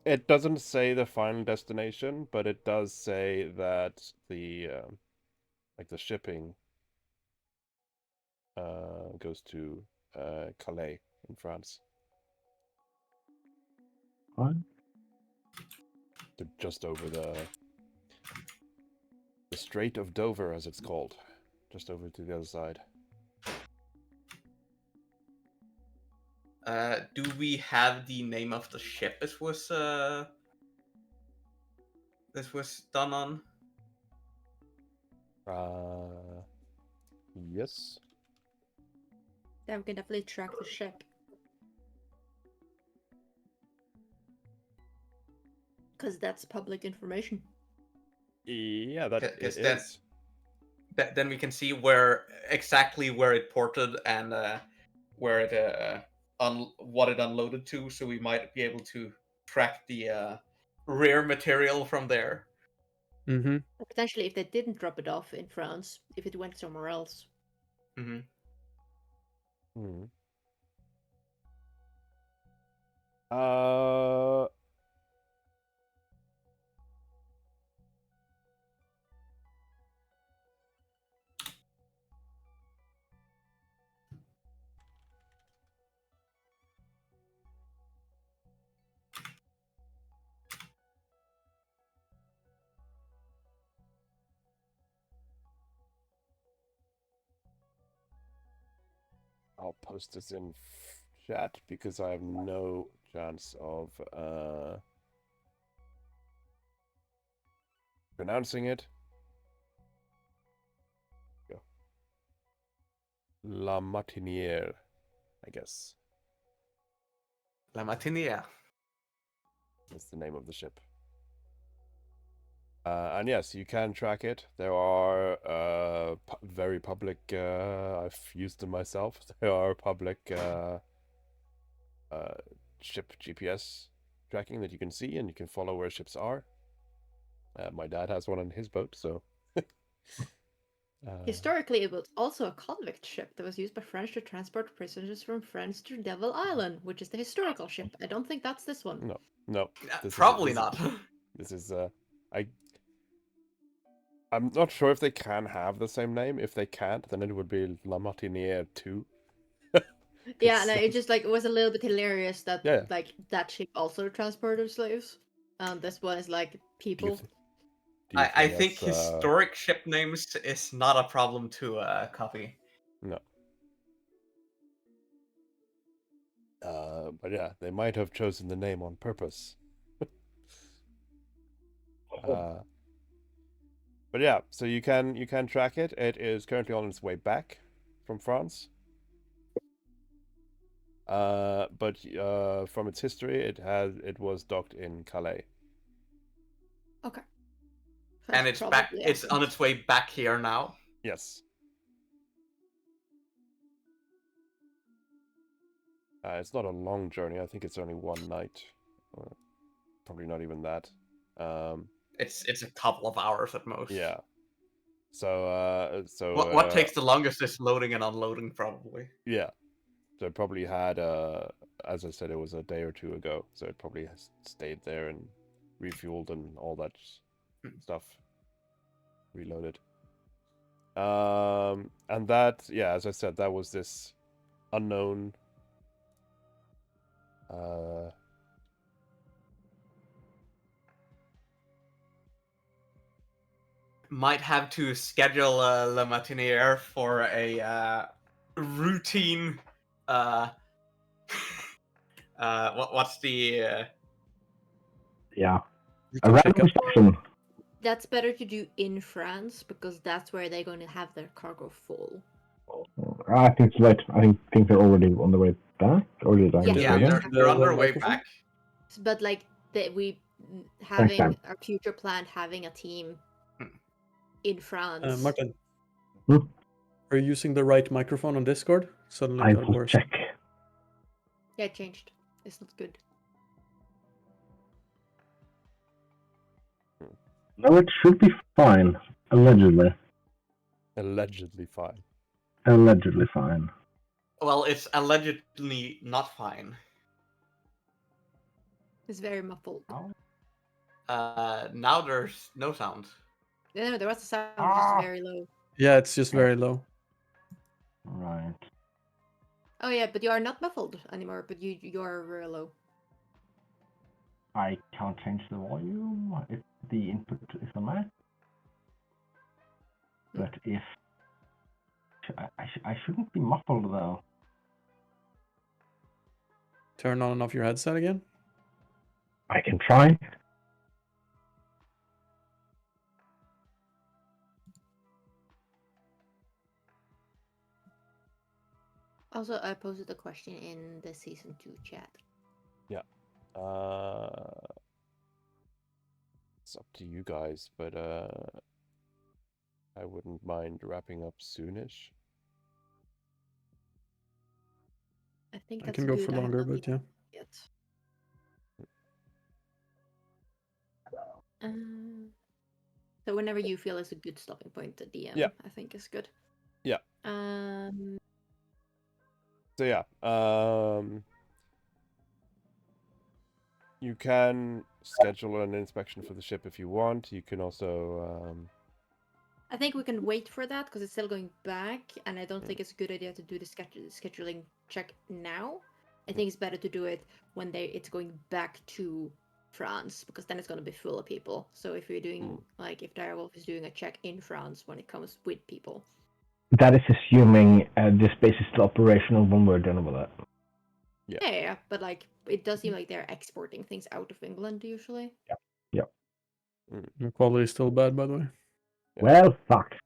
It doesn't say the final destination, but it does say that the shipping goes to Calais in France. What? They're just over the Strait of Dover, as it's called, just over to the other side. Do we have the name of the ship this was done on? Yes. Then we can definitely track the ship. Because that's public information. Yeah, that it is. Then we can see exactly where it ported and where it what it unloaded to, so we might be able to track the rare material from there. Or potentially, if they didn't drop it off in France, if it went somewhere else. I'll post this in chat because I have no chance of pronouncing it. Go. La Martinière, I guess. La Martinière. That's the name of the ship. And yes, you can track it. There are very public. I've used them myself. There are public ship GPS tracking that you can see, and you can follow where ships are. My dad has one on his boat, so. Historically, it was also a convict ship that was used by French to transport prisoners from France to Devil Island, which is the historical ship. I don't think that's this one. No. Probably not. This is I'm not sure if they can have the same name. If they can't, then it would be La Martinière 2. Yeah, and it just it was a little bit hilarious that Yeah. that ship also transported slaves, and this one is people. I think historic ship names is not a problem to copy. No. But yeah, they might have chosen the name on purpose. But yeah, so you can track it. It is currently on its way back from France. But from its history, it was docked in Calais. Okay. And it's back. It's on its way back here now. Yes. It's not a long journey. I think it's only one night. Probably not even that. It's a couple of hours at most. Yeah. So what takes the longest is loading and unloading, probably. Yeah. So it probably had as I said, it was a day or two ago. So it probably has stayed there and refueled and all that stuff. Reloaded. And that, yeah, as I said, that was this unknown might have to schedule La Martinière for a routine what's the yeah, a random section. That's better to do in France because that's where they're going to have their cargo full. I think it's right. I think they're already on the way back. Or did I they're on their way back. But we having our future planned having a team in France. Martin, are you using the right microphone on Discord? Suddenly I got will worse. check. Yeah, it changed. It's not good. No, it should be fine. Allegedly. Allegedly fine. Allegedly fine. Well, it's allegedly not fine. It's very muffled. Now there's no sound. No, there was a sound, just very low. Yeah, it's just very low. Right. Oh yeah, but you are not muffled anymore. But you are very low. I can't change the volume if the input is on that. But if I shouldn't be muffled though. Turn on and off your headset again. I can try. Also, I posted a question in the season 2 chat. Yeah. It's up to you guys, but I wouldn't mind wrapping up soonish. I think I that's can go good. for longer, but yeah. Yet. So whenever you feel is a good stopping point, the DM, Yeah. I think is good. Yeah. So yeah, you can schedule an inspection for the ship if you want. You can also I think we can wait for that because it's still going back, and I don't think it's a good idea to do the scheduling check now. I think it's better to do it when it's going back to France, because then it's going to be full of people. So if you're doing if DIREWOLF is doing a check in France when it comes with people, That is assuming this base is still operational when we're done with it. Yeah, but like it does seem like they're exporting things out of England usually. The quality is still bad, by the way. Yeah. Well, fuck.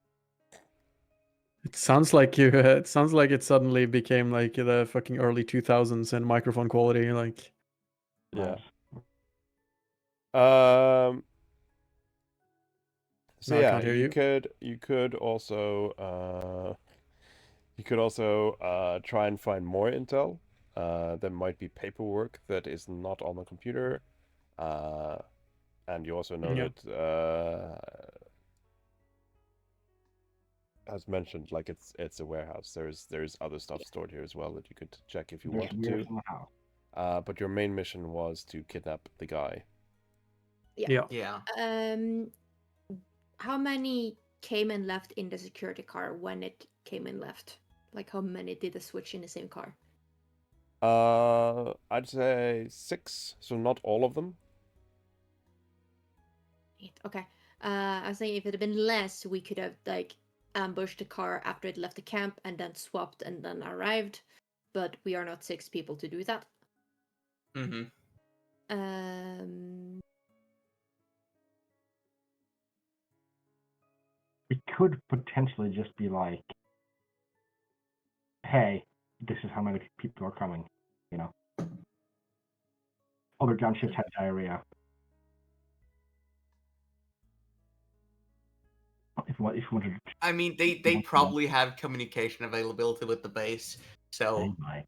It sounds like you. It sounds like it suddenly became like the fucking early 2000s and microphone quality. Like, Yeah. Nice. So No, I yeah, can't hear you you. could also try and find more intel. There might be paperwork that is not on the computer. And you also know Yeah. that as mentioned, like it's a warehouse. There's other stuff stored here as well that you could check if you There's wanted weirs to. in the house. But your main mission was to kidnap the guy. Yeah. Yeah. How many came and left in the security car when it came and left? Like how many did the switch in the same car? I'd say 6, so not all of them. Okay. I was thinking if it had been less, we could have like ambushed the car after it left the camp and then swapped and then arrived. But we are not 6 people to do that. Mm-hmm. It could potentially just be like, hey, this is how many people are coming, you know. Other gunships had diarrhea. If you wanted to, I mean, they probably have communication availability with the base, so they might.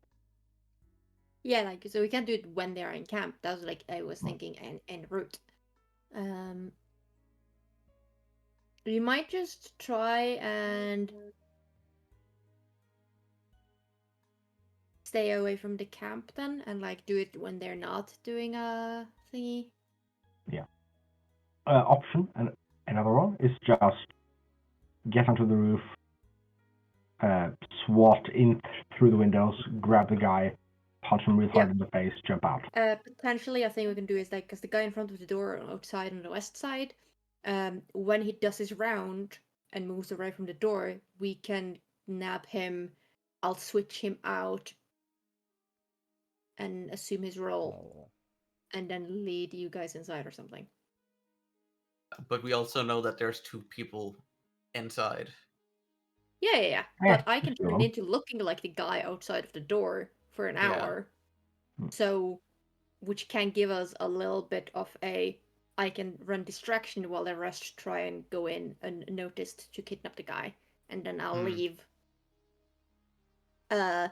Yeah, like so we can't do it when they're in camp. That was like I was thinking en route. We might just try and stay away from the camp then, and like do it when they're not doing a thingy. Yeah. Option and another one is just get onto the roof, swat in through the windows, grab the guy, punch him real hard in the face, jump out. Potentially, I think we can do is like because the guy in front of the door outside on the west side, when he does his round and moves away from the door, we can nab him. I'll switch him out and assume his role, and then lead you guys inside or something. but we also know that there's 2 people inside. Yeah. But I can turn into looking like the guy outside of the door for an hour. So, which can give us a little bit of I can run distraction while the rest try and go in unnoticed to kidnap the guy. And then I'll leave out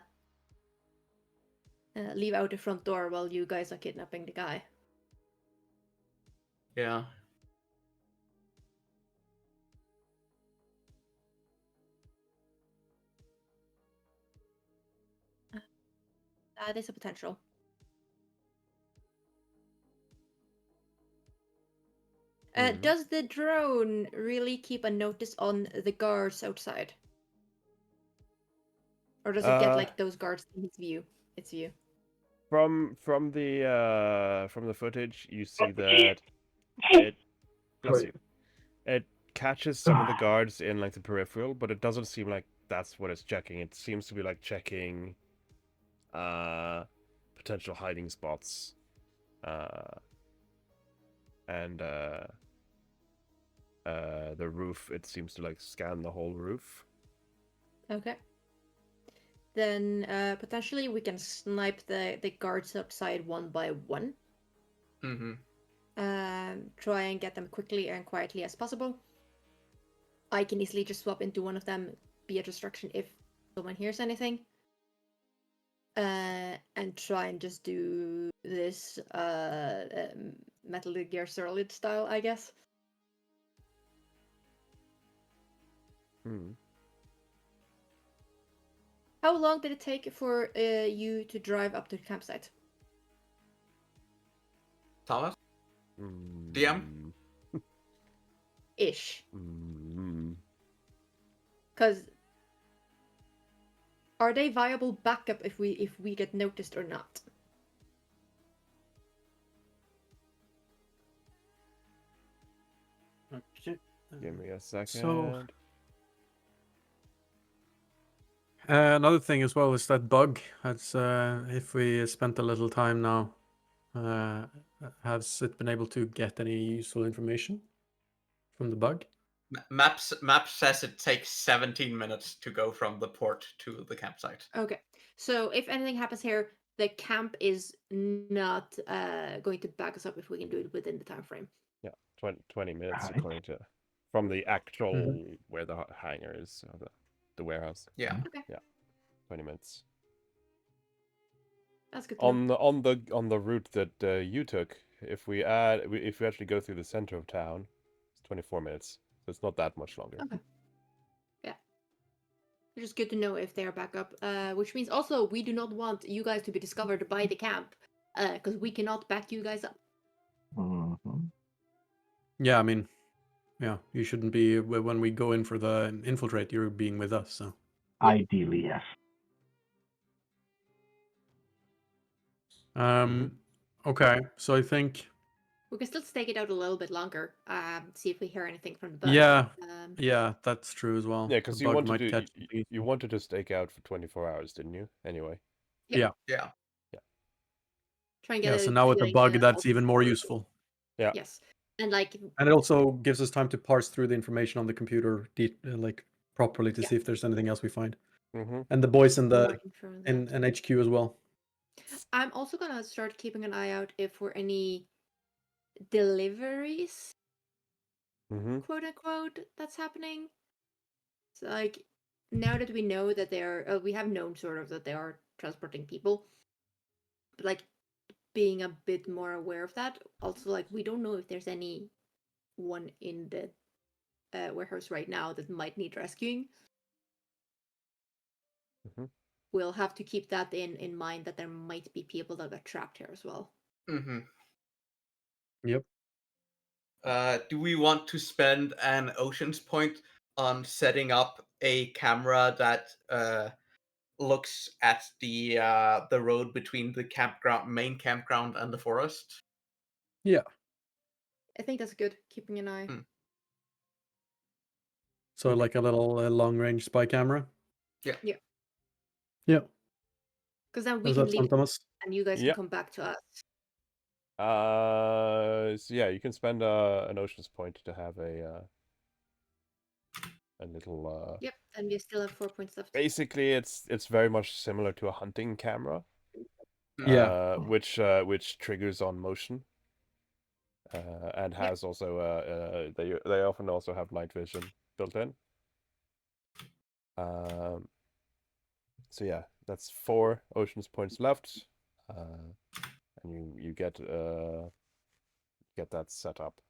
the front door while you guys are kidnapping the guy. Yeah. That is a potential. Does the drone really keep a notice on the guards outside? Or does it get like those guards in his view? Its view. From the footage, you see that it bless you. It catches some of the guards in like the peripheral, but it doesn't seem like that's what it's checking. It seems to be like checking potential hiding spots. And the roof, it seems to like scan the whole roof. Okay. Then potentially we can snipe the guards outside one by one. Try and get them quickly and quietly as possible. I can easily just swap into one of them, be a distraction if someone hears anything. And try and just do this Metal Gear Solid style, I guess. How long did it take for you to drive up to the campsite? Thomas? DM? Ish. Because are they viable backup if we get noticed or not? Okay. Give me a second. So Another thing as well is that bug. That's if we spent a little time now, has it been able to get any useful information from the bug? Maps says it takes 17 minutes to go from the port to the campsite. Okay. So if anything happens here, the camp is not going to back us up if we can do it within the time frame. Yeah, 20 minutes Right. according to from the actual Mm-hmm. where the hangar is, or the warehouse. Yeah. Okay. 20 minutes. That's good to know. On the route that you took, if we actually go through the center of town, it's 24 minutes. So it's not that much longer. Okay. Yeah. It's just good to know if they're back up. Which means also we do not want you guys to be discovered by the camp, because we cannot back you guys up. Mhm. Yeah, I mean, yeah, you shouldn't be when we go in for the infiltrate. You're being with us, so. Ideally, yes. Okay, so I think We can still stake it out a little bit longer. See if we hear anything from the bug. yeah, that's true as well. Yeah, The because you bug wanted might to catch you, something. you wanted to stake out for 24 hours, didn't you? Anyway. Yeah. Try and Yeah, get so a now with the feeling, bug, that's also even more for- useful. Yeah. Yes, and like And it also gives us time to parse through the information on the computer, like properly to Yeah. see if there's anything else we find. Mm-hmm. And the boys in more the info on in that. HQ as well. I'm also gonna start keeping an eye out if for any deliveries, Mm-hmm. quote unquote, that's happening. So like now that we know that they are, we have known sort of that they are transporting people, but like being a bit more aware of that. Also, like we don't know if there's any one in the warehouse right now that might need rescuing. Mm-hmm. We'll have to keep that in mind that there might be people that got trapped here as well. Mm-hmm. Yep. Do we want to spend an ocean's point on setting up a camera that looks at the road between the main campground and the forest? Yeah. I think that's good. Keeping an eye. Hmm. So Okay. like a little long range spy camera. Yeah. Yeah. Yeah. Because then we Does can that leave sound, Thomas? and you guys Yeah. can come back to us. So yeah, you can spend an ocean's point to have a little Yep, and we still have 4 points left. basically it's very much similar to a hunting camera. Yeah. Which triggers on motion. And has also they often also have night vision built in. So yeah, that's 4 oceans points left. And you get that set up.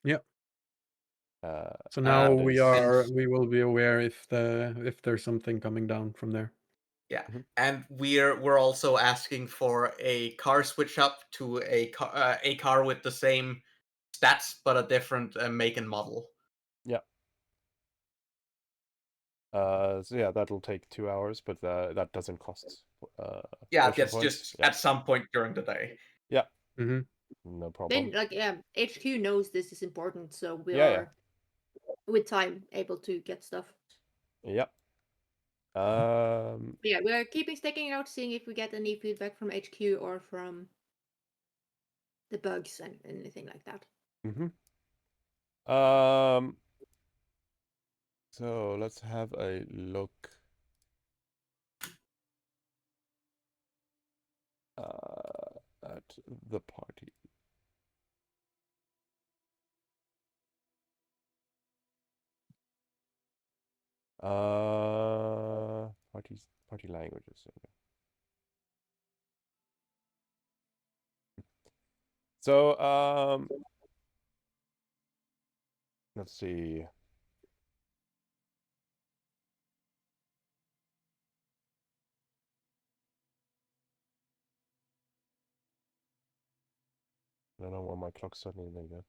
Yeah. Uh, So now and it's- we will be aware if there's something coming down from there. Yeah, Mhm. and we're also asking for a car switch up to a car with the same stats but a different make and model. So yeah, that'll take 2 hours, but that doesn't cost Yeah, ocean that's points. just Yeah, at some point during the day. Mm-hmm. no Then, problem. like, HQ knows this is important, so we Yeah, are, with time, able to get stuff. Yeah. But yeah, we are keeping staking out, seeing if we get any feedback from HQ or from the bugs and anything like that. Mm-hmm. So let's have a look at the party. Party languages. Okay. So let's see. I don't know why my clock's suddenly like that.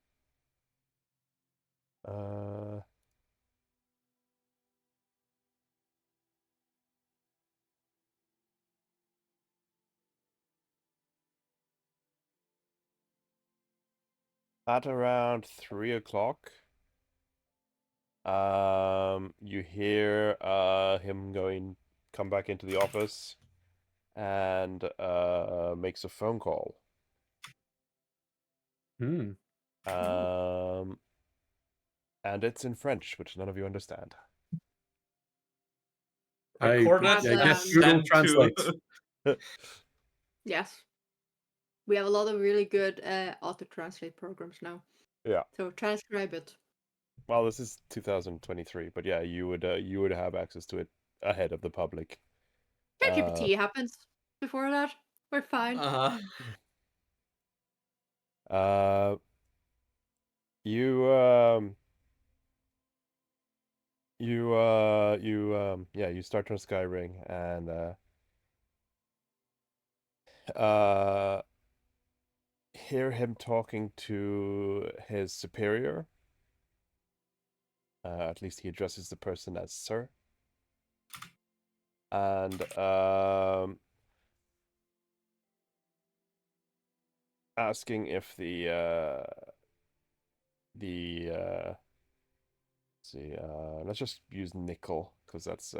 At around 3 o'clock, You hear him come back into the office and makes a phone call. Hmm. And it's in French, which none of you understand. Record it I and guess Google send translates. to. Yes. We have a lot of really good auto-translate programs now. Yeah. So transcribe it. Well, this is 2023, but yeah, you would have access to it ahead of the public. ChatGPT happens before that. We're fine. Uh, you you start transcribing and hear him talking to his superior. At least he addresses the person as sir. And asking if let's just use nickel because that's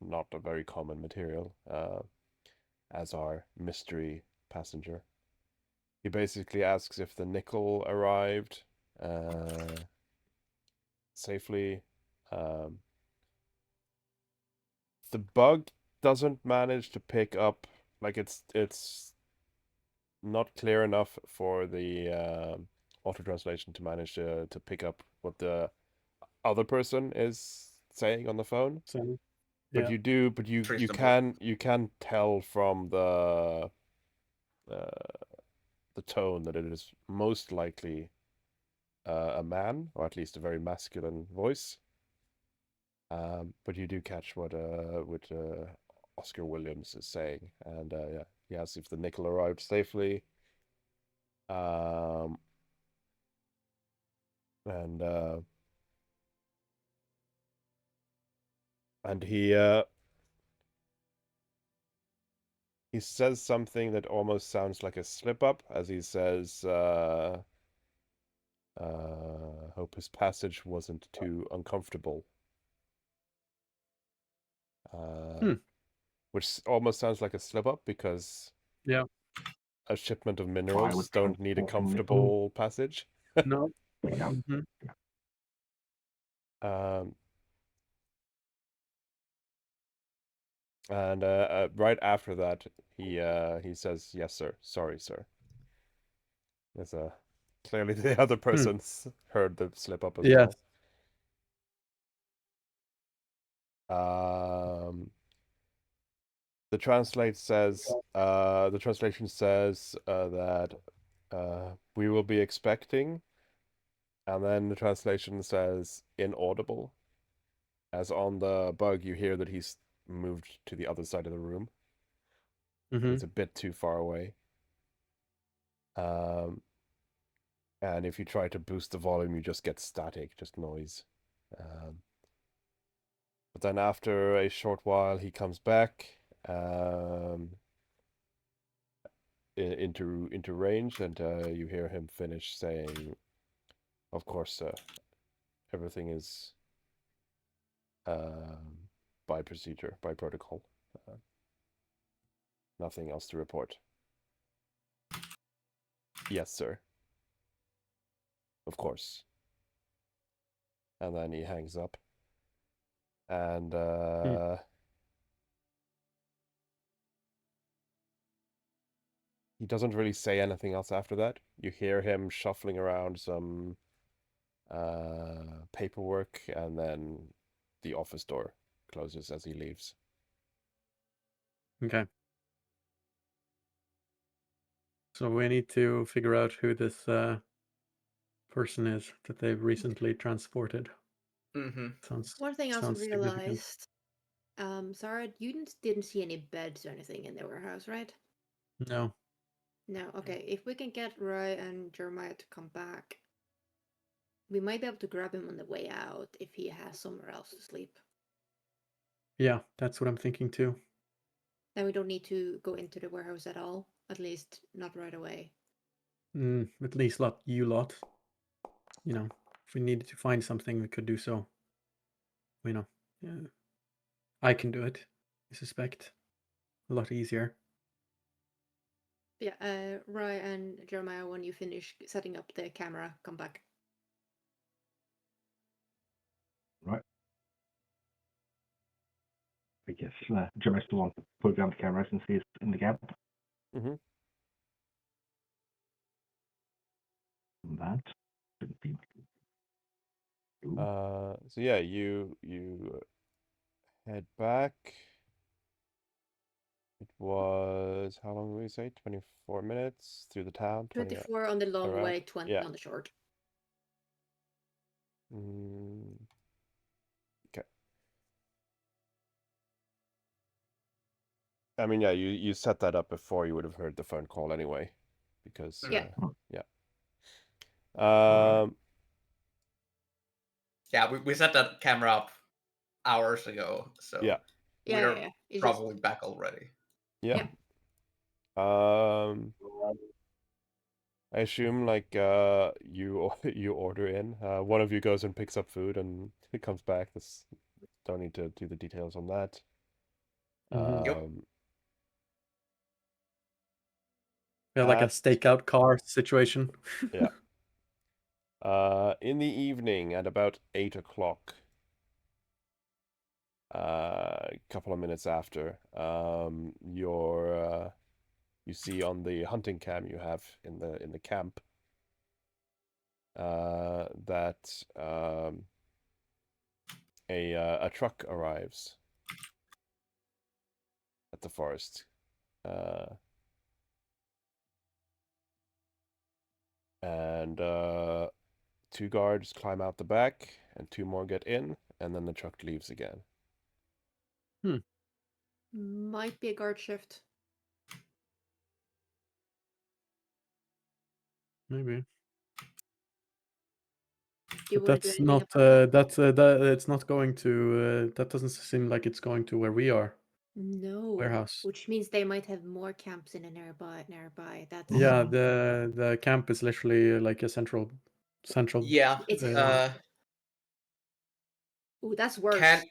not a very common material as our mystery passenger. He basically asks if the nickel arrived safely. The bug doesn't manage to pick up, like it's not clear enough for the auto translation to manage to pick up what the other person is saying on the phone. So, But yeah. you do, but you Reasonable. can tell from the tone that it is most likely a man, or at least a very masculine voice. But you do catch what Oscar Williams is saying, and yeah, he asks if the nickel arrived safely. And he says something that almost sounds like a slip up, as he says, hope his passage wasn't too uncomfortable. Which almost sounds like a slip up because Yeah. a shipment of Why minerals would don't need a transporting nickel? comfortable passage. No. Yeah. Mhm. And right after that, he says, "Yes, sir. Sorry, sir." There's clearly the other person's heard the slip up as Yes. well. The translation says that we will be expecting, and then the translation says inaudible. As on the bug, you hear that he's moved to the other side of the room. Mhm. It's a bit too far away. And if you try to boost the volume, you just get static, just noise. But then after a short while, he comes back into range, and you hear him finish saying, "Of course, everything is by procedure, by protocol. Nothing else to report." "Yes, sir. Of course." And then he hangs up. And he doesn't really say anything else after that. You hear him shuffling around some paperwork, and then the office door closes as he leaves. Okay. So we need to figure out who this person is that they've recently transported. Sounds One thing I also sounds significant. realized, Sarah, you didn't see any beds or anything in the warehouse, right? No. No, okay. If we can get Roy and Jeremiah to come back, we might be able to grab him on the way out if he has somewhere else to sleep. Yeah, that's what I'm thinking too. Then we don't need to go into the warehouse at all, at least not right away. At least you lot. You know, if we needed to find something, we could do so I can do it. I suspect a lot easier. Yeah, Rye and Jeremiah, when you finish setting up the camera, come back. Right. I guess Jeremy still wants to program the camera since he's in the camp. Mm-hmm. That shouldn't be. So yeah, you head back. It was, how long did we say? 24 minutes through the town? 24 on the long around? way, 20 Yeah. on the short. Okay. I mean, yeah, you set that up before you would have heard the phone call anyway, because Yeah. yeah. Yeah, we set that camera up hours ago, so Yeah. we're Yeah. It's probably back already. Yeah. I assume like you you order in. One of you goes and picks up food and it comes back. This don't need to do the details on that. Yep. Yeah, like a At- stakeout car situation. Yeah. In the evening at about 8 o'clock, a couple of minutes after, you see on the hunting cam you have in the camp, that a truck arrives at the forest. And two guards climb out the back, and two more get in, and then the truck leaves again. Might be a guard shift. Maybe. Do you But want to do that's anything not about that? that it's not going to that doesn't seem like it's going to where we are. No. Warehouse. Which means they might have more camps in a nearby. That's Yeah, the camp is literally like a central Yeah. It's Ooh, that's worse.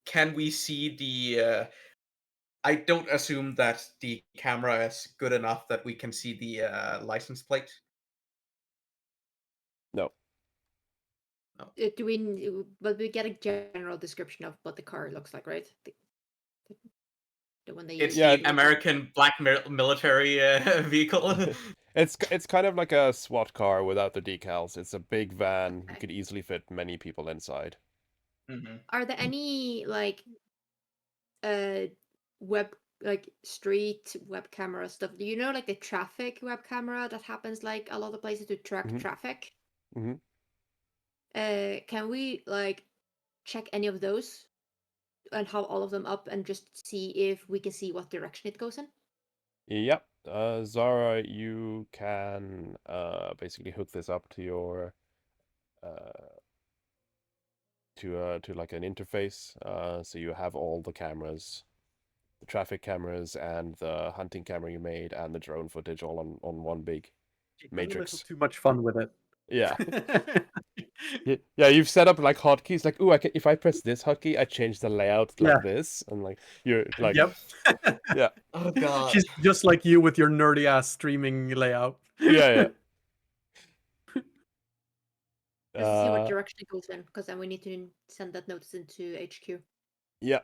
Can we see the I don't assume that the camera is good enough that we can see the license plate. No. Do we? But we get a general description of what the car looks like, right? The one they It's use. Yeah, the American black military vehicle. It's kind of like a SWAT car without the decals. It's a big van. You could easily fit many people inside. Are there any like web street web camera stuff? Do you know like the traffic web camera that happens like a lot of places to track traffic? Mhm. Can we like check any of those and have all of them up and just see if we can see what direction it goes in? Yep. Zara, you can basically hook this up to your to like an interface. So you have all the cameras, the traffic cameras and the hunting camera you made and the drone footage all on one big matrix. Too much fun with it. Yeah. Yeah, you've set up like hotkeys, like, ooh, if I press this hotkey, I change the layout like this, and like you're like, Yep. yeah, Oh god. She's just like you with your nerdy ass streaming layout. yeah. Just to see what direction it goes in, because then we need to send that notice into HQ. Yeah.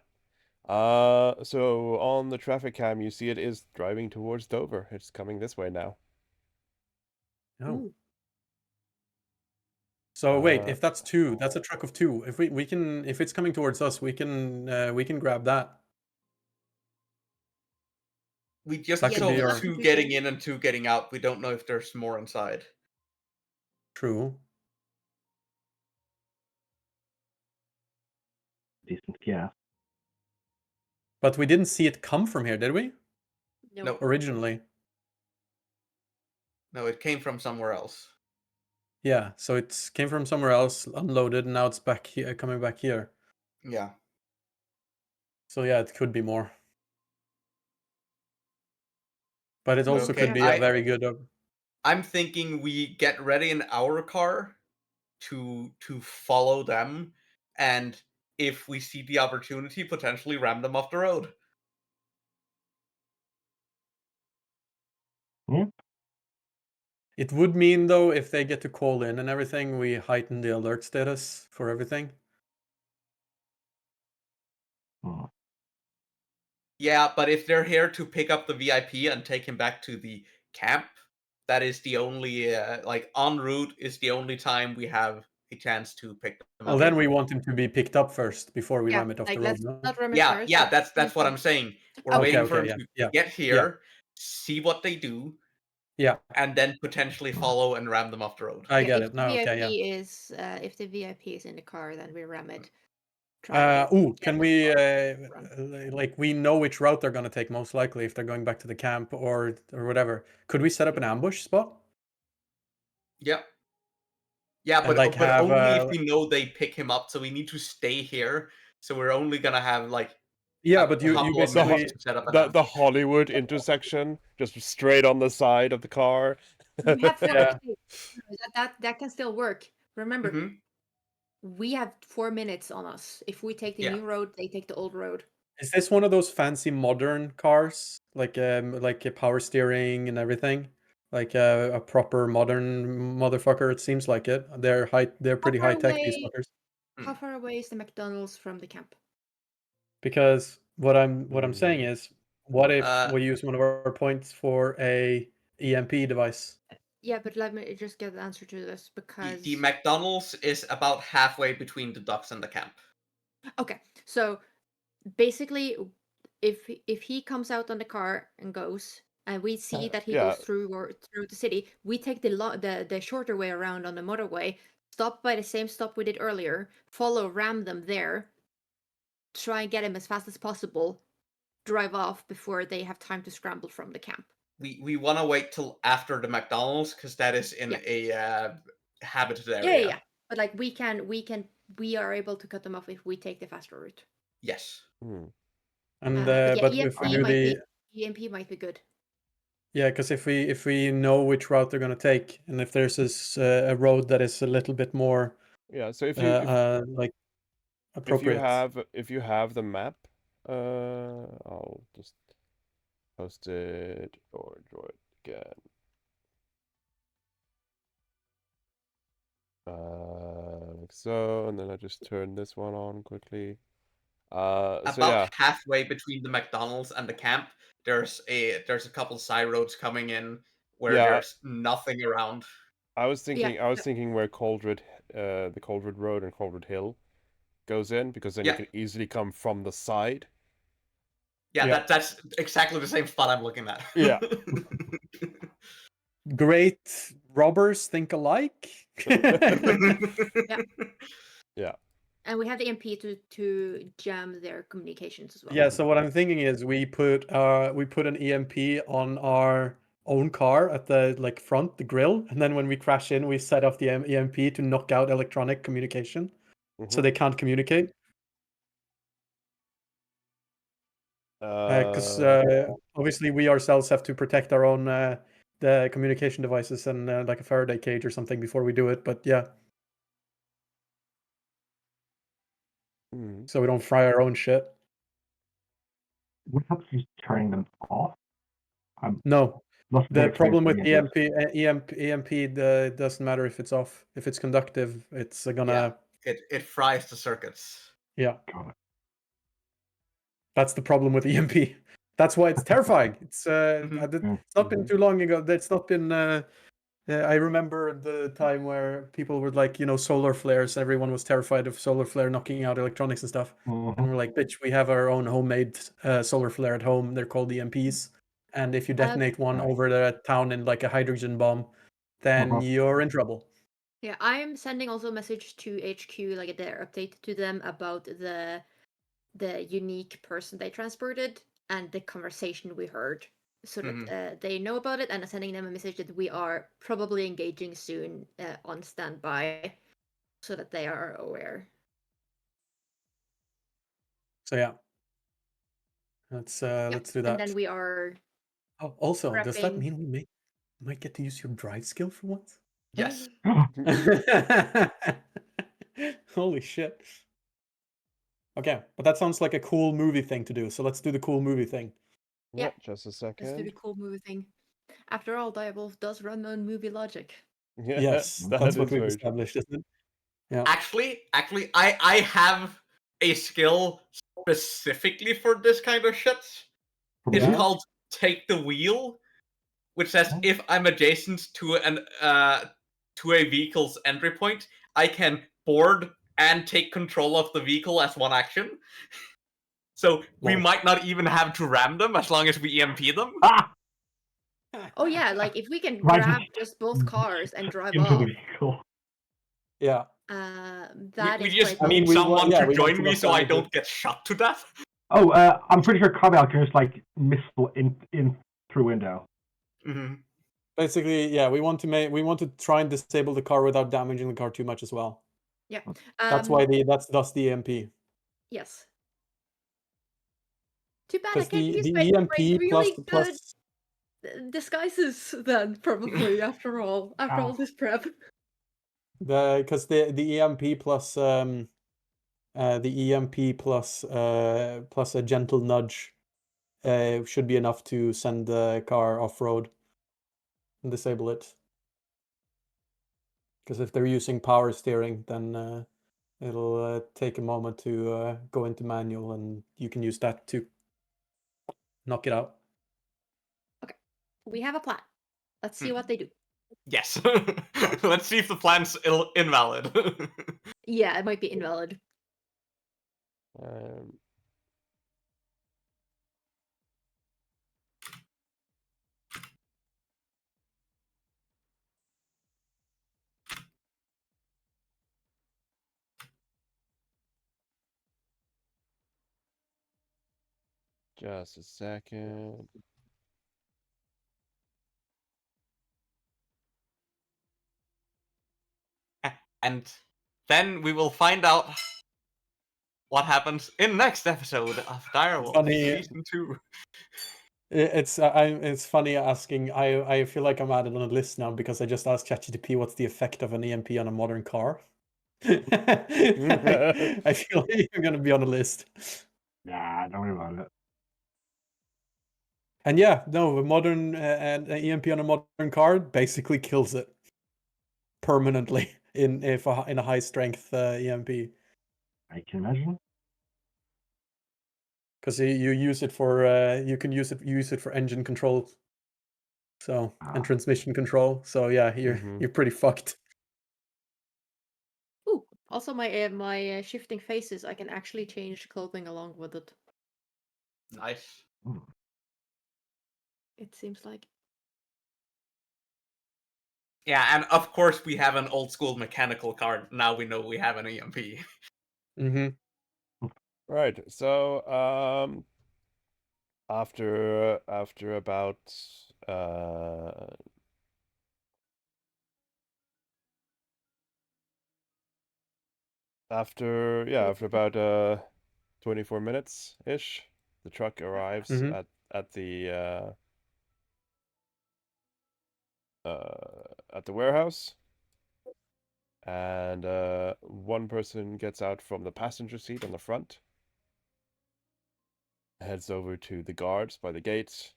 So on the traffic cam, you see it is driving towards Dover. It's coming this way now. Oh. Ooh. So wait, if that's two, that's a truck of two. If we can, if it's coming towards us, we can grab that. We just That could saw be our- two getting in and two getting out. We don't know if there's more inside. True. Decent, yeah. But we didn't see it come from here, did we? No. Originally. No, it came from somewhere else. Yeah, so it came from somewhere else, unloaded, and now it's back here, coming back here. Yeah. So yeah, it could be more. But it also Okay, could be a very good. I'm thinking we get ready in our car to follow them, and if we see the opportunity, potentially ram them off the road. It would mean, though, if they get to call in and everything, we heighten the alert status for everything. Yeah, but if they're here to pick up the VIP and take him back to the camp, that is the only, like, en route is the only time we have a chance to pick them Well, up. then we want him to be picked up first before we Yeah, ram it off like the road. let's No? not ram it Yeah, first. yeah, let's that's what I'm saying. We're Okay, waiting okay, for him yeah, to yeah, get here, see what they do, yeah. and then potentially follow and ram them off the road. I Yeah, get if it. the No, VIP okay, yeah. is if the VIP is in the car, then we ram it. Try to Ooh, get can them we run. like we know which route they're gonna take most likely if they're going back to the camp or whatever. Could we set up an ambush spot Yep. Yeah, and like but have only if we know they pick him up. So we need to stay here. So we're only gonna have like yeah, a but you couple of basically minutes to set up an the ambush. Hollywood intersection, just straight on the side of the car. We have Yeah. that can still work. Remember, Mhm. we have 4 minutes on us. If we take the Yeah. new road, they take the old road. Is this one of those fancy modern cars like a power steering and everything? Like a proper modern motherfucker, it seems like it. They're pretty far high tech, these away- fuckers. How far away is the McDonald's from the camp? Because what I'm saying is, what if we use one of our points for a EMP device? Yeah, but let me just get the answer to this The because McDonald's is about halfway between the docks and the camp. okay, so basically, if he comes out on the car and goes, and we see that he yeah. goes through the city, we take the shorter way around on the motorway, stop by the same stop we did earlier, follow, ram them there, try and get him as fast as possible, drive off before they have time to scramble from the camp. We want to wait till after the McDonald's because that is in a habited area. Yeah. But like we are able to cut them off if we take the faster route. Yes. And But yeah, but if we do the EMP might be good. yeah, because if we know which route they're gonna take, and if there's this a road that is a little bit more Yeah, so if you like appropriate. if you have the map, I'll just post it or draw it again. Like so, and then I just turn this one on quickly. About halfway between the McDonald's and the camp, there's a couple side roads coming in where there's nothing around. I was thinking where Coldred, the Coldred Road and Coldred Hill goes in, because then you can easily come from the side. Yeah, that's exactly the same spot I'm looking at. Yeah. Great robbers think alike. Yeah. And we have the MP to jam their communications as well. Yeah, so what I'm thinking is we put an EMP on our own car at the like front, the grill, and then when we crash in, we set off the EMP to knock out electronic communication, so they can't communicate. Because obviously we ourselves have to protect our own the communication devices and like a Faraday cage or something before we do it. But yeah, so we don't fry our own shit. What helps you turning them off? No. The problem with EMP doesn't matter if it's off. If it's conductive, it's gonna. Yeah, it fries the circuits. Yeah. That's the problem with EMP. That's why it's terrifying. It's not been too long ago. It's not been. I remember the time where people were like, solar flares. Everyone was terrified of solar flare knocking out electronics and stuff. And we're like, bitch, we have our own homemade solar flare at home. They're called EMPs. And if you detonate one over the town in like a hydrogen bomb, then you're in trouble. Yeah, I'm sending also a message to HQ, like their update to them about the unique person they transported and the conversation we heard, so that they know about it, and I'm sending them a message that we are probably engaging soon on standby, so that they are aware. So yeah, let's do that. And then we are. Oh, also, does that mean we might get to use your drive skill for once? Yes. Holy shit. Okay, but that sounds like a cool movie thing to do. So let's do the cool movie thing. Yeah, Yeah. just a Let's do the second. cool movie thing. After all, Direwolf does run on movie logic. Yeah, Yes, that that's what is we've very true. established, isn't it? Yeah. Actually, I have a skill specifically for this kind of shit. It's Yeah. called Take the Wheel, which says Oh. if I'm adjacent to a vehicle's entry point, I can board and take control of the vehicle as one action. So we Nice. might not even have to ram them as long as we EMP them. Ah! Oh yeah, like if we can Right. grab just both cars and drive Into the off, vehicle. Yeah. that we is just quite I mean, need we cool. want- someone yeah, to we want join to me not so I damage it. don't get shot to death. Oh, I'm pretty sure cardiac can just like missile in through window. Mm-hmm. Basically, yeah, we want to try and disable the car without damaging the car too much as well. Yeah. That's why that's thus the EMP. Yes. Too bad I Because can't use the my EMP really good plus disguises then, probably, after all this prep. because the EMP plus plus a gentle nudge should be enough to send the car off road and disable it. Because if they're using power steering, then it'll take a moment to go into manual, and you can use that to knock it out. We have a plan. Let's see what they do. Yes. Let's see if the plan's invalid. Yeah, it might be invalid. Um, just a second. And then we will find out what happens in next episode of Direwolf Funny. Season 2. It's funny asking. I feel like I'm added on a list now because I just asked ChatGPT what's the effect of an EMP on a modern car. I feel like I'm gonna be on a list. Nah, don't worry about it. And yeah, no, a modern an EMP on a modern car basically kills it permanently in a high strength EMP. I can imagine. Because you use it for you can use it for engine control, so and transmission control. So yeah, you're pretty fucked. Ooh, also my shifting faces, I can actually change clothing along with it. Nice. It seems like. Yeah, and of course we have an old school mechanical car. Now we know we have an EMP. Mm-hmm. Right. So, after about after about 24 minutes ish, the truck arrives Mm-hmm. at the warehouse, and one person gets out from the passenger seat on the front, heads over to the guards by the gate,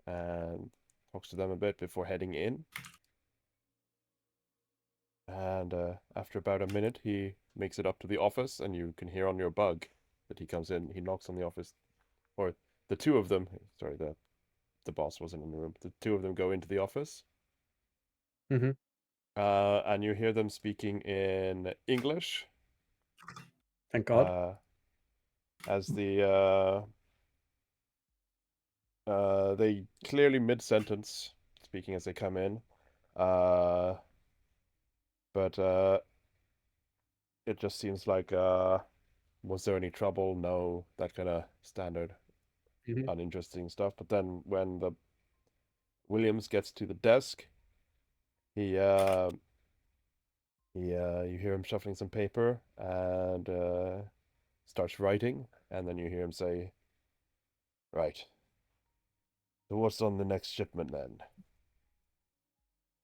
and talks to them a bit before heading in. And after about a minute, he makes it up to the office, and you can hear on your bug that he comes in. He knocks on the office, or the two of them. Sorry, the boss wasn't in the room. The two of them go into the office. Mm-hmm. And you hear them speaking in English. Thank God. As they clearly mid-sentence, speaking as they come in. But it just seems like, was there any trouble? No, that kind of standard, Mhm. uninteresting stuff. But then when the Williams gets to the desk, you hear him shuffling some paper and starts writing, and then you hear him say, "Right. So what's on the next shipment then?"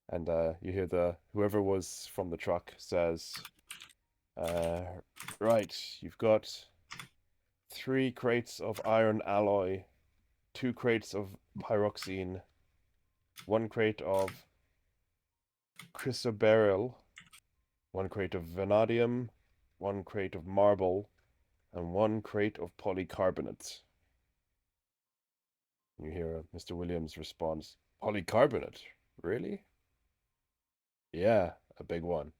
And you hear whoever was from the truck says, "Right, you've got 3 crates of iron alloy, 2 crates of pyroxene, 1 crate of chrysoberyl, 1 crate of vanadium, 1 crate of marble, and 1 crate of polycarbonate. You hear Mr. Williams' response, "Polycarbonate? Really?" "Yeah, a big one."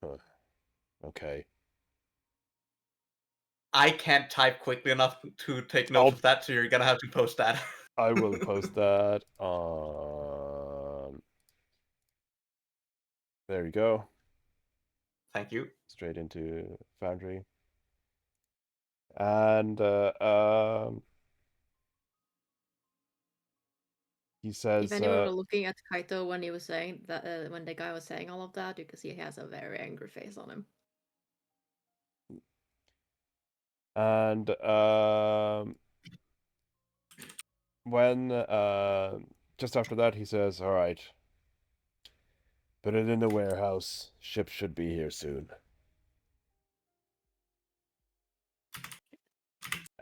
Huh. Okay. I can't type quickly enough to take note I'll- of that, so you're gonna have to post that. I will post that on... There we go. Thank you. Straight into Foundry. And he says, If anyone were looking at Kaito when he was saying that, when the guy was saying all of that, you can see he has a very angry face on him. and when just after that he says, "All right, put it in the warehouse. Ship should be here soon."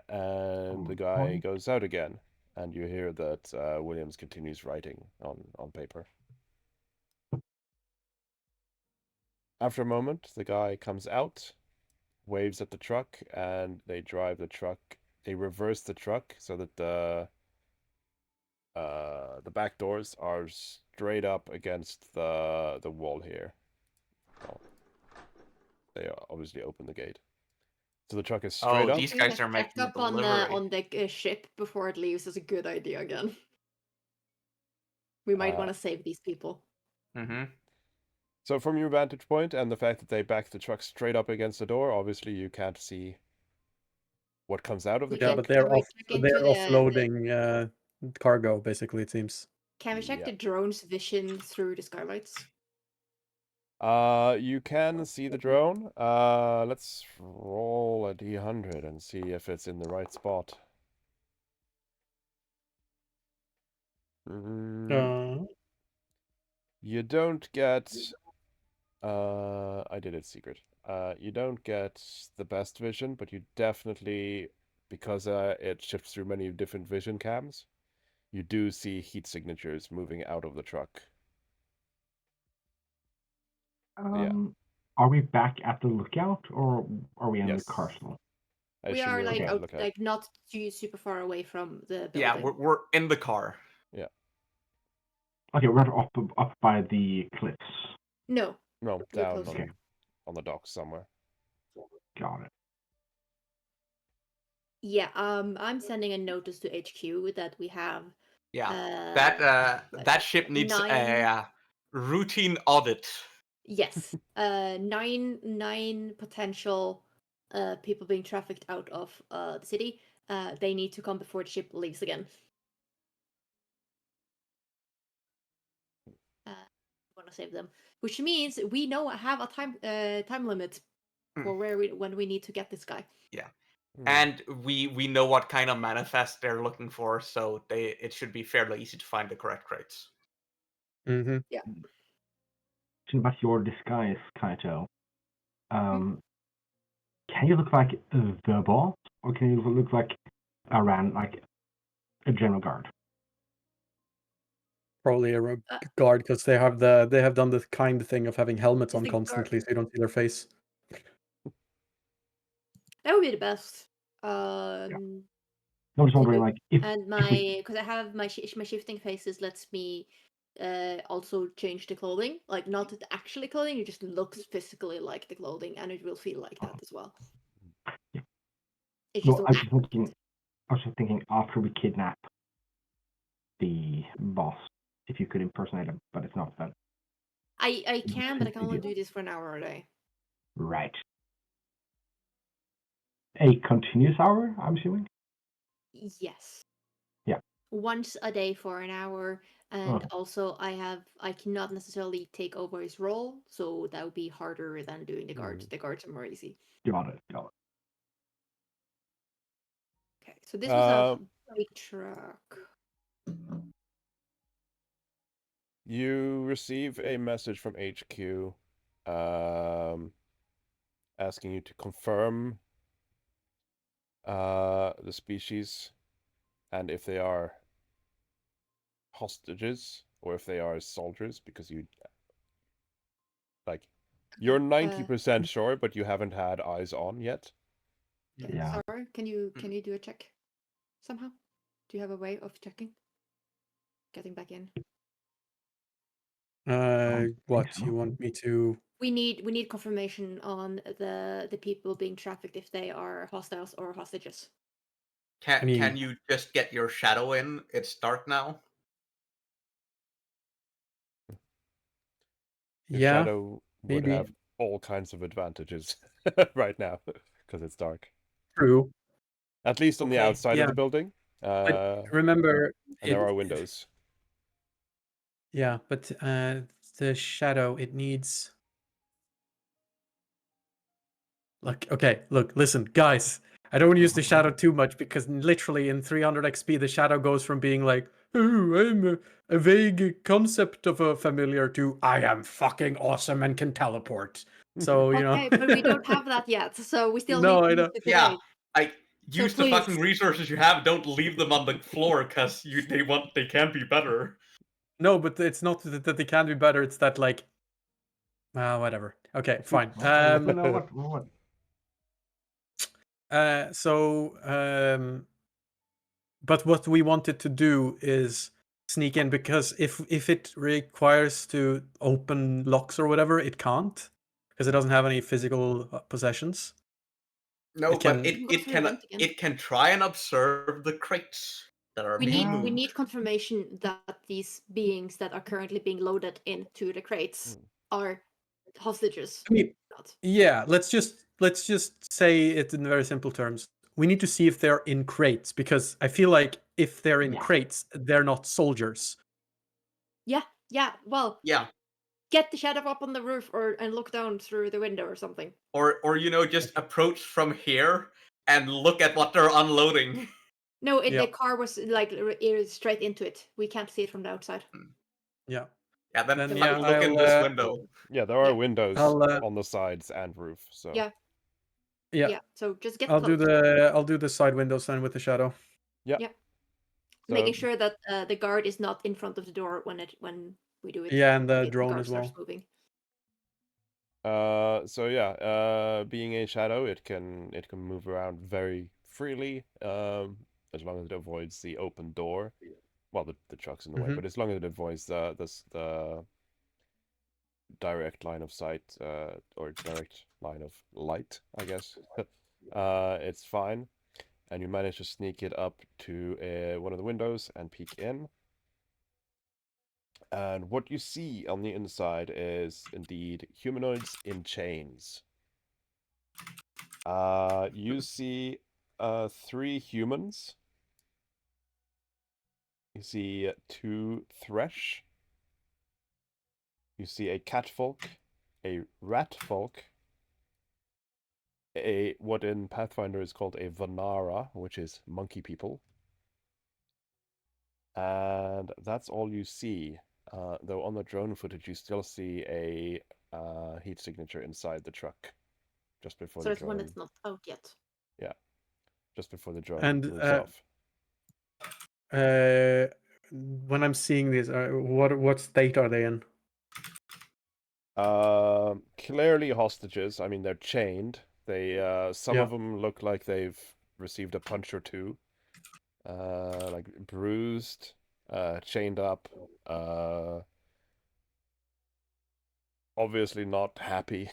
And the guy goes out again, and you hear that Williams continues writing on paper. After a moment, the guy comes out, waves at the truck, and they drive the truck. They reverse the truck so that the back doors are straight up against the wall here. Well, they obviously open the gate. So the truck is straight up. These guys are Check making a up on delivery. the ship before it leaves is a good idea again. We might want to save these people. Mm-hmm. So from your vantage point and the fact that they back the truck straight up against the door, obviously you can't see what comes out of the We Yeah, truck. but they're Can we off. check into They're the- offloading cargo, basically. It seems. Can we check Yeah. the drone's vision through the skylights? You can see the drone. Let's roll a d100 and see if it's in the right spot. You don't get... I did it secret. You don't get the best vision, but you definitely, because it shifts through many different vision cams, you do see heat signatures moving out of the truck. Yeah. Are we back at the lookout, or are we in Yes. the car still? I We assume are you're like by the out, lookout. like not too super far away from the building. Yeah, we're in the car. Yeah. Okay, we're up by the cliffs. No, No, we're down closer. on the docks somewhere. Got it. Yeah, I'm sending a notice to HQ that we have Yeah, like that ship needs 9 a routine audit. Yes, 9 potential people being trafficked out of the city. They need to come before the ship leaves again. Want to save them, which means we have a time limit for when we need to get this guy. Yeah. And we know what kind of manifest they're looking for, so it should be fairly easy to find the correct crates. Mm-hmm. Yeah. About your disguise, Kaito. Can you look like the boss, or can you look like a general guard? Probably a guard, because they have done the kind thing of having helmets Is on the constantly, so you don't see their face. That would be the best. I was wondering, like, and because I have my shifting faces lets me also change the clothing, like not the actual clothing, it just looks physically like the clothing, and it will feel like that as well. Yeah. It's just No, don't I act was like it. just thinking after we kidnap the boss, if you could impersonate him, but it's not done. I can, but I can only do this for an hour a day. Right. A continuous hour, I'm assuming? Yes. Yeah. Once a day for an hour, and also I cannot necessarily take over his role, so that would be harder than doing the guards. The guards are more easy. Got it. Okay, so this was a big truck. You receive a message from HQ asking you to confirm the species, and if they are hostages or if they are soldiers, because you're 90% sure, but you haven't had eyes on yet. Yeah. Sorry, can you do a check somehow? Do you have a way of checking? Getting back in. What so. you want me to? We need confirmation on the people being trafficked, if they are hostiles or hostages. Can mean- you just get your shadow in? It's dark now. Your Yeah, shadow would maybe. have all kinds of advantages right now because it's dark. True. At least on the Okay. outside of Yeah. the building. But remember, And there are windows. Yeah, but the shadow, it needs. Look, okay, listen, guys. I don't want to use the shadow too much because literally in 300 XP, the shadow goes from being like, "Oh, I'm a vague concept of a familiar" to "I am fucking awesome and can teleport." So you know. Okay, but we don't have that yet, so we still No, I need to know. use it Yeah, today. So use the please. fucking resources you have. Don't leave them on the floor, cause they can be better. No, but it's not that they can be better. It's that like, whatever. Okay, fine. What? But what we wanted to do is sneak in, because if it requires to open locks or whatever, it can't, because it doesn't have any physical possessions. No, It but can- Go through the vent again. it can try and observe the crates that are We being need moved. confirmation that these beings that are currently being loaded into the crates are hostages. I mean, Not. yeah, let's just say it in very simple terms. We need to see if they're in crates, because I feel like if they're in Yeah. crates, they're not soldiers. Yeah. Well, Yeah, get the shadow up on the roof and look down through the window or something. or just approach from here and look at what they're unloading. No, Yeah. the car was like straight into it. We can't see it from the outside. Yeah. Yeah, then Then, fucking yeah, look in I'll, this window. Yeah, there are Yeah. windows I'll, on the sides and roof. So Yeah. Yeah. Yeah. So just get I'll close. do the side windows then with the shadow. yeah. Yeah. So, Making sure that the guard is not in front of the door when we do it. Yeah, and the if drone guard as starts well. moving. Being a shadow, it can move around very freely, as long as it avoids the open door. Well, the truck's in the way, Mhm. but as long as it avoids the direct line of sight, or direct line of light, I guess, it's fine. And you manage to sneak it up to one of the windows and peek in. And what you see on the inside is indeed humanoids in chains. You see 3 humans. You see 2 thresh. You see a catfolk, a ratfolk, what in Pathfinder is called a Vanara, which is monkey people. And that's all you see. Though on the drone footage, you still see a heat signature inside the truck, just before So the it's one drone. that's not out yet. Just before the drone And, moves off. When I'm seeing these, what state are they in? Clearly hostages. I mean, they're chained. They some Yeah. of them look like they've received a punch or two. Like bruised, chained up. Obviously not happy.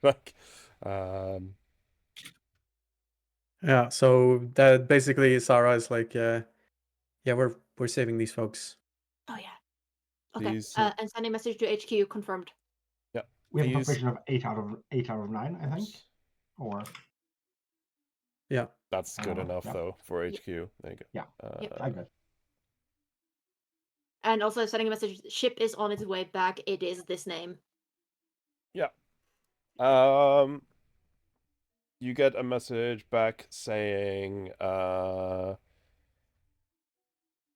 Like, Yeah, so that basically Sarah is like, yeah, we're saving these folks. Oh yeah. Okay. These- And sending message to HQ confirmed. yeah. We have a These- confirmation of 8 out of 9, I think. Or Yeah. That's good enough yeah. though for Yeah. HQ. There you go. Yeah. Yeah. I guess. And also sending a message. Ship is on its way back. It is this name. You get a message back saying,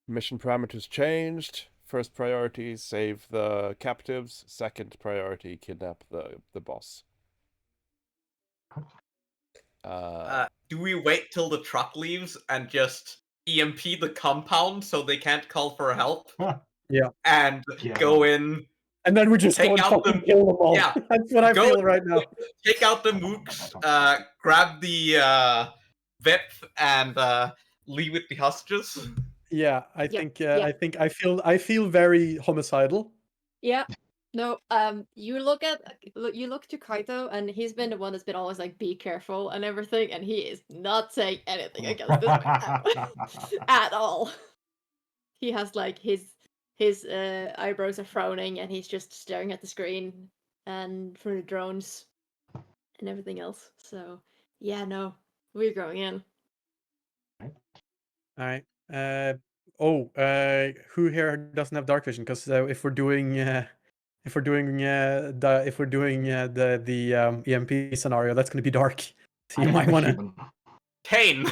mission parameters changed. First priority, save the captives. Second priority, kidnap the boss. do we wait till the truck leaves and just EMP the compound so they can't call for help? Yeah. And Yeah. go in, And then we just go Take and out fucking the- kill them all. yeah, That's what I go feel and- right now. take out the mooks, grab the VIP, and leave with the hostages. Yeah, I Yep. think I feel very homicidal. Yeah. No, you look to Kaito, and he's been the one that's been always like, be careful and everything, and he is not saying anything against this at all. He has like his eyebrows are frowning, and he's just staring at the screen and for the drones and everything else. So yeah, no, we're going in. All right. Who here doesn't have dark vision? Because if we're doing the EMP scenario, that's going to be dark. So you might want to. Kane,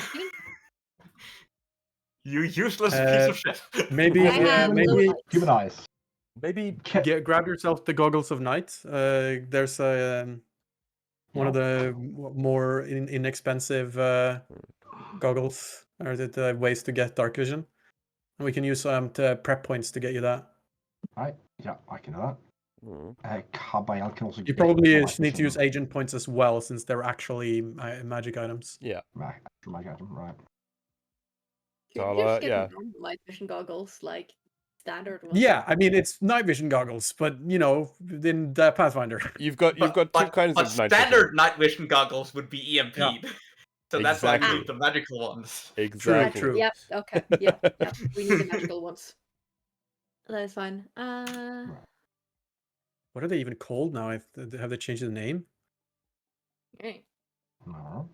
you useless piece of shit. Maybe I have low maybe lights. Human eyes. maybe Ca- grab yourself the goggles of night. There's one of the more inexpensive goggles or the ways to get dark vision. And we can use prep points to get you that. Right. Yeah, I can do that. Mm. Kabayal can also You get probably light need to use vision. agent points as well, since they're actually magic items. Yeah. Right, my item, right. You So, just get yeah. normal night vision goggles, like standard ones. Yeah, I mean it's night vision goggles, but you know, in the Pathfinder. You've got two kinds but of night standard vision. night vision goggles would be EMP'd. Yeah. So that's why we Exactly. need the magical ones. Exactly. True. Yep. Okay. Yeah. Yeah. We need the magical ones. That is fine. What are they even called now? Have they changed the name? Okay. No.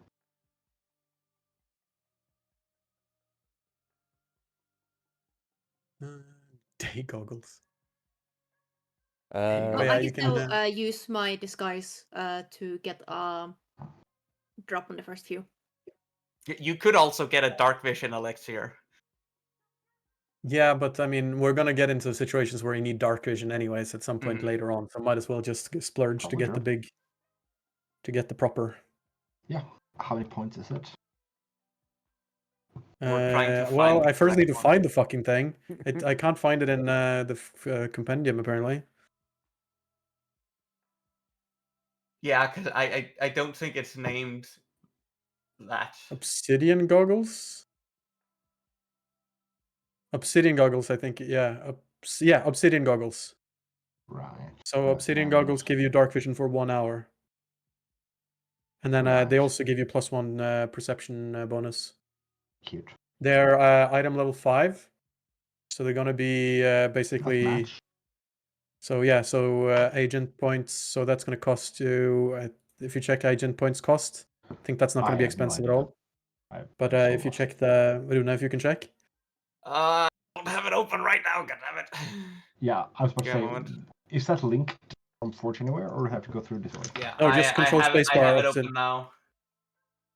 Day goggles. Uh, Well, yeah, I you can can, still use my disguise to get drop on the first few. You could also get a dark vision elixir. Yeah, but I mean, we're gonna get into situations where you need dark vision anyways at some point Mhm. later on, so might as well just splurge to get the proper. Yeah. How many points is it? We're trying to Well, find I the first need to correct one. find the fucking thing. I can't find it in the compendium apparently. Yeah, because I don't think it's named that. Obsidian goggles. Obsidian goggles, I think. Yeah, obsidian goggles. Right. So obsidian goggles give you dark vision for 1 hour, and then they Right. also give you +1 perception bonus. Cute. They're item level 5, so they're gonna be basically. Match. So yeah, so agent points. So that's gonna cost you. If you check agent points cost, I think that's not I gonna be have no expensive at idea. all. But if you check the, I don't know if you can check. I don't have it open right now. God damn it. Yeah, I was about to Give me a say, moment. is that linked from Forge Anywhere, or do I have to go through this way? Yeah, No, just control I spacebar have it opposite. open now.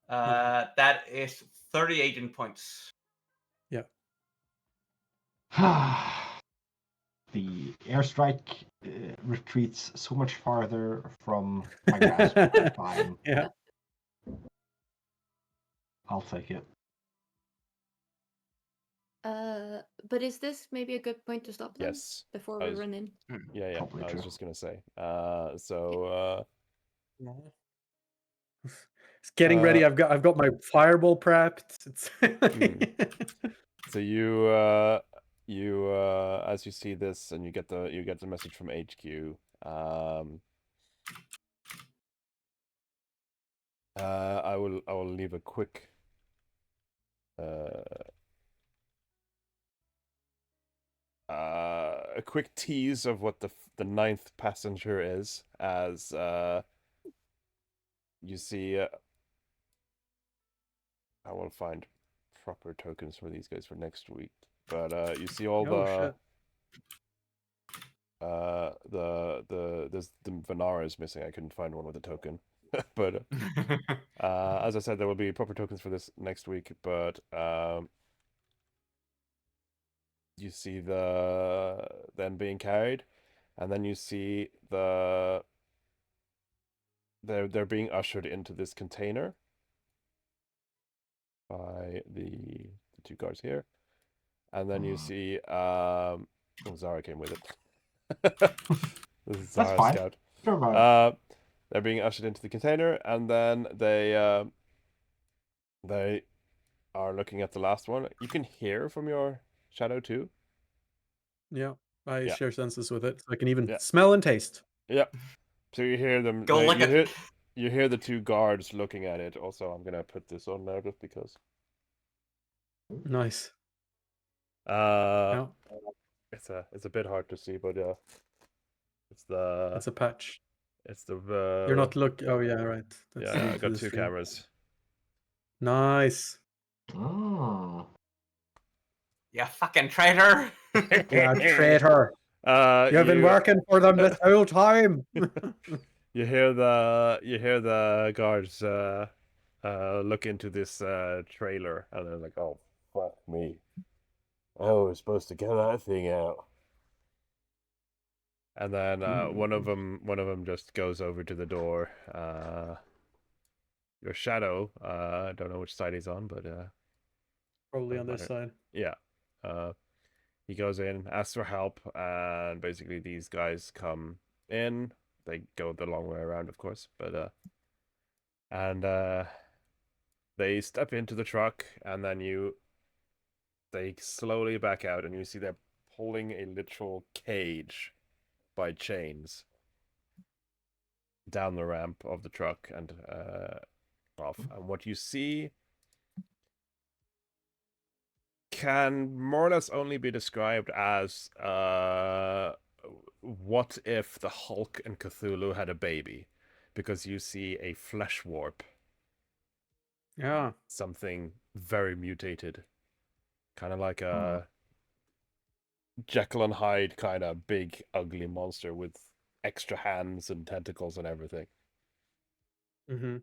That is 30 agent points. The airstrike retreats so much farther from my grasp. Fine. Yeah. I'll take it. But is this maybe a good point to stop them yes. before I we was- run in? Yeah. Probably I was true. just gonna say. So. It's getting ready. I've got my fireball prepped. It's So you as you see this and you get the message from HQ. I will leave a quick tease of what the 9th passenger is, as you see. I will find proper tokens for these guys for next week, but you see all Oh, the Vanara is missing. I couldn't find one with a token. But as I said, there will be proper tokens for this next week, but you see them being carried, and then you see they're being ushered into this container, by the two guards here. And then you see Zara came with it. This is That's Zara's fine. scout. Sure about it. They're being ushered into the container, and then they are looking at the last one. You can hear from your shadow too. Yeah, I Yeah. share senses with it. So I can even Yeah. smell and taste. Yeah. So you hear them. Go look at. You hear the two guards looking at it. Also, I'm gonna put this on now just because. Nice. Uh, Yeah, it's a bit hard to see, but it's the it's a patch. it's the You're not look. Oh yeah, right. That's yeah. new I to got the two stream. cameras. Nice. Oh. You fucking traitor! Yeah, traitor. You You've been working for them this whole time. You hear the guards look into this trailer, and they're like, "Oh, fuck me! Oh, we're supposed to get that thing out." And then one of them just goes over to the door. Your shadow, I don't know which side he's on, but Probably doesn't on this matter. side. Yeah. He goes in, asks for help, and basically these guys come in. They go the long way around, of course, but and they step into the truck, and then they slowly back out, and you see they're pulling a literal cage by chains down the ramp of the truck and off. And what you see can more or less only be described as what if the Hulk and Cthulhu had a baby? Because you see a flesh warp. Yeah. Something very mutated. Kind of like a Jekyll and Hyde kind of big, ugly monster with extra hands and tentacles and everything. Mm-hmm.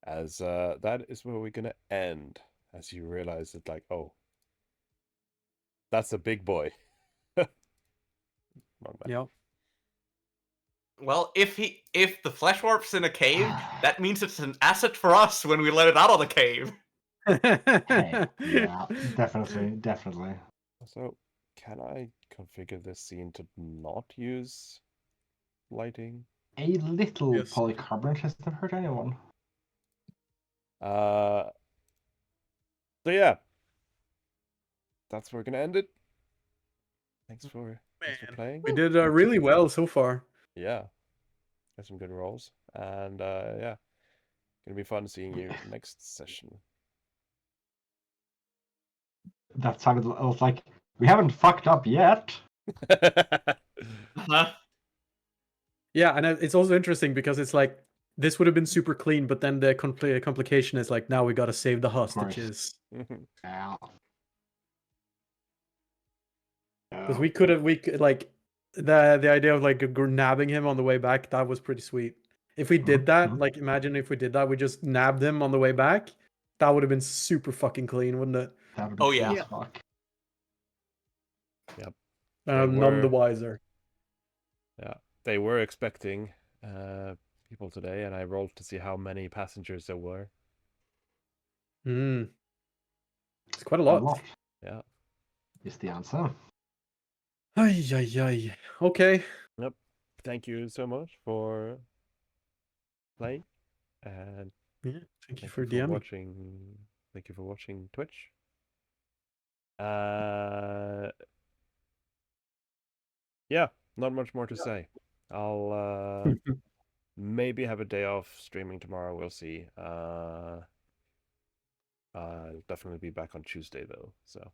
As that is where we're going to end. As you realize that, like, oh, that's a big boy. Wrong man. Yeah. Well, if the flesh warp's in a cave, that means it's an asset for us when we let it out of the cave. Hey, yeah, definitely. So, can I configure this scene to not use lighting? A little Yes. polycarbonate has never hurt anyone. So yeah, that's where we're gonna end it. Thanks for playing. We did really well so far. Yeah, got some good rolls, and yeah, gonna be fun seeing you next session. That sounded like we haven't fucked up yet. Huh? Yeah, and it's also interesting because it's like this would have been super clean, but then the complication is like now we got to save the hostages. Yeah. Because we could like the idea of like nabbing him on the way back, that was pretty sweet. If we did that, like imagine if we did that, we just nabbed him on the way back. That would have been super fucking clean, wouldn't it? That would Oh, be yeah. cool as fuck. Yep. None the wiser. Yeah, they were expecting people today, and I rolled to see how many passengers there were. It's quite a lot. Yeah. Is the answer. Ay, ay, ay. Okay. Yep. Thank you so much for playing, and Yeah. Thank you for DMing. watching. Thank you for watching Twitch. Yeah, not much more to say. I'll maybe have a day off streaming tomorrow. We'll see. I'll definitely be back on Tuesday though. So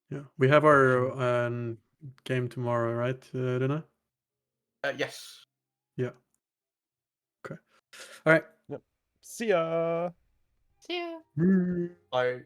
Yeah, we have our game tomorrow, right, Rina? Yes. Yeah. Okay. All right. yep. See ya. See ya. Bye.